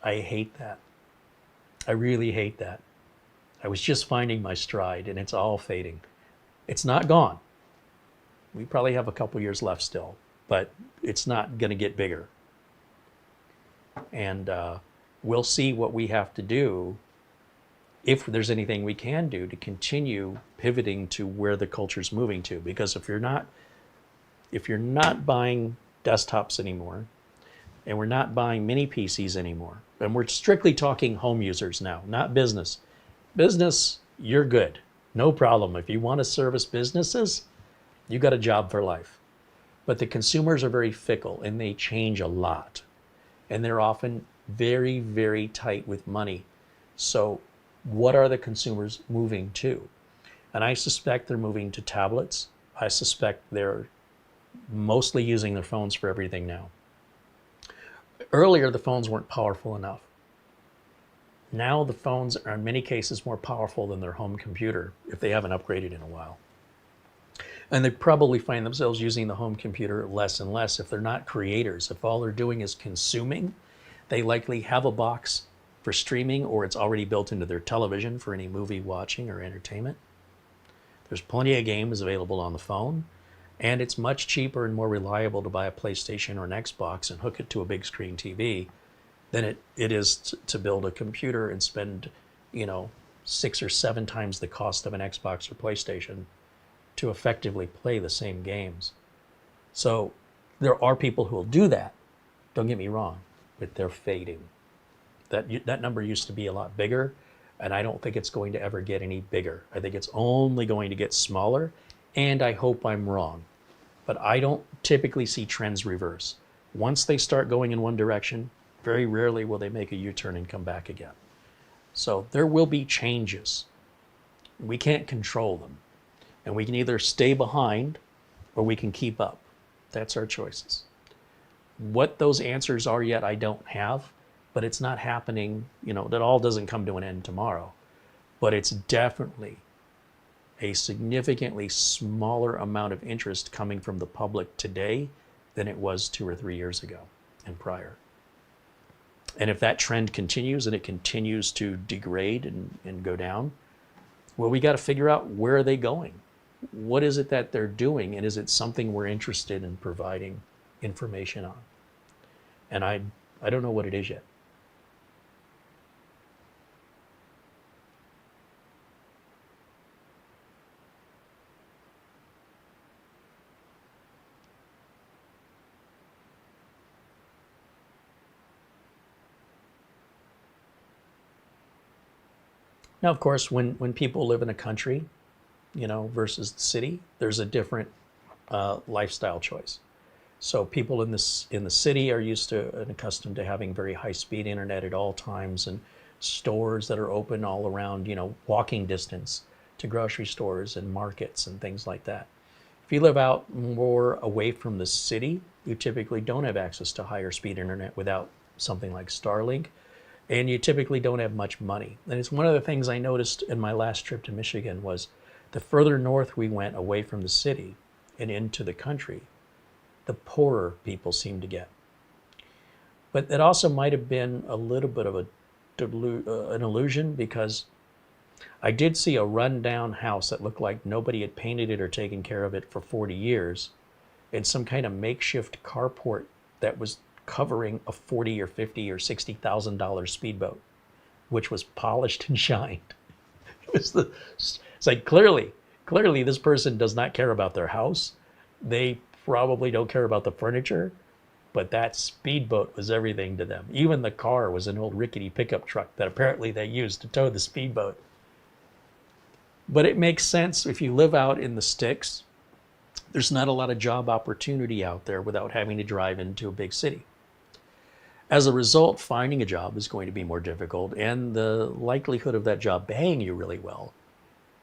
I hate that. I really hate that. I was just finding my stride, and it's all fading. It's not gone. We probably have a couple years left still, but it's not going to get bigger. And we'll see what we have to do, if there's anything we can do to continue pivoting to where the culture's moving to. Because if you're not buying desktops anymore, and we're not buying mini PCs anymore, and we're strictly talking home users now, not business. Business, you're good. No problem. If you want to service businesses, you got a job for life. But the consumers are very fickle, and they change a lot. And they're often very, very tight with money. So what are the consumers moving to? And I suspect they're moving to tablets. I suspect they're mostly using their phones for everything now. Earlier, the phones weren't powerful enough. Now the phones are in many cases more powerful than their home computer if they haven't upgraded in a while. And they probably find themselves using the home computer less and less if they're not creators. If all they're doing is consuming, they likely have a box for streaming, or it's already built into their television for any movie watching or entertainment. There's plenty of games available on the phone, and it's much cheaper and more reliable to buy a PlayStation or an Xbox and hook it to a big screen TV than it is to build a computer and spend, 6 or 7 times the cost of an Xbox or PlayStation to effectively play the same games. So there are people who will do that, don't get me wrong, but they're fading. That number used to be a lot bigger, and I don't think it's going to ever get any bigger. I think it's only going to get smaller, and I hope I'm wrong. But I don't typically see trends reverse. Once they start going in one direction, very rarely will they make a U-turn and come back again. So there will be changes. We can't control them. And we can either stay behind or we can keep up. That's our choices. What those answers are yet, I don't have, but it's not happening, that all doesn't come to an end tomorrow. But it's definitely a significantly smaller amount of interest coming from the public today than it was 2 or 3 years ago and prior. And if that trend continues and it continues to degrade and go down, well, we got to figure out where are they going? What is it that they're doing? And is it something we're interested in providing information on? And I don't know what it is yet. Now, of course, when people live in a country, versus the city, there's a different lifestyle choice. So people in the city are used to and accustomed to having very high-speed internet at all times, and stores that are open all around, walking distance to grocery stores and markets and things like that. If you live out more away from the city, you typically don't have access to higher speed internet without something like Starlink, and you typically don't have much money. And it's one of the things I noticed in my last trip to Michigan was the further north we went away from the city and into the country, the poorer people seemed to get. But it also might have been a little bit of an illusion, because I did see a rundown house that looked like nobody had painted it or taken care of it for 40 years, and some kind of makeshift carport that was covering a $40 or $50 or $60,000 speedboat, which was polished and shined. It's like clearly this person does not care about their house. They probably don't care about the furniture, but that speedboat was everything to them. Even the car was an old rickety pickup truck that apparently they used to tow the speedboat. But it makes sense if you live out in the sticks. There's not a lot of job opportunity out there without having to drive into a big city. As a result, finding a job is going to be more difficult, and the likelihood of that job paying you really well,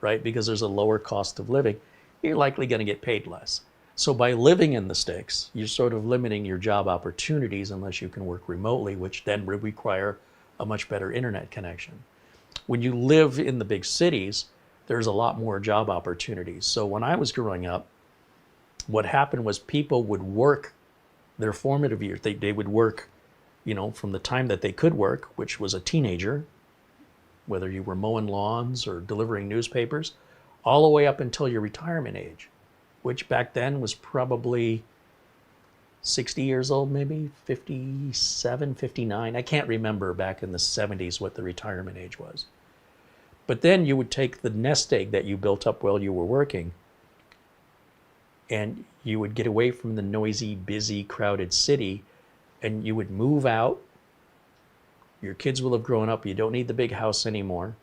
right? Because there's a lower cost of living, you're likely going to get paid less. So by living in the sticks, you're sort of limiting your job opportunities unless you can work remotely, which then would require a much better internet connection. When you live in the big cities, there's a lot more job opportunities. So when I was growing up, what happened was people would work their formative years. They would work, from the time that they could work, which was a teenager, whether you were mowing lawns or delivering newspapers, all the way up until your retirement age, which back then was probably 60 years old, maybe 57, 59. I can't remember back in the 70s what the retirement age was. But then you would take the nest egg that you built up while you were working, and you would get away from the noisy, busy, crowded city, and you would move out. Your kids will have grown up. You don't need the big house anymore.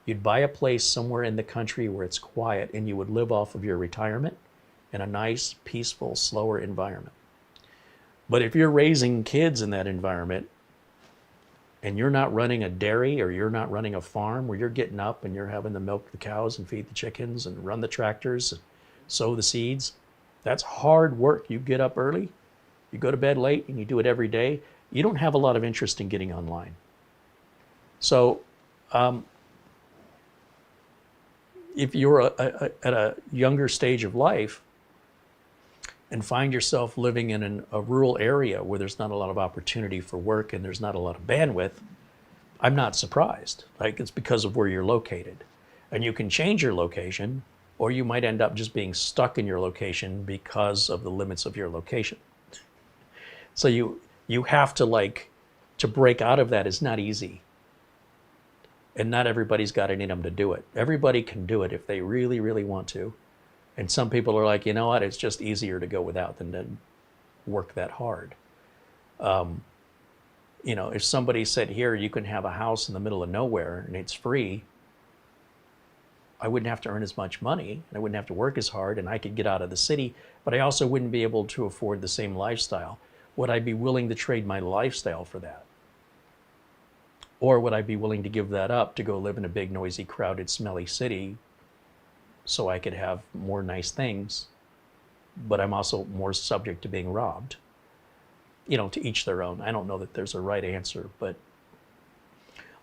You'd buy a place somewhere in the country where it's quiet, and you would live off of your retirement in a nice, peaceful, slower environment. But if you're raising kids in that environment, and you're not running a dairy or you're not running a farm where you're getting up and you're having to milk the cows and feed the chickens and run the tractors and sow the seeds, that's hard work. You get up early, you go to bed late, and you do it every day. You don't have a lot of interest in getting online. So if you're at a younger stage of life and find yourself living in a rural area where there's not a lot of opportunity for work and there's not a lot of bandwidth, I'm not surprised. Like, it's because of where you're located. And you can change your location, or you might end up just being stuck in your location because of the limits of your location. So you have to, like, to break out of that is not easy. And not everybody's got it in them to do it. Everybody can do it if they really, really want to. And some people are like, you know what, it's just easier to go without than to work that hard. You know, if somebody said, here, you can have a house in the middle of nowhere and it's free, I wouldn't have to earn as much money, and I wouldn't have to work as hard, and I could get out of the city, but I also wouldn't be able to afford the same lifestyle. Would I be willing to trade my lifestyle for that? Or would I be willing to give that up to go live in a big, noisy, crowded, smelly city so I could have more nice things, but I'm also more subject to being robbed? You know, to each their own. I don't know that there's a right answer, but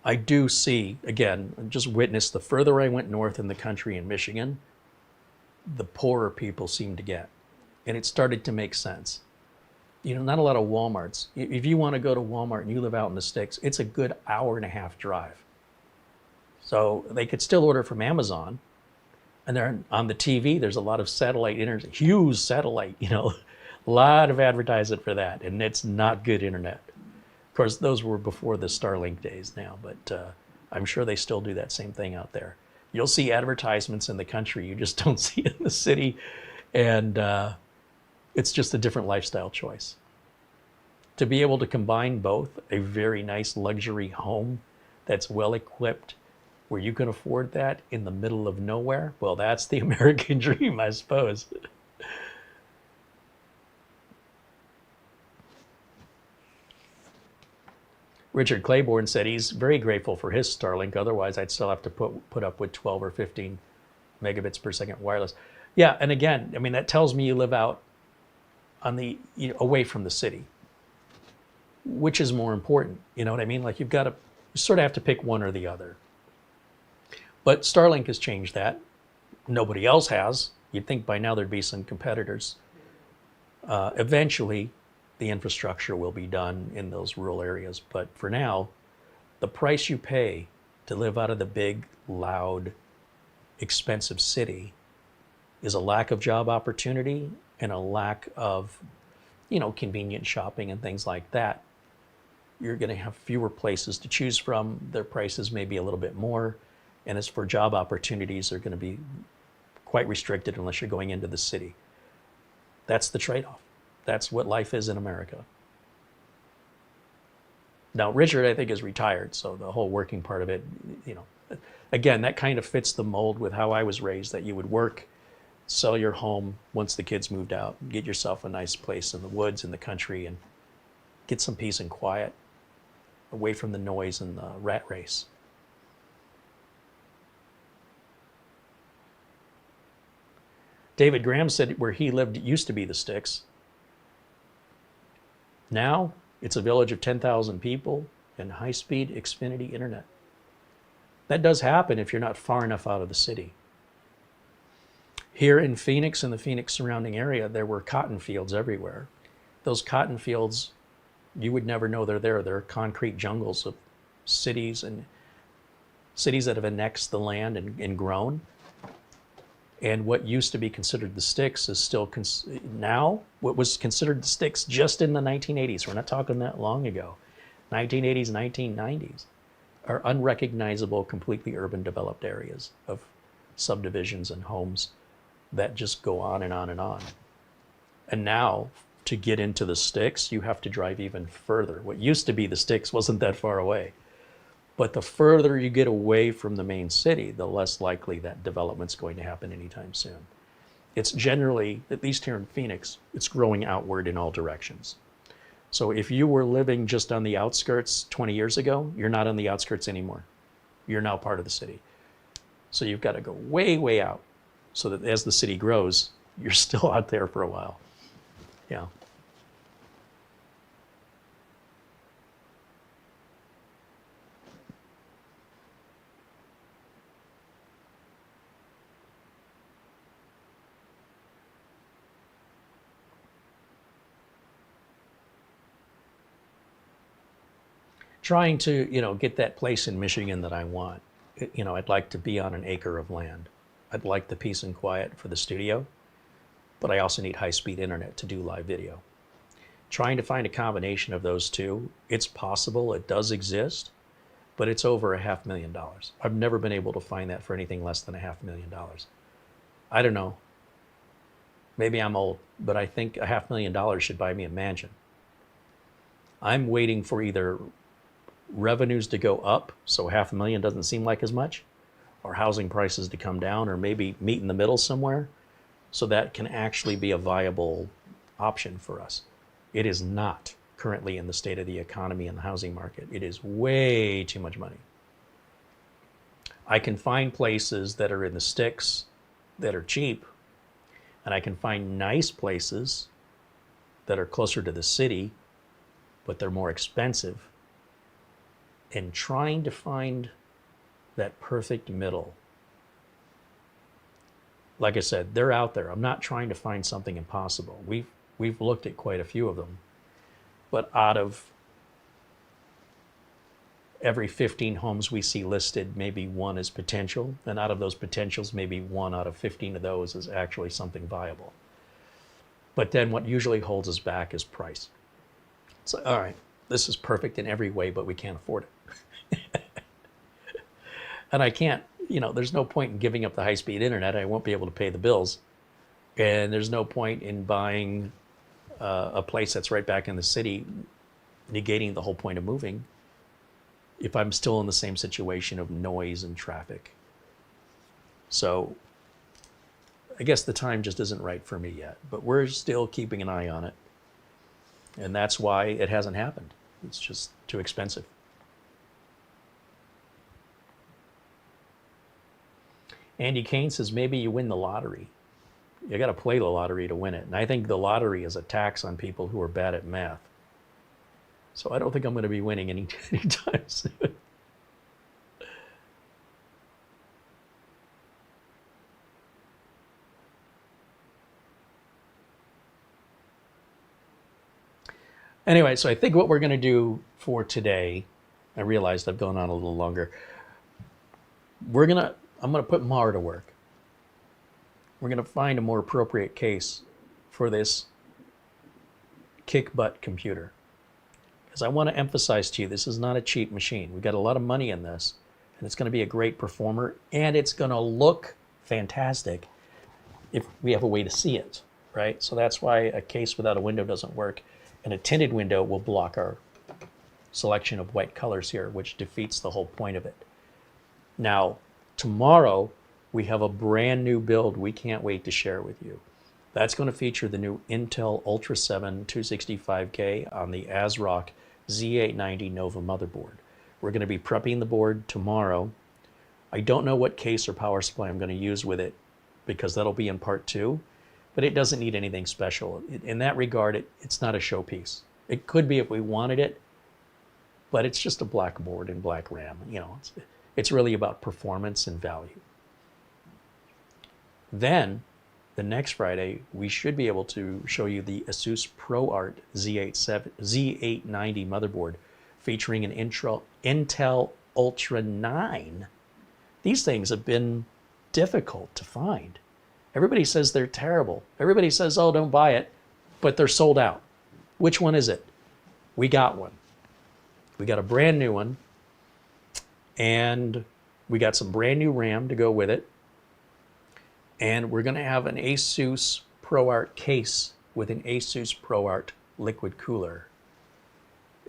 I do see, again, just witnessed the further I went north in the country in Michigan, the poorer people seemed to get. And it started to make sense. You know, not a lot of Walmarts. If you want to go to Walmart and you live out in the sticks, it's a good hour-and-a-half drive. So they could still order from Amazon. And they're on the TV, there's a lot of satellite internet, huge satellite, you know, a lot of advertising for that. And it's not good internet. Of course, those were before the Starlink days now, but I'm sure they still do that same thing out there. You'll see advertisements in the country, you just don't see it in the city. And it's just a different lifestyle choice. To be able to combine both, a very nice luxury home that's well equipped, where you can afford that in the middle of nowhere, well, that's the American dream, I suppose. Richard Claiborne said he's very grateful for his Starlink. Otherwise, I'd still have to put up with 12 or 15 megabits per second wireless. Yeah, and again, I mean, that tells me you live out on the, you know, away from the city, which is more important. You know what I mean? Like, you sort of have to pick one or the other. But Starlink has changed that. Nobody else has. You'd think by now there'd be some competitors. Eventually, the infrastructure will be done in those rural areas. But for now, the price you pay to live out of the big, loud, expensive city is a lack of job opportunity and a lack of, you know, convenient shopping and things like that. You're going to have fewer places to choose from. Their prices may be a little bit more. And as for job opportunities, they're going to be quite restricted unless you're going into the city. That's the trade-off. That's what life is in America. Now, Richard, I think, is retired, so the whole working part of it, you know, again, that kind of fits the mold with how I was raised, that you would work, sell your home once the kids moved out, get yourself a nice place in the woods, in the country, and get some peace and quiet away from the noise and the rat race. David Graham said where he lived used to be the sticks. Now, it's a village of 10,000 people and high-speed Xfinity internet. That does happen if you're not far enough out of the city. Here in Phoenix and the Phoenix surrounding area, there were cotton fields everywhere. Those cotton fields, you would never know they're there. They're concrete jungles of cities and cities that have annexed the land and grown. And what used to be considered the sticks is still now what was considered the sticks just in the 1980s. We're not talking that long ago. 1980s, 1990s are unrecognizable, completely urban developed areas of subdivisions and homes that just go on and on and on. And now to get into the sticks, you have to drive even further. What used to be the sticks wasn't that far away. But the further you get away from the main city, the less likely that development's going to happen anytime soon. It's generally, at least here in Phoenix, it's growing outward in all directions. So if you were living just on the outskirts 20 years ago, you're not on the outskirts anymore. You're now part of the city. So you've got to go way, way out so that as the city grows, you're still out there for a while. Yeah. trying to, get that place in Michigan that I want. I'd like to be on an acre of land. I'd like the peace and quiet for the studio, but I also need high-speed internet to do live video. Trying to find a combination of those two, it's possible, it does exist, but it's over $500,000. I've never been able to find that for anything less than $500,000. I don't know. Maybe I'm old, but I think $500,000 should buy me a mansion. I'm waiting for either revenues to go up, so $500,000 doesn't seem like as much, or housing prices to come down, or maybe meet in the middle somewhere, so that can actually be a viable option for us. It is not currently in the state of the economy and the housing market. It is way too much money. I can find places that are in the sticks that are cheap, and I can find nice places that are closer to the city, but they're more expensive. And trying to find that perfect middle. Like I said, they're out there. I'm not trying to find something impossible. We've looked at quite a few of them, but out of every 15 homes we see listed, maybe one is potential, and out of those potentials, maybe 1 out of 15 of those is actually something viable. But then what usually holds us back is price. It's like, all right, this is perfect in every way, but we can't afford it. And I can't, there's no point in giving up the high-speed internet. I won't be able to pay the bills. And there's no point in buying a place that's right back in the city, negating the whole point of moving, if I'm still in the same situation of noise and traffic. So I guess the time just isn't right for me yet, but we're still keeping an eye on it. And that's why it hasn't happened. It's just too expensive. Andy Kane says, maybe you win the lottery. You got to play the lottery to win it. And I think the lottery is a tax on people who are bad at math. So I don't think I'm going to be winning anytime soon. Anyway, so I think what we're going to do for today, I realized I've gone on a little longer. I'm going to put Mar to work. We're going to find a more appropriate case for this kick butt computer. Because I want to emphasize to you, this is not a cheap machine. We've got a lot of money in this, and it's going to be a great performer, and it's going to look fantastic if we have a way to see it, right? So that's why a case without a window doesn't work, and a tinted window will block our selection of white colors here, which defeats the whole point of it. Now, tomorrow, we have a brand new build we can't wait to share with you. That's going to feature the new Intel Ultra 7 265K on the ASRock Z890 Nova motherboard. We're going to be prepping the board tomorrow. I don't know what case or power supply I'm going to use with it, because that'll be in part 2, but it doesn't need anything special. In that regard, it's not a showpiece. It could be if we wanted it, but it's just a black board and black RAM. It's really about performance and value. Then, the next Friday, we should be able to show you the ASUS ProArt Z890 motherboard featuring an Intel Ultra 9. These things have been difficult to find. Everybody says they're terrible. Everybody says, oh, don't buy it, but they're sold out. Which one is it? We got one. We got a brand new one, and we got some brand new RAM to go with it. And we're going to have an ASUS ProArt case with an ASUS ProArt liquid cooler.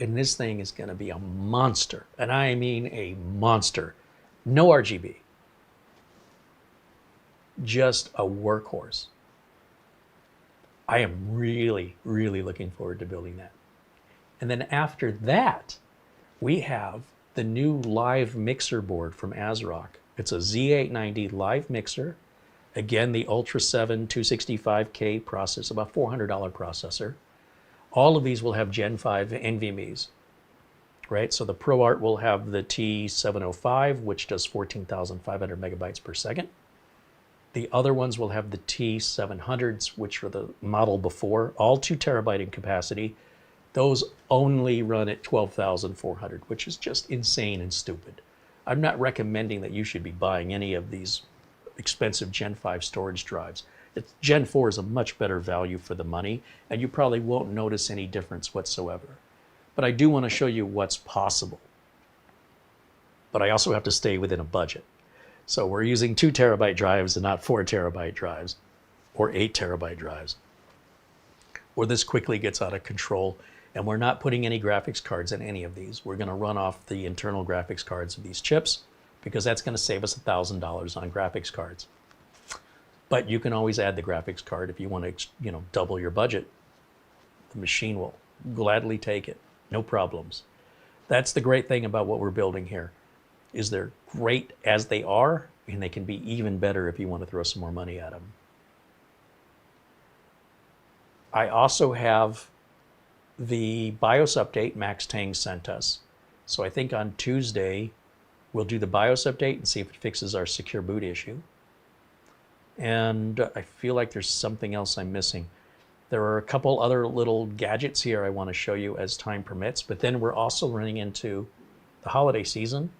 And this thing is going to be a monster. And I mean a monster. No RGB. Just a workhorse. I am really, really looking forward to building that. And then after that, we have the new live mixer board from ASRock. It's a Z890 live mixer. Again, the Ultra 7 265K processor, about $400 processor. All of these will have Gen 5 NVMe's, right? So the ProArt will have the T705, which does 14,500 megabytes per second. The other ones will have the T700s, which were the model before, all 2 terabyte in capacity, Those only run at 12,400, which is just insane and stupid. I'm not recommending that you should be buying any of these expensive Gen 5 storage drives. Gen 4 is a much better value for the money, and you probably won't notice any difference whatsoever. But I do want to show you what's possible. But I also have to stay within a budget. So we're using 2 terabyte drives and not 4 terabyte drives or 8 terabyte drives. Or this quickly gets out of control, and we're not putting any graphics cards in any of these. We're going to run off the internal graphics cards of these chips because that's going to save us $1,000 on graphics cards. But you can always add the graphics card if you want to, double your budget. The machine will gladly take it, no problems. That's the great thing about what we're building here, is they're great as they are, and they can be even better if you want to throw some more money at them. I also have the BIOS update Max Tang sent us. So I think on Tuesday, we'll do the BIOS update and see if it fixes our secure boot issue. And I feel like there's something else I'm missing. There are a couple other little gadgets here I want to show you as time permits, but then we're also running into the holiday season.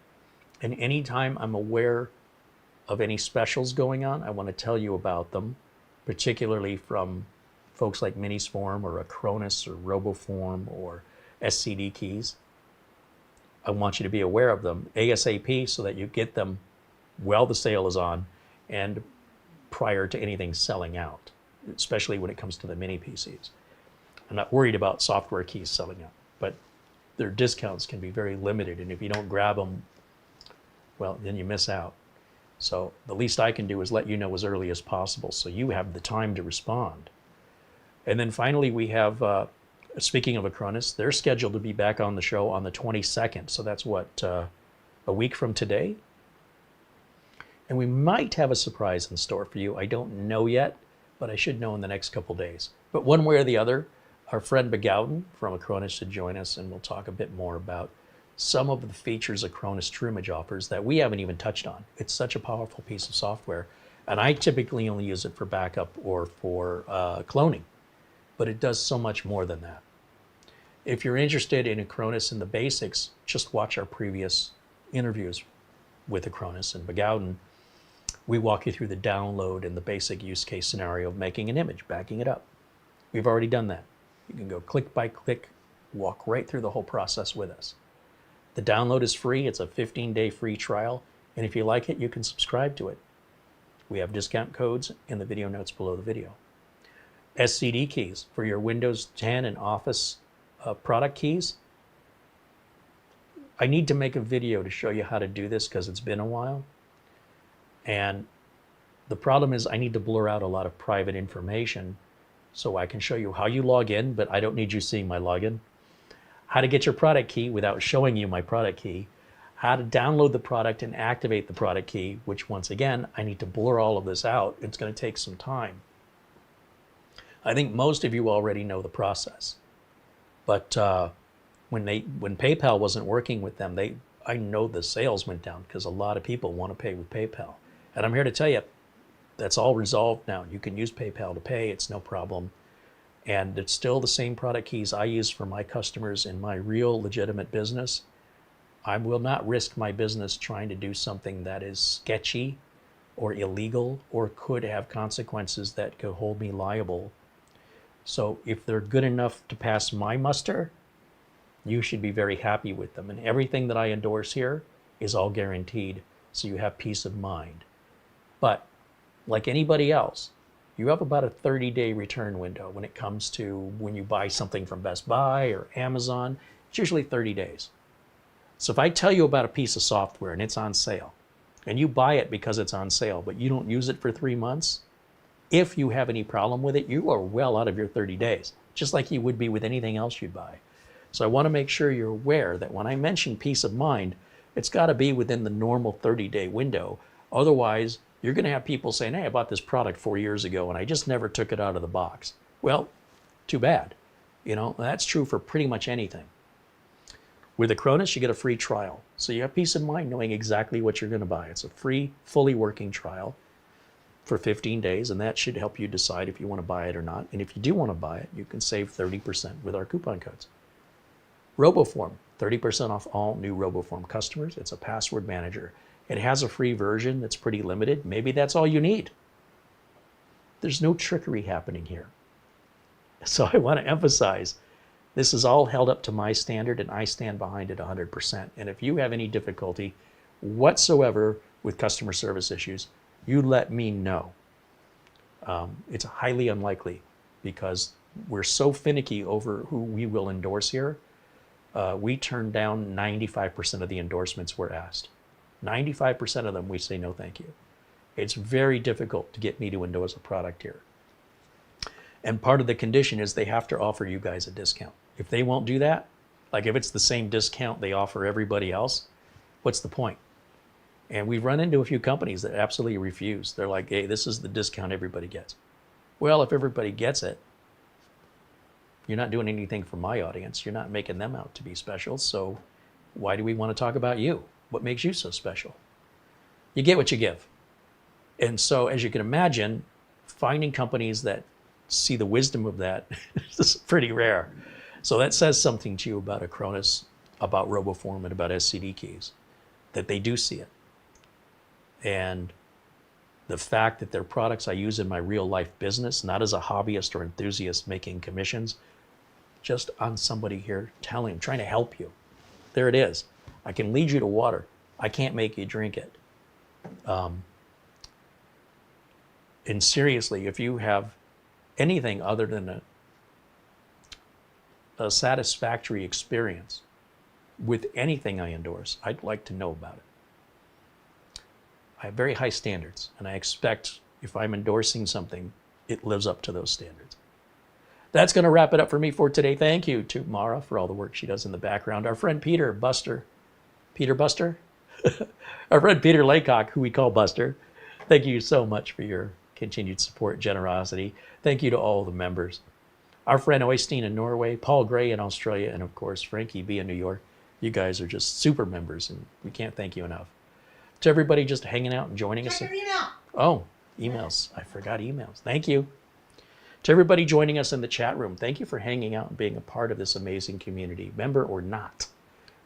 And anytime I'm aware of any specials going on, I want to tell you about them, particularly from folks like Minisform or Acronis or Roboform or SCD Keys. I want you to be aware of them ASAP so that you get them while the sale is on and prior to anything selling out, especially when it comes to the mini PCs. I'm not worried about software keys selling out, but their discounts can be very limited, and if you don't grab them, well, then you miss out. So the least I can do is let you know as early as possible so you have the time to respond. And then finally we have, speaking of Acronis, they're scheduled to be back on the show on the 22nd. So that's what, a week from today? And we might have a surprise in store for you. I don't know yet, but I should know in the next couple days. But one way or the other, our friend Begowden from Acronis should join us, and we'll talk a bit more about some of the features Acronis TrueImage offers that we haven't even touched on. It's such a powerful piece of software, and I typically only use it for backup or for cloning, but it does so much more than that. If you're interested in Acronis and the basics, just watch our previous interviews with Acronis and Begowden. We walk you through the download and the basic use case scenario of making an image, backing it up. We've already done that. You can go click by click, walk right through the whole process with us. The download is free. It's a 15-day free trial. And if you like it, you can subscribe to it. We have discount codes in the video notes below the video. SCD keys for your Windows 10 and Office product keys. I need to make a video to show you how to do this because it's been a while. And the problem is I need to blur out a lot of private information so I can show you how you log in, but I don't need you seeing my login. How to get your product key without showing you my product key. How to download the product and activate the product key, which once again, I need to blur all of this out. It's going to take some time. I think most of you already know the process. But when PayPal wasn't working with them, I know the sales went down because a lot of people want to pay with PayPal. And I'm here to tell you, that's all resolved now. You can use PayPal to pay, it's no problem. And it's still the same product keys I use for my customers in my real legitimate business. I will not risk my business trying to do something that is sketchy or illegal or could have consequences that could hold me liable. So if they're good enough to pass my muster, you should be very happy with them. And everything that I endorse here is all guaranteed, so you have peace of mind. But like anybody else, you have about a 30-day return window when it comes to when you buy something from Best Buy or Amazon. It's usually 30 days. So if I tell you about a piece of software and it's on sale, and you buy it because it's on sale, but you don't use it for 3 months, if you have any problem with it, you are well out of your 30 days, just like you would be with anything else you buy. So I want to make sure you're aware that when I mention peace of mind, it's got to be within the normal 30-day window. Otherwise, you're going to have people saying, hey, I bought this product 4 years ago and I just never took it out of the box. Well, too bad. That's true for pretty much anything. With Acronis, you get a free trial. So you have peace of mind knowing exactly what you're going to buy. It's a free, fully working trial for 15 days, and that should help you decide if you want to buy it or not. And if you do want to buy it, you can save 30% with our coupon codes. RoboForm, 30% off all new RoboForm customers. It's a password manager. It has a free version that's pretty limited. Maybe that's all you need. There's no trickery happening here. So I want to emphasize, this is all held up to my standard, and I stand behind it 100%. And if you have any difficulty whatsoever with customer service issues, you let me know. It's highly unlikely, because we're so finicky over who we will endorse here. We turn down 95% of the endorsements we're asked. 95% of them we say no thank you. It's very difficult to get me to endorse a product here. And part of the condition is they have to offer you guys a discount. If they won't do that, like if it's the same discount they offer everybody else, what's the point? And we've run into a few companies that absolutely refuse. They're like, hey, this is the discount everybody gets. Well, if everybody gets it, you're not doing anything for my audience. You're not making them out to be special. So why do we want to talk about you? What makes you so special? You get what you give. And so, as you can imagine, finding companies that see the wisdom of that is pretty rare. So that says something to you about Acronis, about RoboForm, and about SCD keys, that they do see it. And the fact that they're products I use in my real life business, not as a hobbyist or enthusiast making commissions, just on somebody here telling, trying to help you. There it is. I can lead you to water. I can't make you drink it. And seriously, if you have anything other than a satisfactory experience with anything I endorse, I'd like to know about it. I have very high standards, and I expect if I'm endorsing something, it lives up to those standards. That's going to wrap it up for me for today. Thank you to Mara for all the work she does in the background. Our friend Peter Buster, our friend Peter Laycock, who we call Buster, thank you so much for your continued support, generosity. Thank you to all the members. Our friend Oystein in Norway, Paul Gray in Australia, and of course, Frankie B in New York. You guys are just super members, and we can't thank you enough. To everybody just hanging out and joining us. Check your email. Oh, emails. I forgot emails. Thank you. To everybody joining us in the chat room, thank you for hanging out and being a part of this amazing community, member or not.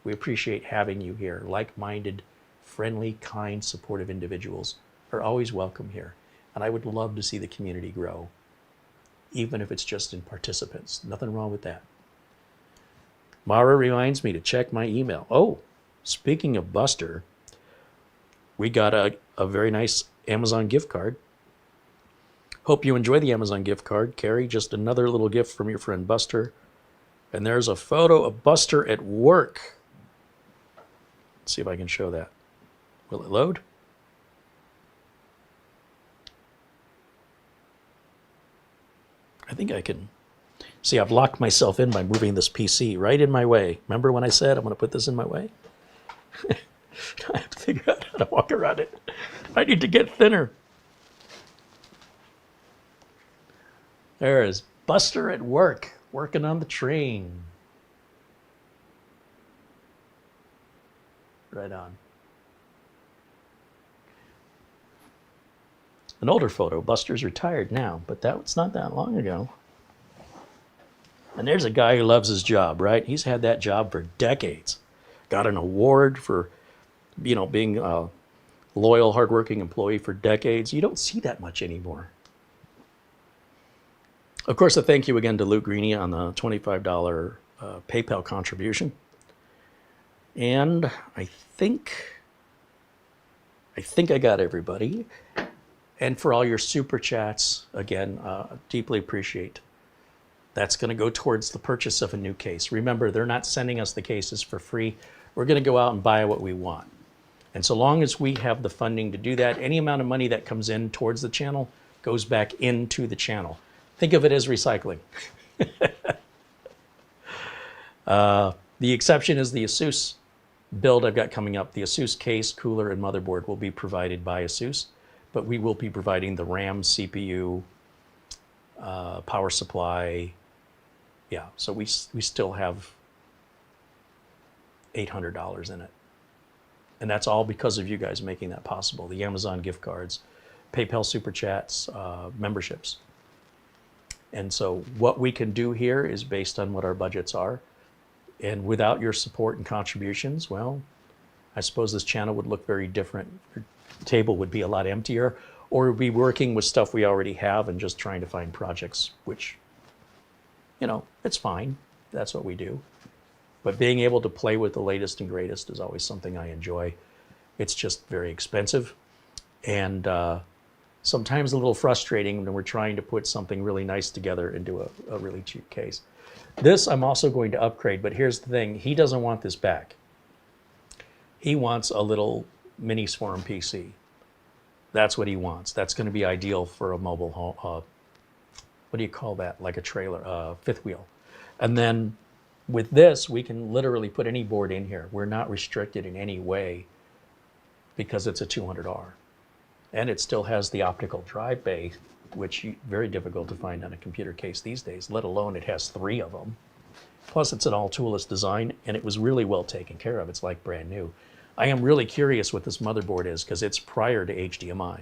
We appreciate having you here. Like-minded, friendly, kind, supportive individuals are always welcome here. And I would love to see the community grow, even if it's just in participants. Nothing wrong with that. Mara reminds me to check my email. Oh, speaking of Buster, we got a very nice Amazon gift card. Hope you enjoy the Amazon gift card. Carrie, just another little gift from your friend Buster. And there's a photo of Buster at work. Let's see if I can show that. Will it load? I think I can. See, I've locked myself in by moving this PC right in my way. Remember when I said I'm going to put this in my way? I have to figure out how to walk around it. I need to get thinner. There is Buster at work, working on the train. Right on. An older photo. Buster's retired now, but that's not that long ago. And there's a guy who loves his job, right? He's had that job for decades. Got an award for, being a loyal, hardworking employee for decades. You don't see that much anymore. Of course, a thank you again to Luke Greeny on the $25 PayPal contribution. And I think I got everybody. And for all your super chats, again, deeply appreciate. That's going to go towards the purchase of a new case. Remember, they're not sending us the cases for free. We're going to go out and buy what we want. And so long as we have the funding to do that, any amount of money that comes in towards the channel goes back into the channel. Think of it as recycling. The exception is the ASUS build I've got coming up. The ASUS case, cooler, and motherboard will be provided by ASUS, but we will be providing the RAM, CPU, power supply. Yeah, so we still have $800 in it. And that's all because of you guys making that possible. The Amazon gift cards, PayPal super chats, memberships. And so what we can do here is based on what our budgets are. And without your support and contributions, well, I suppose this channel would look very different. Your table would be a lot emptier, or we'd be working with stuff we already have and just trying to find projects, which, you know, it's fine. That's what we do. But being able to play with the latest and greatest is always something I enjoy. It's just very expensive and sometimes a little frustrating when we're trying to put something really nice together into a really cheap case. This I'm also going to upgrade, but here's the thing. He doesn't want this back. He wants a little mini Swarm PC. That's what he wants. That's going to be ideal for a mobile home. What do you call that? Like a trailer, fifth wheel. And then with this, we can literally put any board in here. We're not restricted in any way because it's a 200R. And it still has the optical drive bay, which is very difficult to find on a computer case these days, let alone it has 3 of them. Plus, it's an all-toolless design, and it was really well taken care of. It's like brand new. I am really curious what this motherboard is because it's prior to HDMI.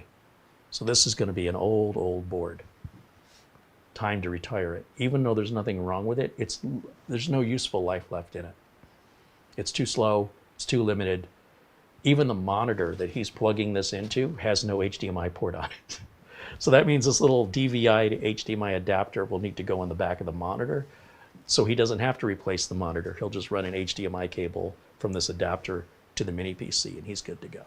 So this is going to be an old board. Time to retire it. Even though there's nothing wrong with it, there's no useful life left in it. It's too slow. It's too limited. Even the monitor that he's plugging this into has no HDMI port on it. So that means this little DVI to HDMI adapter will need to go in the back of the monitor. So he doesn't have to replace the monitor. He'll just run an HDMI cable from this adapter to the mini PC and he's good to go.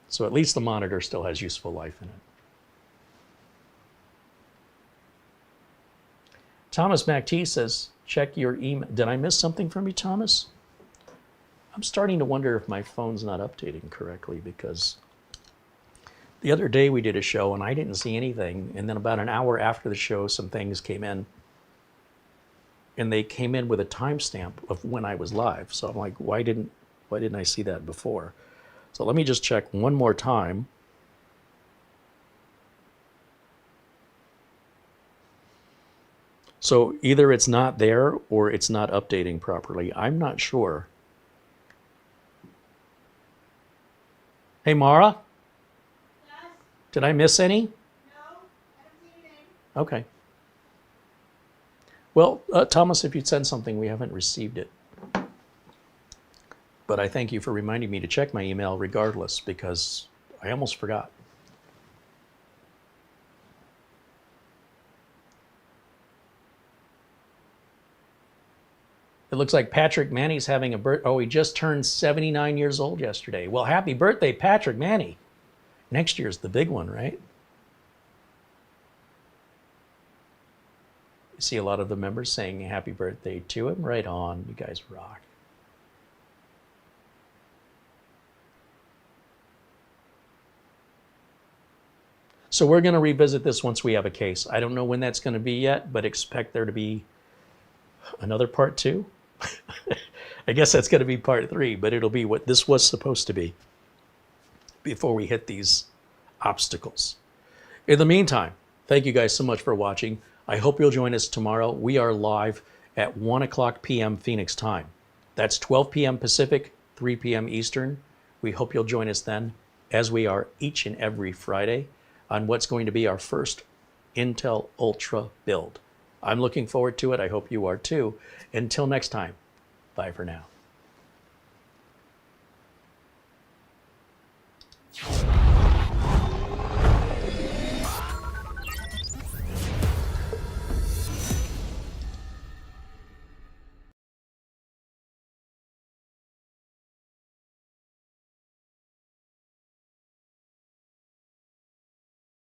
So at least the monitor still has useful life in it. Thomas MacT says, check your email. Did I miss something from you, Thomas? I'm starting to wonder if my phone's not updating correctly because the other day we did a show and I didn't see anything. And then about an hour after the show, some things came in. And they came in with a timestamp of when I was live. So I'm like, why didn't I see that before? So let me just check one more time. So either it's not there or it's not updating properly. I'm not sure. Hey, Mara? Yes? Did I miss any? No? I don't see anything. Okay. Well, Thomas, if you'd send something, we haven't received it. But I thank you for reminding me to check my email regardless, because I almost forgot. It looks like Patrick Manny's having a birthday. Oh, he just turned 79 years old yesterday. Well, happy birthday, Patrick Manny. Next year's the big one, right? You see a lot of the members saying happy birthday to him. Right on. You guys rock. So we're going to revisit this once we have a case. I don't know when that's going to be yet, but expect there to be another part 2. I guess that's going to be part 3, but it'll be what this was supposed to be before we hit these obstacles. In the meantime, thank you guys so much for watching. I hope you'll join us tomorrow. We are live at 1:00 p.m. Phoenix time. That's 12 p.m. Pacific, 3 p.m. Eastern. We hope you'll join us then, as we are each and every Friday, on what's going to be our first Intel Ultra build. I'm looking forward to it. I hope you are too. Until next time, bye for now.